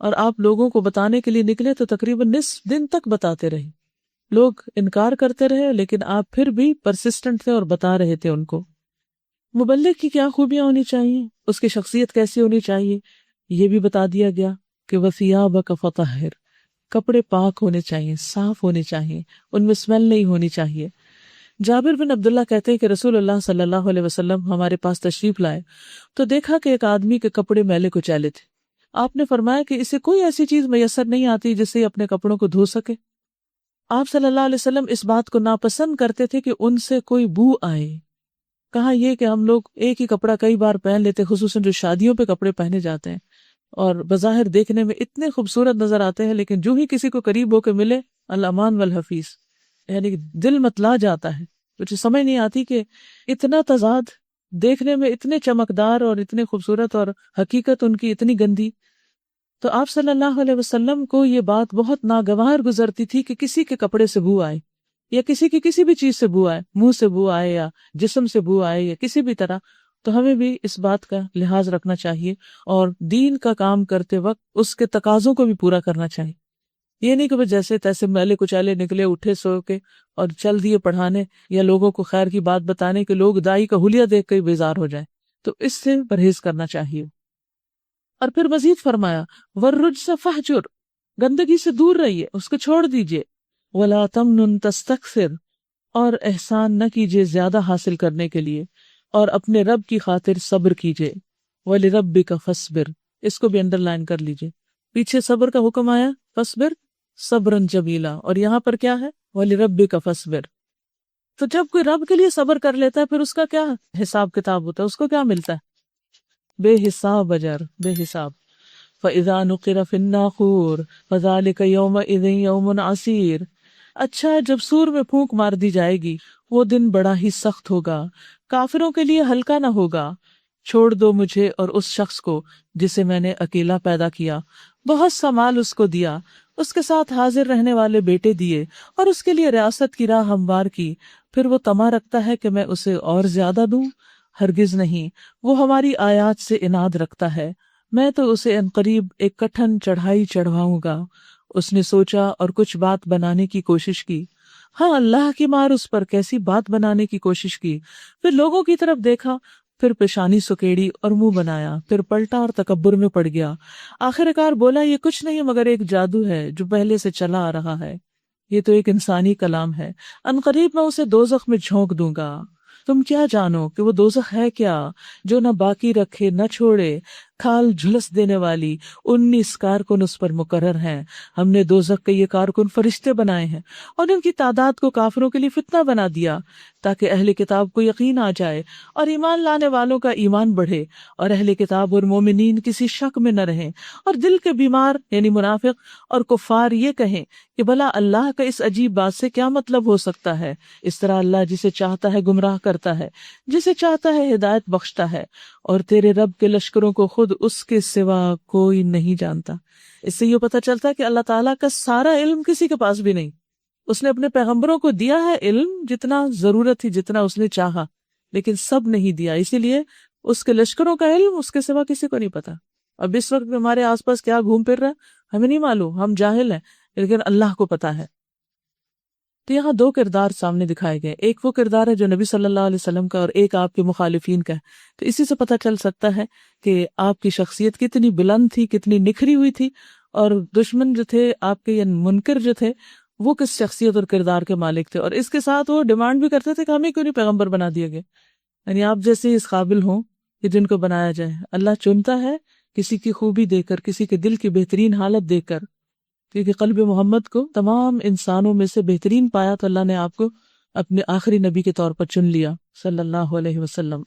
اور آپ لوگوں کو بتانے کے لیے نکلے تو تقریباً نصف دن تک بتاتے رہے۔ لوگ انکار کرتے رہے لیکن آپ پھر بھی پرسسٹنٹ تھے اور بتا رہے تھے ان کو۔ مبلغ کی کیا خوبیاں ہونی چاہیے، اس کی شخصیت کیسی ہونی چاہیے، یہ بھی بتا دیا گیا کہ وَثِيَابَكَ فَطَهِّرْ، کپڑے پاک ہونے چاہیے، صاف ہونے چاہیے، ان میں اسمیل نہیں ہونی چاہیے۔ جابر بن عبداللہ کہتے ہیں کہ رسول اللہ صلی اللہ علیہ وسلم ہمارے پاس تشریف لائے تو دیکھا کہ ایک آدمی کے کپڑے میلے کچیلے تھے۔ آپ نے فرمایا کہ اسے کوئی ایسی چیز میسر نہیں آتی جس سے اپنے کپڑوں کو دھو سکے۔ آپ صلی اللہ علیہ وسلم اس بات کو ناپسند کرتے تھے کہ ان سے کوئی بو آئے۔ کہا یہ کہ ہم لوگ ایک ہی کپڑا کئی بار پہن لیتے، خصوصاً جو شادیوں پہ کپڑے پہنے جاتے ہیں اور بظاہر دیکھنے میں اتنے خوبصورت نظر آتے ہیں، لیکن جو ہی کسی کو قریب ہو کے ملے الامان والحفیظ، یعنی دل متلا جاتا ہے۔ مجھے سمجھ نہیں آتی کہ اتنا تضاد، دیکھنے میں اتنے چمکدار اور اتنے خوبصورت اور حقیقت ان کی اتنی گندی۔ تو آپ صلی اللہ علیہ وسلم کو یہ بات بہت ناگوار گزرتی تھی کہ کسی کے کپڑے سے بو آئے یا کسی کی کسی بھی چیز سے بو آئے، منہ سے بو آئے یا جسم سے بو آئے یا کسی بھی طرح۔ تو ہمیں بھی اس بات کا لحاظ رکھنا چاہیے اور دین کا کام کرتے وقت اس کے تقاضوں کو بھی پورا کرنا چاہیے۔ یہ نہیں کہ وہ جیسے تیسے میلے کچالے نکلے، اٹھے سو کے اور چل دیے پڑھانے یا لوگوں کو خیر کی بات بتانے کہ لوگ دائی کا حلیہ دیکھ کے بیزار ہو جائیں۔ تو اس سے پرہیز کرنا چاہیے۔ اور پھر مزید فرمایا وَالرُّجْزَ فَاهْجُرْ، گندگی سے دور رہیے، اس کو چھوڑ دیجیے۔ وَلَا تَمْنُنْ تَسْتَكْثِرْ، اور احسان نہ کیجیے زیادہ حاصل کرنے کے لیے، اور اپنے رب کی خاطر صبر کیجیے۔ وَلِرَبِّكَ فَاصْبِرْ، اس کو بھی انڈر لائن کر لیجیے۔ پیچھے صبر کا حکم آیا فَاصْبِرْ صَبْرًا جَمِيلًا، اور یہاں پر کیا ہے وَلِرَبِّكَ فَاصْبِرْ۔ تو جب کوئی رب کے لیے صبر کر لیتا ہے پھر اس کا کیا حساب کتاب ہوتا ہے، اس کو کیا ملتا ہے؟ بے حساب اجر، بے حساب۔ فَإِذَا نُقِرَ فِي النَّاقُورِ فَذَلِكَ يَوْمَئِذٍ يَوْمٌ عَسِيرٌ، اچھا جب سور میں پھونک مار دی جائے گی وہ دن بڑا ہی سخت ہوگا، کافروں کے لیے ہلکا نہ ہوگا۔ چھوڑ دو مجھے اور اس شخص کو جسے میں نے اکیلا پیدا کیا، بہت سا مال اس کو دیا، اس کے ساتھ حاضر رہنے والے بیٹے دیے اور اس کے لیے ریاست کی راہ ہموار کی، پھر وہ طمع رکھتا ہے کہ میں اسے اور زیادہ دوں؟ ہرگز نہیں، وہ ہماری آیات سے عناد رکھتا ہے، میں تو اسے عنقریب ایک کٹھن چڑھائی چڑھواؤں گا۔ اس نے سوچا اور کچھ بات بنانے کی کوشش کی، ہاں اللہ کی مار اس پر، کیسی بات بنانے کی کوشش کی۔ پھر لوگوں کی طرف دیکھا، پھر پیشانی سکیڑی اور منہ بنایا، پھر پلٹا اور تکبر میں پڑ گیا۔ آخر کار بولا یہ کچھ نہیں مگر ایک جادو ہے جو پہلے سے چلا آ رہا ہے، یہ تو ایک انسانی کلام ہے، عنقریب میں اسے دوزخ میں جھونک دوں گا۔ تم کیا جانو کہ وہ دوزخ ہے کیا، جو نہ باقی رکھے نہ چھوڑے، کھال جھلس دینے والی 19 کارکن اس پر مقرر ہیں۔ ہم نے دوزخ کے یہ کارکن فرشتے بنائے ہیں اور ان کی تعداد کو کافروں کے لیے فتنہ بنا دیا تاکہ اہل کتاب کو یقین آ جائے اور ایمان لانے والوں کا ایمان بڑھے اور اہل کتاب اور مومنین کسی شک میں نہ رہیں، اور دل کے بیمار یعنی منافق اور کفار یہ کہیں کہ بھلا اللہ کا اس عجیب بات سے کیا مطلب ہو سکتا ہے۔ اس طرح اللہ جسے چاہتا ہے گمراہ کرتا ہے، جسے چاہتا ہے ہدایت بخشتا ہے، اور تیرے رب کے لشکروں کو خود اس کے سوا کوئی نہیں جانتا۔ اس سے یہ پتہ چلتا ہے کہ اللہ تعالیٰ کا سارا علم کسی کے پاس بھی نہیں، اس نے اپنے پیغمبروں کو دیا ہے علم جتنا ضرورت تھی، جتنا اس نے چاہا، لیکن سب نہیں دیا، اسی لیے اس کے لشکروں کا علم اس کے سوا کسی کو نہیں پتا۔ اب اس وقت ہمارے آس پاس کیا گھوم پھر رہا ہے ہمیں نہیں معلوم، ہم جاہل ہیں، لیکن اللہ کو پتا ہے۔ تو یہاں دو کردار سامنے دکھائے گئے، ایک وہ کردار ہے جو نبی صلی اللہ علیہ وسلم کا اور ایک آپ کے مخالفین کا ہے۔ تو اسی سے پتہ چل سکتا ہے کہ آپ کی شخصیت کتنی بلند تھی، کتنی نکھری ہوئی تھی، اور دشمن جو تھے آپ کے یا منکر جو تھے وہ کس شخصیت اور کردار کے مالک تھے، اور اس کے ساتھ وہ ڈیمانڈ بھی کرتے تھے کہ ہمیں کیوں نہیں پیغمبر بنا دیا گیا، یعنی آپ جیسے اس قابل ہوں کہ جن کو بنایا جائے۔ اللہ چنتا ہے کسی کی خوبی دے کر، کسی کے دل کی بہترین حالت دے کر، کیونکہ قلب محمد کو تمام انسانوں میں سے بہترین پایا تو اللہ نے آپ کو اپنے آخری نبی کے طور پر چن لیا صلی اللہ علیہ وسلم۔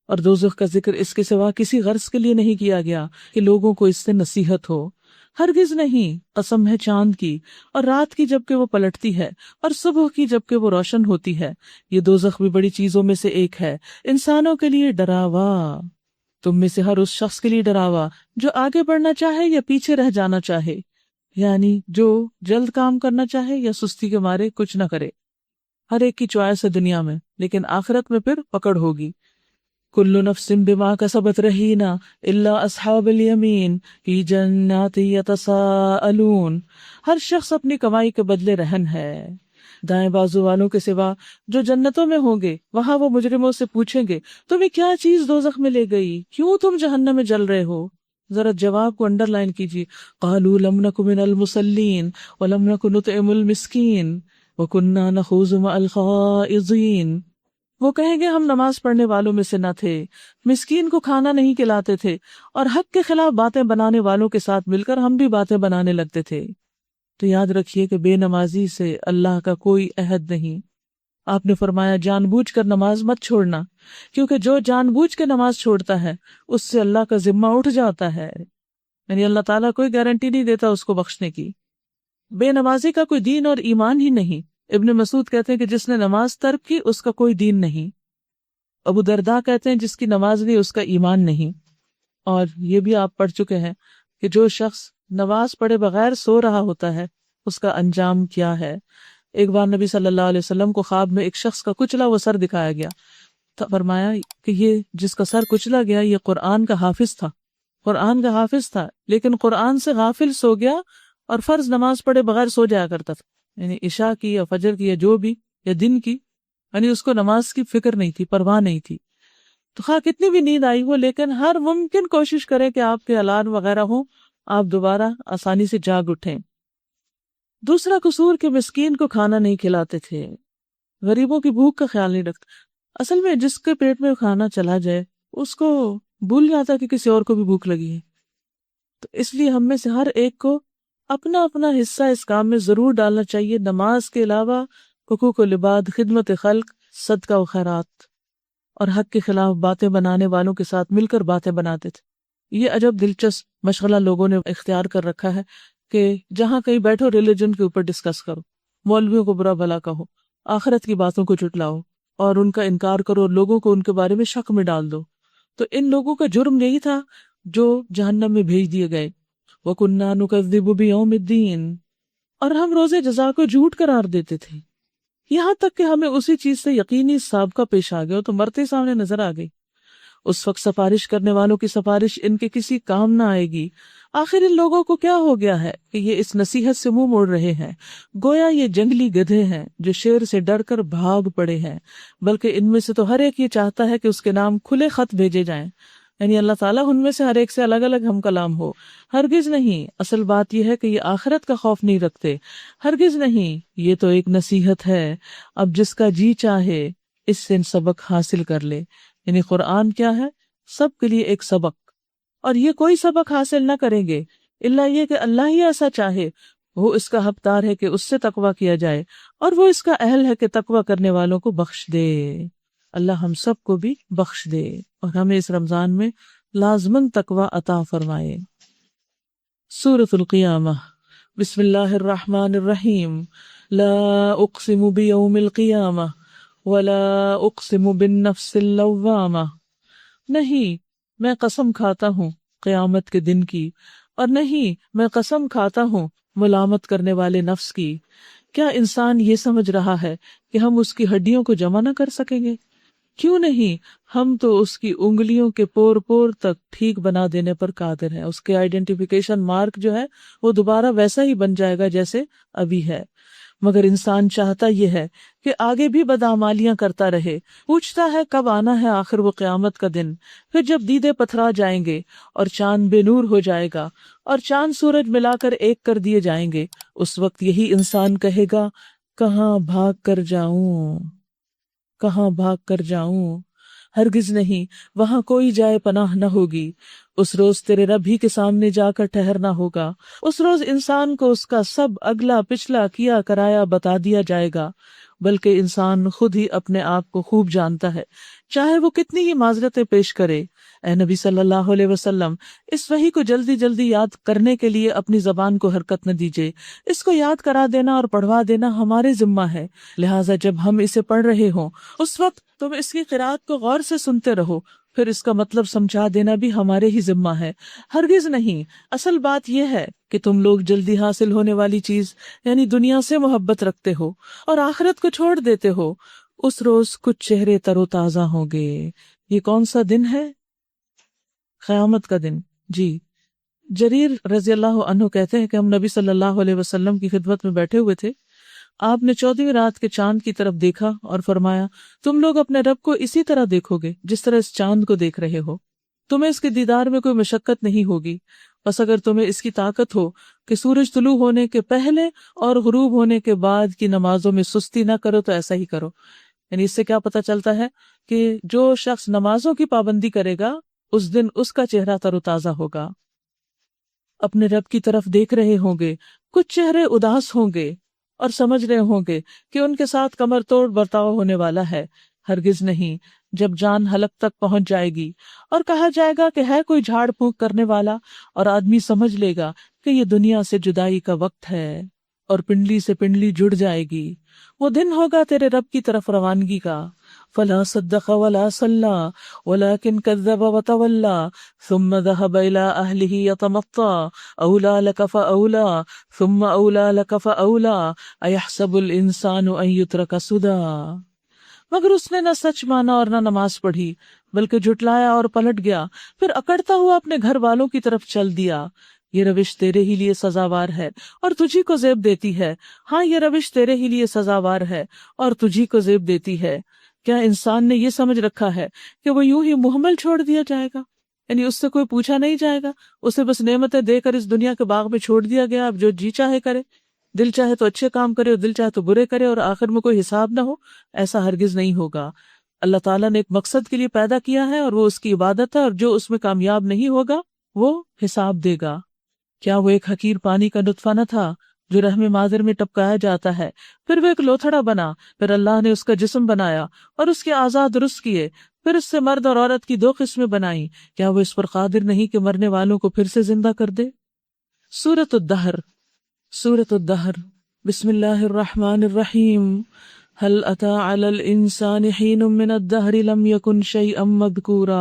اور دوزخ کا ذکر اس کے سوا کسی غرض کے لیے نہیں کیا گیا کہ لوگوں کو اس سے نصیحت ہو، ہرگز نہیں، قسم ہے چاند کی اور رات کی جبکہ وہ پلٹتی ہے اور صبح کی جبکہ وہ روشن ہوتی ہے، یہ دوزخ بھی بڑی چیزوں میں سے ایک ہے، انسانوں کے لیے ڈراوا، تم میں سے ہر اس شخص کے لیے ڈراوا جو آگے بڑھنا چاہے یا پیچھے رہ جانا چاہے، یعنی جو جلد کام کرنا چاہے یا سستی کے مارے کچھ نہ کرے۔ ہر ایک کی چوائس ہے دنیا میں، لیکن آخرت میں پھر پکڑ ہوگی۔ کل نفس بما کسبت رہینہ الا اصحاب الیمین فی جنات یتساءلون، ہر شخص اپنی کمائی کے بدلے رہن ہے، دائیں بازو والوں کے سوا جو جنتوں میں ہوں گے وہاں وہ مجرموں سے پوچھیں گے تمہیں کیا چیز دوزخ میں لے گئی، کیوں تم جہنم میں جل رہے ہو؟ ذرا جواب کو انڈر لائن کیجیے، قالوا لم نک من المصلین ولم نک نطعم المسکین وکننا نخوض مع الخائضین، وہ کہیں گے ہم نماز پڑھنے والوں میں سے نہ تھے، مسکین کو کھانا نہیں کھلاتے تھے، اور حق کے خلاف باتیں بنانے والوں کے ساتھ مل کر ہم بھی باتیں بنانے لگتے تھے۔ تو یاد رکھیے کہ بے نمازی سے اللہ کا کوئی عہد نہیں۔ آپ نے فرمایا جان بوجھ کر نماز مت چھوڑنا، کیونکہ جو جان بوجھ کے نماز چھوڑتا ہے اس سے اللہ کا ذمہ اٹھ جاتا ہے، یعنی اللہ تعالیٰ کوئی گارنٹی نہیں دیتا اس کو بخشنے کی۔ بے نمازی کا کوئی دین اور ایمان ہی نہیں۔ ابن مسعود کہتے ہیں کہ جس نے نماز ترک کی اس کا کوئی دین نہیں۔ ابو درداء کہتے ہیں جس کی نماز نہیں اس کا ایمان نہیں۔ اور یہ بھی آپ پڑھ چکے ہیں کہ جو شخص نماز پڑھے بغیر سو رہا ہوتا ہے اس کا انجام کیا ہے۔ ایک بار نبی صلی اللہ علیہ وسلم کو خواب میں ایک شخص کا کچلا ہوا سر دکھایا گیا، تو فرمایا کہ یہ جس کا سر کچلا گیا یہ قرآن کا حافظ تھا، قرآن کا حافظ تھا، لیکن قرآن سے غافل سو گیا اور فرض نماز پڑھے بغیر سو جایا کرتا تھا، یعنی عشاء کی یا فجر کی یا جو بھی یا دن کی، یعنی اس کو نماز کی فکر نہیں تھی، پرواہ نہیں تھی۔ تو خواہ کتنی بھی نیند آئی ہو لیکن ہر ممکن کوشش کریں کہ آپ کے الارم وغیرہ ہوں، آپ دوبارہ آسانی سے جاگ اٹھیں۔ دوسرا قصور کہ مسکین کو کھانا نہیں کھلاتے تھے، غریبوں کی بھوک کا خیال نہیں رکھتے۔ اصل میں جس کے پیٹ میں کھانا چلا جائے اس کو بھول جاتا کہ کسی اور کو بھی بھوک لگی ہے۔ تو اس لیے ہم میں سے ہر ایک کو اپنا اپنا حصہ اس کام میں ضرور ڈالنا چاہیے۔ نماز کے علاوہ حقوق العباد، خدمت خلق، صدقہ و خیرات، اور حق کے خلاف باتیں بنانے والوں کے ساتھ مل کر باتیں بناتے تھے۔ یہ عجب دلچسپ مشغلہ لوگوں نے اختیار کر رکھا ہے کہ جہاں کہیں بیٹھو ریلیجن کے اوپر ڈسکس کرو۔ مولویوں کو برا بھلا کہو، آخرت کی باتوں کو جھٹلاؤ اور ان کا انکار کرو اور لوگوں کو ان کے بارے میں شک میں ڈال دو۔ تو ان لوگوں کا جرم یہی تھا جو جہنم میں بھیج دیے گئے۔ وَكُنَّا نُكَذِّبُ بِيَوْمِ الدِّينِ، اور ہم روز جزا کو جھوٹ قرار دیتے تھے، یہاں تک کہ ہمیں اسی چیز سے یقینی سابقہ پیش آ گیا تو مرتے سامنے نظر آ گئی۔ اس وقت سفارش کرنے والوں کی سفارش ان کے کسی کام نہ آئے گی۔ آخر ان لوگوں کو کیا ہو گیا ہے کہ یہ اس نصیحت سے منہ موڑ رہے ہیں؟ گویا یہ جنگلی گدھے ہیں جو شیر سے ڈر کر بھاگ پڑے ہیں، بلکہ ان میں سے تو ہر ایک یہ چاہتا ہے کہ اس کے نام کھلے خط بھیجے جائیں، یعنی اللہ تعالیٰ ان میں سے ہر ایک سے الگ الگ ہم کلام ہو۔ ہرگز نہیں، اصل بات یہ ہے کہ یہ آخرت کا خوف نہیں رکھتے، ہرگز نہیں، یہ تو ایک نصیحت ہے۔ اب جس کا جی چاہے اس سے سبق حاصل کر لے، یعنی قرآن کیا ہے؟ سب کے لیے ایک سبق، اور یہ کوئی سبق حاصل نہ کریں گے الا یہ کہ اللہ ہی ایسا چاہے، وہ اس کا حقدار ہے کہ اس سے تقویٰ کیا جائے، اور وہ اس کا اہل ہے کہ تقویٰ کرنے والوں کو بخش دے۔ اللہ ہم سب کو بھی بخش دے اور ہمیں اس رمضان میں لازماً تقویٰ عطا فرمائے۔ سورۃ القیامہ، بسم اللہ الرحمن الرحیم۔ لا اقسم بیوم القیامہ ولا اقسم بالنفس اللوامہ، نہیں میں قسم کھاتا ہوں قیامت کے دن کی، اور نہیں میں قسم کھاتا ہوں ملامت کرنے والے نفس کی۔ کیا انسان یہ سمجھ رہا ہے کہ ہم اس کی ہڈیوں کو جمع نہ کر سکیں گے؟ کیوں نہیں، ہم تو اس کی انگلیوں کے پور پور تک ٹھیک بنا دینے پر قادر ہیں۔ اس کے آئیڈینٹیفیکیشن مارک جو ہے وہ دوبارہ ویسا ہی بن جائے گا جیسے ابھی ہے، مگر انسان چاہتا یہ ہے کہ آگے بھی بدعمالیاں کرتا رہے۔ پوچھتا ہے کب آنا ہے آخر وہ قیامت کا دن، پھر جب دیدے پتھرا جائیں گے اور چاند بے نور ہو جائے گا اور چاند سورج ملا کر ایک کر دیے جائیں گے، اس وقت یہی انسان کہے گا کہاں بھاگ کر جاؤں، کہاں بھاگ کر جاؤں؟ ہرگز نہیں، وہاں کوئی جائے پناہ نہ ہوگی۔ اس روز تیرے رب ہی کے سامنے جا کر ٹھہرنا ہوگا۔ اس روز انسان کو اس کا سب اگلا پچھلا کیا کرایا بتا دیا جائے گا، بلکہ انسان خود ہی اپنے آپ کو خوب جانتا ہے، چاہے وہ کتنی ہی معذرتیں پیش کرے۔ اے نبی صلی اللہ علیہ وسلم، اس وحی کو جلدی جلدی یاد کرنے کے لیے اپنی زبان کو حرکت نہ دیجیے۔ اس کو یاد کرا دینا اور پڑھوا دینا ہمارے ذمہ ہے، لہٰذا جب ہم اسے پڑھ رہے ہوں اس وقت تم اس کی قرأت کو غور سے سنتے رہو، پھر اس کا مطلب سمجھا دینا بھی ہمارے ہی ذمہ ہے۔ ہرگز نہیں، اصل بات یہ ہے کہ تم لوگ جلدی حاصل ہونے والی چیز یعنی دنیا سے محبت رکھتے ہو اور آخرت کو چھوڑ دیتے ہو۔ اس روز کچھ چہرے تر و تازہ ہوں گے۔ یہ کون سا دن ہے؟ قیامت کا دن۔ جی، جریر رضی اللہ عنہ کہتے ہیں کہ ہم نبی صلی اللہ علیہ وسلم کی خدمت میں بیٹھے ہوئے تھے، آپ نے 14ویں رات کے چاند کی طرف دیکھا اور فرمایا تم لوگ اپنے رب کو اسی طرح دیکھو گے جس طرح اس چاند کو دیکھ رہے ہو، تمہیں اس کے دیدار میں کوئی مشقت نہیں ہوگی، بس اگر تمہیں اس کی طاقت ہو کہ سورج طلوع ہونے کے پہلے اور غروب ہونے کے بعد کی نمازوں میں سستی نہ کرو تو ایسا ہی کرو۔ یعنی اس سے کیا پتہ چلتا ہے کہ جو شخص نمازوں کی پابندی کرے گا اس دن اس کا چہرہ تر و تازہ ہوگا۔ اپنے رب کی طرف دیکھ رہے ہوں گے، کچھ چہرے اداس ہوں گے اور سمجھ رہے ہوں گے کہ ان کے ساتھ کمر توڑ برتاؤ ہونے والا ہے۔ ہرگز نہیں، جب جان حلق تک پہنچ جائے گی اور کہا جائے گا کہ ہے کوئی جھاڑ پھونک کرنے والا، اور آدمی سمجھ لے گا کہ یہ دنیا سے جدائی کا وقت ہے اور پنڈلی سے پنڈلی جڑ جائے گی، وہ دن ہوگا تیرے رب کی طرف روانگی کا۔ فلا صدق ولا صلى ولكن كذب وتولى ثم ذهب إلى أهله يتمطى أولى لك فأولى ثم أولى لك فأولى أيحسب الإنسان أن يترك سدى، مگر اس نے نہ سچ مانا اور نہ نماز پڑھی بلکہ جھٹلایا اور پلٹ گیا، پھر اکڑتا ہوا اپنے گھر والوں کی طرف چل دیا۔ یہ روش تیرے ہی لیے سزاوار ہے اور تجھی کو زیب دیتی ہے، ہاں یہ روش تیرے ہی لیے سزاوار ہے اور تجھی کو زیب دیتی ہے۔ کیا انسان نے یہ سمجھ رکھا ہے کہ وہ یوں ہی محمل چھوڑ دیا جائے گا؟ یعنی اس سے کوئی پوچھا نہیں جائے گا، اسے بس نعمتیں دے کر اس دنیا کے باغ میں چھوڑ دیا گیا، اب جو جی چاہے کرے، دل چاہے تو اچھے کام کرے اور دل چاہے تو برے کرے اور آخر میں کوئی حساب نہ ہو؟ ایسا ہرگز نہیں ہوگا۔ اللہ تعالیٰ نے ایک مقصد کے لیے پیدا کیا ہے اور وہ اس کی عبادت ہے، اور جو اس میں کامیاب نہیں ہوگا وہ حساب دے گا۔ کیا وہ ایک حقیر پانی کا نطفہ نہ تھا جو رحم مادر میں ٹپکایا جاتا ہے، پھر وہ ایک لوتھڑا بنا، پھر اللہ نے اس کا جسم بنایا اور اس کے اعضاء درست کیے، پھر اس سے مرد اور عورت کی 2 قسمیں بنائیں، کیا وہ اس پر قادر نہیں کہ مرنے والوں کو پھر سے زندہ کر دے؟ سورۃ الدہر۔ سورۃ الدہر بسم اللہ الرحمن الرحیم هل اتى على الانسان حين من الدهر لم يكن شيئا مذكورا،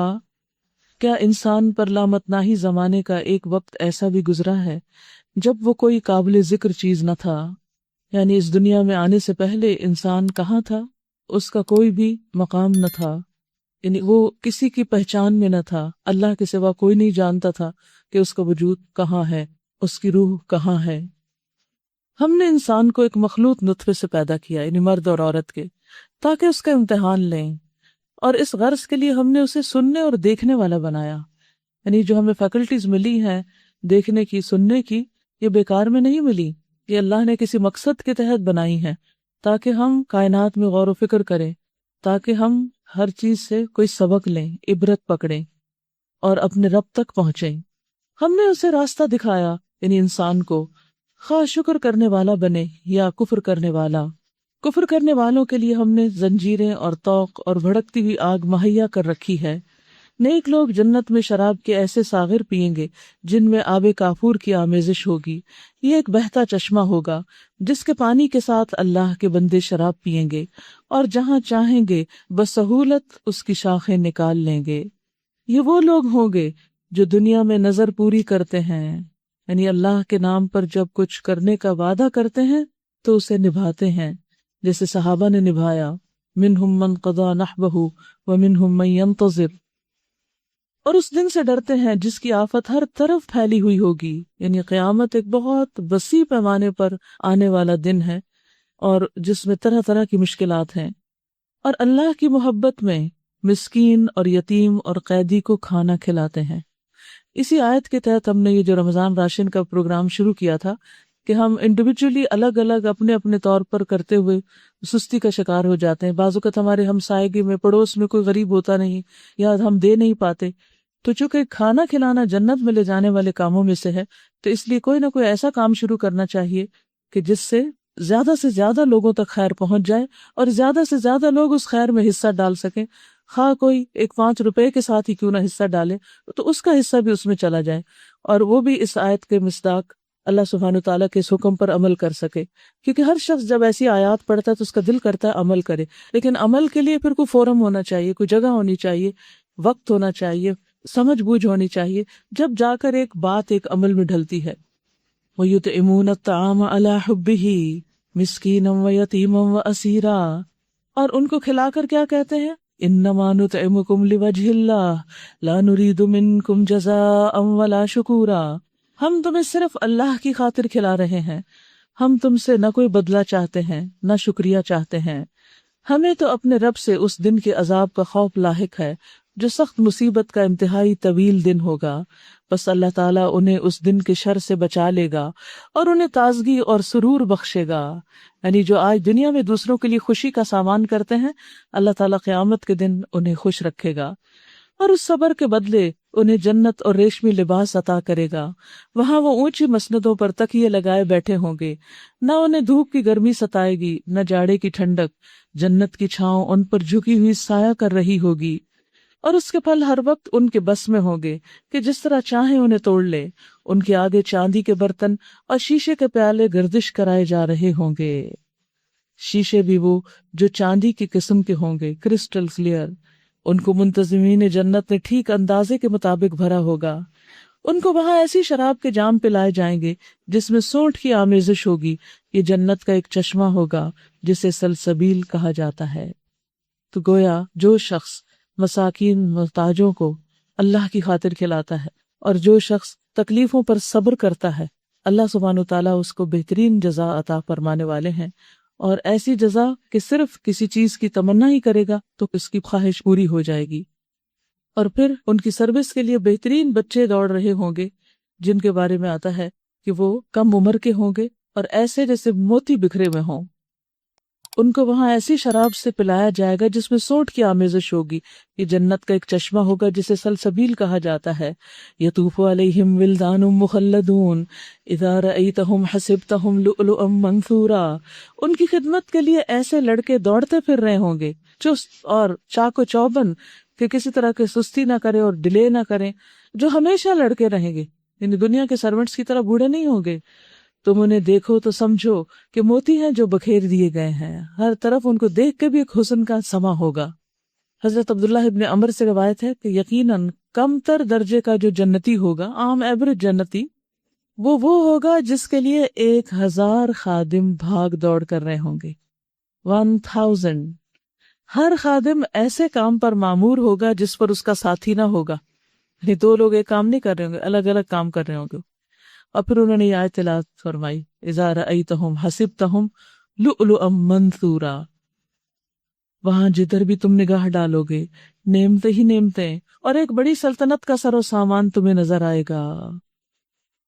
کیا انسان پر لامتناہی زمانے کا ایک وقت ایسا بھی گزرا ہے جب وہ کوئی قابل ذکر چیز نہ تھا؟ یعنی اس دنیا میں آنے سے پہلے انسان کہاں تھا؟ اس کا کوئی بھی مقام نہ تھا، یعنی وہ کسی کی پہچان میں نہ تھا، اللہ کے سوا کوئی نہیں جانتا تھا کہ اس کا وجود کہاں ہے، اس کی روح کہاں ہے۔ ہم نے انسان کو ایک مخلوط نطفے سے پیدا کیا، یعنی مرد اور عورت کے، تاکہ اس کا امتحان لیں، اور اس غرض کے لیے ہم نے اسے سننے اور دیکھنے والا بنایا۔ یعنی جو ہمیں فیکلٹیز ملی ہیں دیکھنے کی، سننے کی، یہ بیکار میں نہیں ملی، یہ اللہ نے کسی مقصد کے تحت بنائی ہیں، تاکہ ہم کائنات میں غور و فکر کریں، تاکہ ہم ہر چیز سے کوئی سبق لیں، عبرت پکڑیں اور اپنے رب تک پہنچیں۔ ہم نے اسے راستہ دکھایا، یعنی انسان کو، خواہ شکر کرنے والا بنے یا کفر کرنے والا۔ کفر کرنے والوں کے لیے ہم نے زنجیریں اور طوق اور بھڑکتی ہوئی آگ مہیا کر رکھی ہے۔ نیک لوگ جنت میں شراب کے ایسے ساغر پئیں گے جن میں آب کافور کی آمیزش ہوگی، یہ ایک بہتا چشمہ ہوگا جس کے پانی کے ساتھ اللہ کے بندے شراب پئیں گے، اور جہاں چاہیں گے بسہولت اس کی شاخیں نکال لیں گے۔ یہ وہ لوگ ہوں گے جو دنیا میں نظر پوری کرتے ہیں، یعنی اللہ کے نام پر جب کچھ کرنے کا وعدہ کرتے ہیں تو اسے نبھاتے ہیں، جیسے صحابہ نے نبھایا، منہم من قضا نحبہ ومنہم من ینتظر۔ اور اس دن سے ڈرتے ہیں جس کی آفت ہر طرف پھیلی ہوئی ہوگی، یعنی قیامت ایک بہت وسیع پیمانے پر آنے والا دن ہے اور جس میں طرح طرح کی مشکلات ہیں۔ اور اللہ کی محبت میں مسکین اور یتیم اور قیدی کو کھانا کھلاتے ہیں۔ اسی آیت کے تحت ہم نے یہ جو رمضان راشن کا پروگرام شروع کیا تھا کہ ہم انڈیویجولی الگ الگ اپنے اپنے طور پر کرتے ہوئے سستی کا شکار ہو جاتے ہیں۔ بعض اوقات ہمارے ہمسائیگی میں، پڑوس میں کوئی غریب ہوتا نہیں یا ہم دے نہیں پاتے، تو چونکہ کھانا کھلانا جنت میں لے جانے والے کاموں میں سے ہے، تو اس لیے کوئی نہ کوئی ایسا کام شروع کرنا چاہیے کہ جس سے زیادہ لوگوں تک خیر پہنچ جائے اور زیادہ سے زیادہ لوگ اس خیر میں حصہ ڈال سکیں۔ خواہ کوئی ایک 5 روپے کے ساتھ ہی کیوں نہ حصہ ڈالے، تو اس کا حصہ بھی اس میں چلا جائے، اور وہ بھی اس آیت کے مصداق اللہ سبحانہ تعالیٰ کے اس حکم پر عمل کر سکے۔ کیونکہ ہر شخص جب ایسی آیات پڑھتا ہے تو اس کا دل کرتا ہے عمل کرے، لیکن عمل کے لیے پھر کوئی فورم ہونا چاہیے، کوئی جگہ ہونی چاہیے، وقت ہونا چاہیے، سمجھ بوجھ ہونی چاہیے، جب جا کر ایک بات ایک عمل میں ڈھلتی ہے۔ وَيُطْعِمُونَ الطَّعَامَ عَلَىٰ حُبِّهِ مِسْكِينًا وَيَتِيمًا وَأَسِيرًا، اور ان کو کھلا کر کیا کہتے ہیں؟ انما نطعمکم لوجہ اللہ لا نرید منکم جزاء ولا شکورا، ہم تمہیں صرف اللہ کی خاطر کھلا رہے ہیں، ہم تم سے نہ کوئی بدلہ چاہتے ہیں نہ شکریہ چاہتے ہیں۔ ہمیں تو اپنے رب سے اس دن کے عذاب کا خوف لاحق ہے جو سخت مصیبت کا انتہائی طویل دن ہوگا، بس اللہ تعالیٰ انہیں اس دن کے شر سے بچا لے گا اور انہیں تازگی اور سرور بخشے گا۔ یعنی جو آج دنیا میں دوسروں کے لیے خوشی کا سامان کرتے ہیں، اللہ تعالیٰ قیامت کے دن انہیں خوش رکھے گا، اور اس صبر کے بدلے انہیں جنت اور ریشمی لباس عطا کرے گا۔ وہاں وہ اونچی مسندوں پر تکیے لگائے بیٹھے ہوں گے، نہ انہیں دھوپ کی گرمی ستائے گی نہ جاڑے کی ٹھنڈک، جنت کی چھاؤں ان پر جھکی ہوئی سایہ کر رہی ہوگی، اور اس کے پھل ہر وقت ان کے بس میں ہوں گے کہ جس طرح چاہیں انہیں توڑ لے۔ ان کے آگے چاندی کے برتن اور شیشے کے پیالے گردش کرائے جا رہے ہوں گے، شیشے بھی وہ جو چاندی کی قسم کے ہوں گے، کرسٹل کلیئر۔ ان کو منتظمین جنت نے ٹھیک اندازے کے مطابق بھرا ہوگا۔ ان کو وہاں ایسی شراب کے جام پلائے جائیں گے جس میں سونٹ کی آمیزش ہوگی، یہ جنت کا ایک چشمہ ہوگا جسے سلسبیل کہا جاتا ہے۔ تو گویا جو شخص مساکین محتاجوں کو اللہ کی خاطر کھلاتا ہے اور جو شخص تکلیفوں پر صبر کرتا ہے، اللہ سبحانہ وتعالیٰ اس کو بہترین جزا عطا فرمانے والے ہیں، اور ایسی جزا کہ صرف کسی چیز کی تمنا ہی کرے گا تو اس کی خواہش پوری ہو جائے گی۔ اور پھر ان کی سروس کے لیے بہترین بچے دوڑ رہے ہوں گے جن کے بارے میں آتا ہے کہ وہ کم عمر کے ہوں گے اور ایسے جیسے موتی بکھرے ہوئے ہوں۔ ان کو وہاں ایسی شراب سے پلایا جائے گا جس میں سونٹ کی آمیزش ہوگی، یہ جنت کا ایک چشمہ ہوگا جسے سلسبیل کہا جاتا ہے۔ یطوف علیہم ولدان مخلدون اذا رأیتہم حسبتہم لؤلؤا منثورا، ان کی خدمت کے لیے ایسے لڑکے دوڑتے پھر رہے ہوں گے، چست اور چاق و چوبند، کہ کسی طرح کی سستی نہ کرے اور ڈیلے نہ کریں، جو ہمیشہ لڑکے رہیں گے، یعنی دنیا کے سرونٹس کی طرح بوڑھے نہیں ہوں گے، تم انہیں دیکھو تو سمجھو کہ موتی ہیں جو بکھیر دیے گئے ہیں، ہر طرف ان کو دیکھ کے بھی ایک حسن کا سما ہوگا۔ حضرت عبداللہ ابن عمر سے روایت ہے کہ یقیناً کم تر درجے کا جو جنتی ہوگا، عام ایوریج جنتی، وہ ہوگا جس کے لیے 1000 خادم بھاگ دوڑ کر رہے ہوں گے۔ 1000، ہر خادم ایسے کام پر معمور ہوگا جس پر اس کا ساتھی نہ ہوگا، یعنی 2 لوگ ایک کام نہیں کر رہے ہوں گے، الگ الگ کام کر رہے ہوں گے۔ اور پھر انہوں نے یہ آیت تلاوت فرمائی، اذا رأیتہم حسبتہم لؤلؤا منثورا، وہاں جدھر بھی تم نگاہ ڈالو گے نعمتیں ہی نعمتیں، اور ایک بڑی سلطنت کا سر و سامان تمہیں نظر آئے گا۔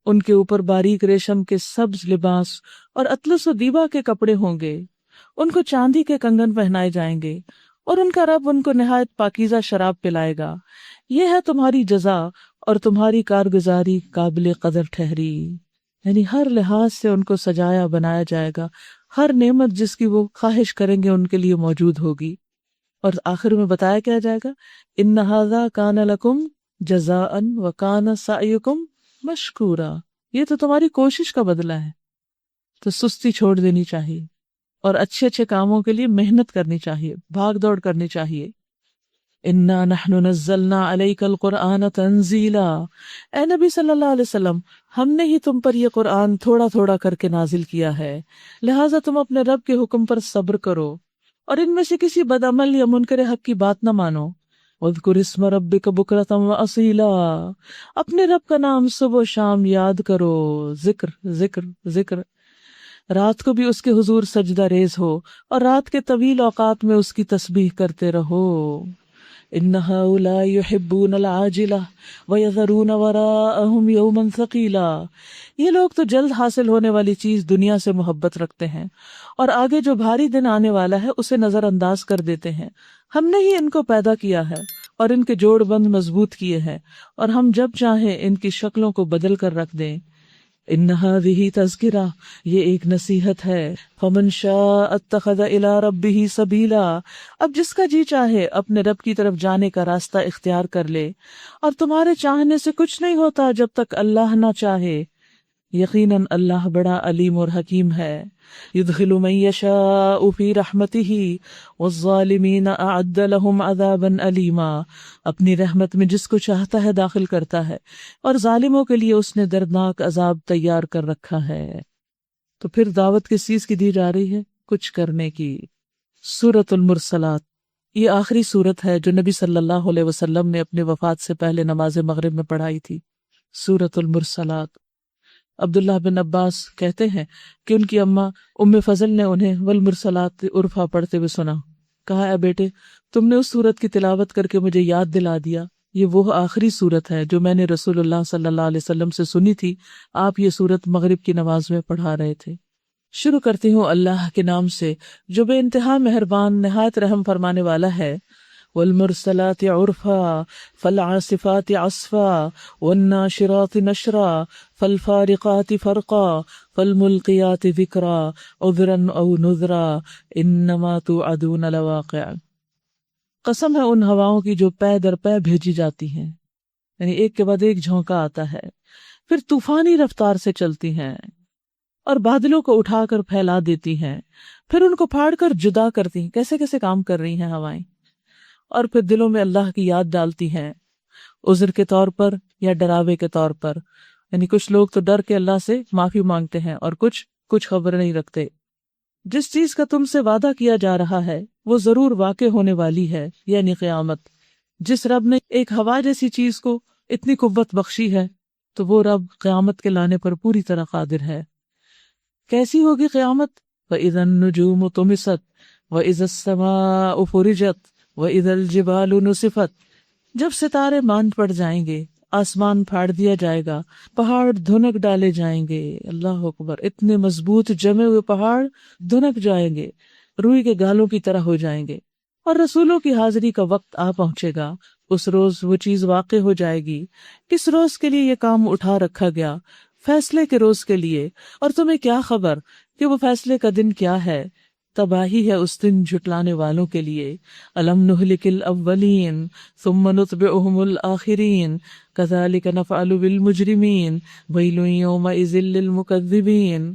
ان کے اوپر باریک ریشم کے سبز لباس اور اطلس و دیبا کے کپڑے ہوں گے، ان کو چاندی کے کنگن پہنائے جائیں گے، اور ان کا رب ان کو نہایت پاکیزہ شراب پلائے گا۔ یہ ہے تمہاری جزا اور تمہاری کارگزاری قابل قدر ٹھہری، یعنی ہر لحاظ سے ان کو سجایا بنایا جائے گا، ہر نعمت جس کی وہ خواہش کریں گے ان کے لیے موجود ہوگی۔ اور آخر میں بتایا کیا جائے گا، ان ھذا کان لکم جزاء وکان سعیکم مشکورا، یہ تو تمہاری کوشش کا بدلہ ہے، تو سستی چھوڑ دینی چاہیے اور اچھے اچھے کاموں کے لیے محنت کرنی چاہیے، بھاگ دوڑ کرنی چاہیے۔ انا نحن نزلنا علیک القرآن تنزیلا، اے نبی صلی اللہ علیہ وسلم، ہم نے ہی تم پر یہ قرآن تھوڑا تھوڑا کر کے نازل کیا ہے، لہٰذا تم اپنے رب کے حکم پر صبر کرو اور ان میں سے کسی بدعمل یا منکر حق کی بات نہ مانو۔ وَاذْكُرِ اسْمَ رَبِّكَ بُكْرَةً وَأَصِيلًا، اپنے رب کا نام صبح و شام یاد کرو، ذکر ذکر ذکر۔ رات کو بھی اس کے حضور سجدہ ریز ہو اور رات کے طویل اوقات میں اس کی تسبیح کرتے رہو۔ إِنَّ هَؤُلَاءِ يُحِبُّونَ الْعَاجِلَةَ وَيَذَرُونَ وَرَاءَهُمْ يَوْمًا ثَقِيلًا، یہ لوگ تو جلد حاصل ہونے والی چیز دنیا سے محبت رکھتے ہیں اور آگے جو بھاری دن آنے والا ہے اسے نظر انداز کر دیتے ہیں۔ ہم نے ہی ان کو پیدا کیا ہے اور ان کے جوڑ بند مضبوط کیے ہیں، اور ہم جب چاہیں ان کی شکلوں کو بدل کر رکھ دیں۔ ان هذه تذکرہ، یہ ایک نصیحت ہے، فمن شاء اتخذ الی ربہ سبیلا، اب جس کا جی چاہے اپنے رب کی طرف جانے کا راستہ اختیار کر لے، اور تمہارے چاہنے سے کچھ نہیں ہوتا جب تک اللہ نہ چاہے، یقیناً اللہ بڑا علیم اور حکیم ہے۔ یدخل من یشاء فی رحمتہ والظالمین اعد لهم عذابا علیما، اپنی رحمت میں جس کو چاہتا ہے داخل کرتا ہے، اور ظالموں کے لیے اس نے دردناک عذاب تیار کر رکھا ہے۔ تو پھر دعوت کس چیز کی دی جا رہی ہے؟ کچھ کرنے کی۔ سورۃ المرسلات، یہ آخری سورت ہے جو نبی صلی اللہ علیہ وسلم نے اپنے وفات سے پہلے نماز مغرب میں پڑھائی تھی، سورۃ المرسلات۔ عبداللہ بن عباس کہتے ہیں کہ ان کی اماں ام فضل نے انہیں والمرسلات عرفا پڑھتے ہوئے سنا، کہا اے بیٹے تم نے اس سورت کی تلاوت کر کے مجھے یاد دلا دیا، یہ وہ آخری سورت ہے جو میں نے رسول اللہ صلی اللہ علیہ وسلم سے سنی تھی، آپ یہ سورت مغرب کی نماز میں پڑھا رہے تھے۔ شروع کرتی ہوں اللہ کے نام سے جو بے انتہا مہربان نہایت رحم فرمانے والا ہے۔ والمرسلات عرفا فالعاصفات عصفا والناشرات نشرا فالفارقات فرقا فالملقيات ذکرا عذرا او نذرا انما توعدون لواقع، قسم ہے ان ہواؤں کی جو پے در پے بھیجی جاتی ہیں، یعنی ایک کے بعد ایک جھونکا آتا ہے، پھر طوفانی رفتار سے چلتی ہیں اور بادلوں کو اٹھا کر پھیلا دیتی ہیں، پھر ان کو پھاڑ کر جدا کرتی ہیں، کیسے کیسے کام کر رہی ہیں ہوائیں، اور پھر دلوں میں اللہ کی یاد ڈالتی ہیں، عذر کے طور پر یا ڈراوے کے طور پر، یعنی کچھ لوگ تو ڈر کے اللہ سے معافی مانگتے ہیں اور کچھ خبر نہیں رکھتے۔ جس چیز کا تم سے وعدہ کیا جا رہا ہے وہ ضرور واقع ہونے والی ہے، یعنی قیامت۔ جس رب نے ایک ہوا جیسی چیز کو اتنی قوت بخشی ہے تو وہ رب قیامت کے لانے پر پوری طرح قادر ہے۔ کیسی ہوگی قیامت؟ وَإِذَا النُّجُومُ طُمِسَتْ وَإِذَا السَّمَاءُ فُرِجَتْ وَإِذَا الْجِبَالُ نُصِفَتْ، جب ستارے ماند پڑ جائیں گے، آسمان پھاڑ دیا جائے گا، پہاڑ دھنک ڈالے جائیں گے، اللہ اکبر، اتنے مضبوط جمے ہوئے پہاڑ دھنک جائیں گے، روئی کے گالوں کی طرح ہو جائیں گے، اور رسولوں کی حاضری کا وقت آ پہنچے گا، اس روز وہ چیز واقع ہو جائے گی۔ کس روز کے لیے یہ کام اٹھا رکھا گیا؟ فیصلے کے روز کے لیے، اور تمہیں کیا خبر کہ وہ فیصلے کا دن کیا ہے؟ تباہی ہے اس دن جھٹلانے والوں کے لیے. الم نہلک الاولین ثم نتبعہم الآخرین کذالک نفعل بالمجرمین ویل یومئذ للمکذبین.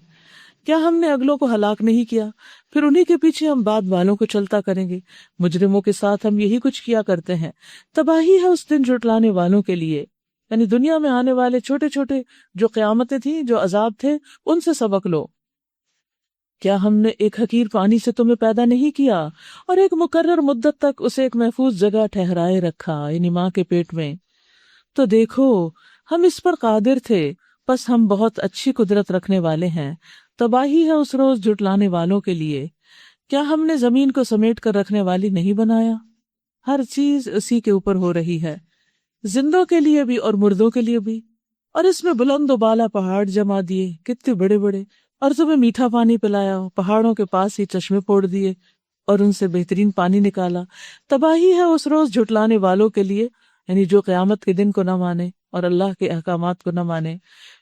کیا ہم نے اگلوں کو ہلاک نہیں کیا پھر انہی کے پیچھے ہم بعد والوں کو چلتا کریں گے؟ مجرموں کے ساتھ ہم یہی کچھ کیا کرتے ہیں. تباہی ہے اس دن جھٹلانے والوں کے لیے. یعنی دنیا میں آنے والے چھوٹے چھوٹے جو قیامتیں تھیں، جو عذاب تھے، ان سے سبق لو. کیا ہم نے ایک حقیر پانی سے تمہیں پیدا نہیں کیا اور ایک مقرر مدت تک اسے ایک محفوظ جگہ ٹھہرائے رکھا، یعنی ماں کے پیٹ میں؟ تو دیکھو ہم اس پر قادر تھے، پس ہم بہت اچھی قدرت رکھنے والے ہیں. تباہی ہے اس روز جھٹلانے والوں کے لیے. کیا ہم نے زمین کو سمیٹ کر رکھنے والی نہیں بنایا؟ ہر چیز اسی کے اوپر ہو رہی ہے، زندوں کے لیے بھی اور مردوں کے لیے بھی. اور اس میں بلند و بالا پہاڑ جما دیے، کتنے بڑے بڑے، اور تمہیں میٹھا پانی پلایا، پہاڑوں کے پاس ہی چشمے پھوڑ دیے اور ان سے بہترین پانی نکالا. تباہی ہے اس روز جھٹلانے والوں کے لیے، یعنی جو قیامت کے دن کو نہ مانے اور اللہ کے احکامات کو نہ مانے.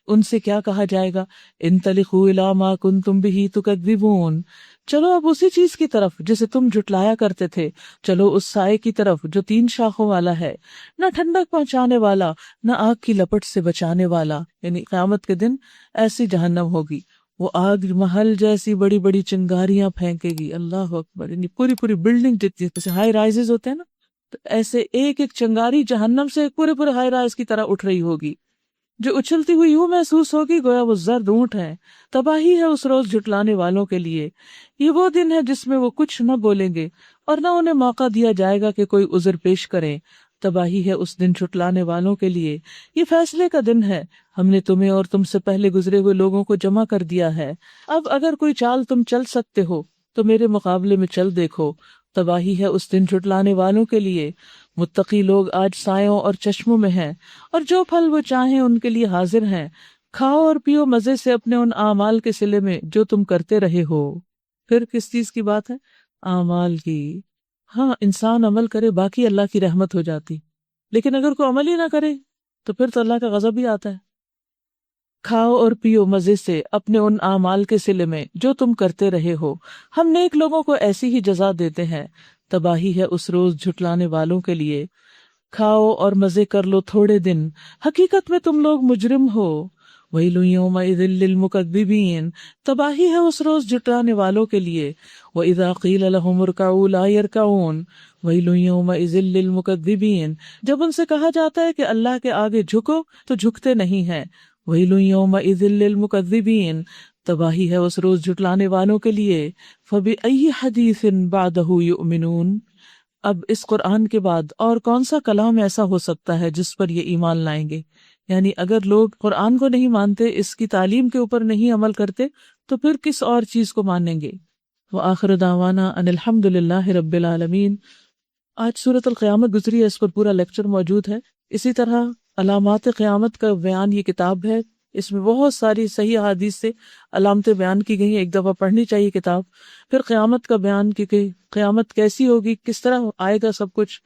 ان سے کیا کہا جائے گا؟ انطلقوا الی ما کنتم بہ تکذبون. چلو اب اسی چیز کی طرف جسے تم جھٹلایا کرتے تھے، چلو اس سائے کی طرف جو 3 شاخوں والا ہے، نہ ٹھنڈک پہنچانے والا نہ آگ کی لپٹ سے بچانے والا. یعنی قیامت کے دن ایسی جہنم ہوگی، وہ آگ محل جیسی بڑی بڑی چنگاریاں پھینکے گی. اللہ اکبر. یعنی پوری پوری بلڈنگ جتنی، جیسے ہائی رائزز ہوتے ہیں نا، تو ایسے ایک ایک چنگاری جہنم سے پورے پورے ہائی رائز کی طرح اٹھ رہی ہوگی، جو اچھلتی ہوئی یوں محسوس ہوگی گویا وہ زرد اونٹ ہے. تباہی ہے اس روز جھٹلانے والوں کے لیے. یہ وہ دن ہے جس میں وہ کچھ نہ بولیں گے اور نہ انہیں موقع دیا جائے گا کہ کوئی عذر پیش کریں. تباہی ہے اس دن جھٹلانے والوں کے لیے. یہ فیصلے کا دن ہے. ہم نے تمہیں اور تم سے پہلے گزرے ہوئے لوگوں کو جمع کر دیا ہے. اب اگر کوئی چال تم چل سکتے ہو تو میرے مقابلے میں چل دیکھو. تباہی ہے اس دن جھٹلانے والوں کے لیے. متقی لوگ آج سایوں اور چشموں میں ہیں، اور جو پھل وہ چاہیں ان کے لیے حاضر ہیں. کھاؤ اور پیو مزے سے اپنے ان اعمال کے صلے میں جو تم کرتے رہے ہو. پھر کس چیز کی بات ہے؟ اعمال کی. ہاں، انسان عمل کرے باقی اللہ کی رحمت ہو جاتی، لیکن اگر کوئی عمل ہی نہ کرے تو پھر تو اللہ کا غضب ہی آتا ہے. کھاؤ اور پیو مزے سے اپنے ان اعمال کے صلے میں جو تم کرتے رہے ہو، ہم نیک لوگوں کو ایسی ہی جزا دیتے ہیں. تباہی ہے اس روز جھٹلانے والوں کے لیے. کھاؤ اور مزے کر لو تھوڑے دن، حقیقت میں تم لوگ مجرم ہو. وَيْلٌ يَوْمَئِذٍ لِّلْمُكَذِّبِينَ. تباہی ہے اس روز جھٹلانے والوں کے لیے. وَإِذَا قِيلَ لَهُمُ ارْكَعُوا لَا يَرْكَعُونَ وَيْلٌ يَوْمَئِذٍ لِّلْمُكَذِّبِينَ. جب ان سے کہا جاتا ہے کہ اللہ کے آگے جھکو تو جھکتے نہیں ہیں. وَيْلٌ يَوْمَئِذٍ لِّلْمُكَذِّبِينَ. تباہی ہے اس روز جھٹلانے والوں کے لیے. فَبِأَيِّ حَدِيثٍ بَعْدَهُ يُؤْمِنُونَ. اب اس قرآن کے بعد اور کون سا کلام ایسا ہو سکتا ہے جس پر یہ ایمان لائیں گے؟ یعنی اگر لوگ قرآن کو نہیں مانتے، اس کی تعلیم کے اوپر نہیں عمل کرتے، تو پھر کس اور چیز کو مانیں گے؟ وآخر دعوانا ان الحمد للہ رب العالمین. آج سورۃ القیامت گزری ہے، اس پر پورا لیکچر موجود ہے. اسی طرح علامات قیامت کا بیان یہ کتاب ہے. اس میں بہت ساری صحیح احادیث سے علامتیں بیان کی گئی ہیں. ایک دفعہ پڑھنی چاہیے کتاب. پھر قیامت کا بیان، کیونکہ قیامت کیسی ہوگی، کس طرح آئے گا، سب کچھ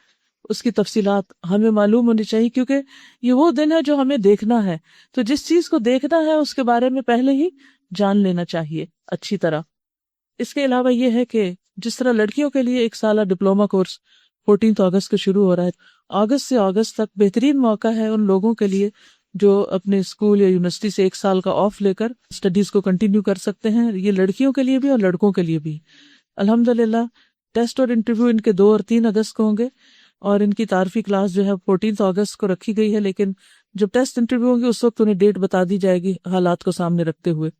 اس کی تفصیلات ہمیں معلوم ہونی چاہیے، کیونکہ یہ وہ دن ہے جو ہمیں دیکھنا ہے. تو جس چیز کو دیکھنا ہے اس کے بارے میں پہلے ہی جان لینا چاہیے اچھی طرح. اس کے علاوہ یہ ہے کہ جس طرح لڑکیوں کے لیے 1 سالہ ڈپلومہ کورس 14 اگست کو شروع ہو رہا ہے، اگست سے اگست تک بہترین موقع ہے ان لوگوں کے لیے جو اپنے اسکول یا یونیورسٹی سے 1 سال کا آف لے کر اسٹڈیز کو کنٹینیو کر سکتے ہیں. یہ لڑکیوں کے لیے بھی اور لڑکوں کے لیے بھی. الحمدللہ ٹیسٹ اور انٹرویو ان کے 2 اور 3 اگست کو ہوں گے، اور ان کی تعارفی کلاس جو ہے 14 اگست کو رکھی گئی ہے. لیکن جب ٹیسٹ انٹرویو ہوں گے اس وقت انہیں ڈیٹ بتا دی جائے گی حالات کو سامنے رکھتے ہوئے.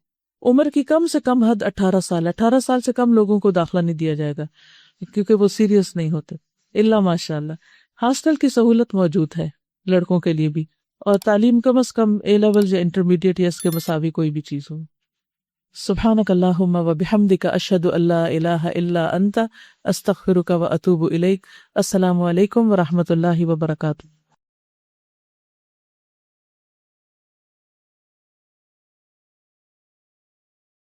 عمر کی کم سے کم حد 18 سال. 18 سال سے کم لوگوں کو داخلہ نہیں دیا جائے گا کیونکہ وہ سیریس نہیں ہوتے. اللہ ماشاء اللہ. ہاسٹل کی سہولت موجود ہے لڑکوں کے لیے بھی، اور تعلیم کم از کم اے لیول یا انٹرمیڈیٹ یا اس کے مساوی کوئی بھی چیز ہو. سبحانک اللہم و بحمدک اشہد ان لا الہ الا انت استغفرک و اتوب الیک. السلام علیکم و رحمۃ اللہ وبرکاتہ.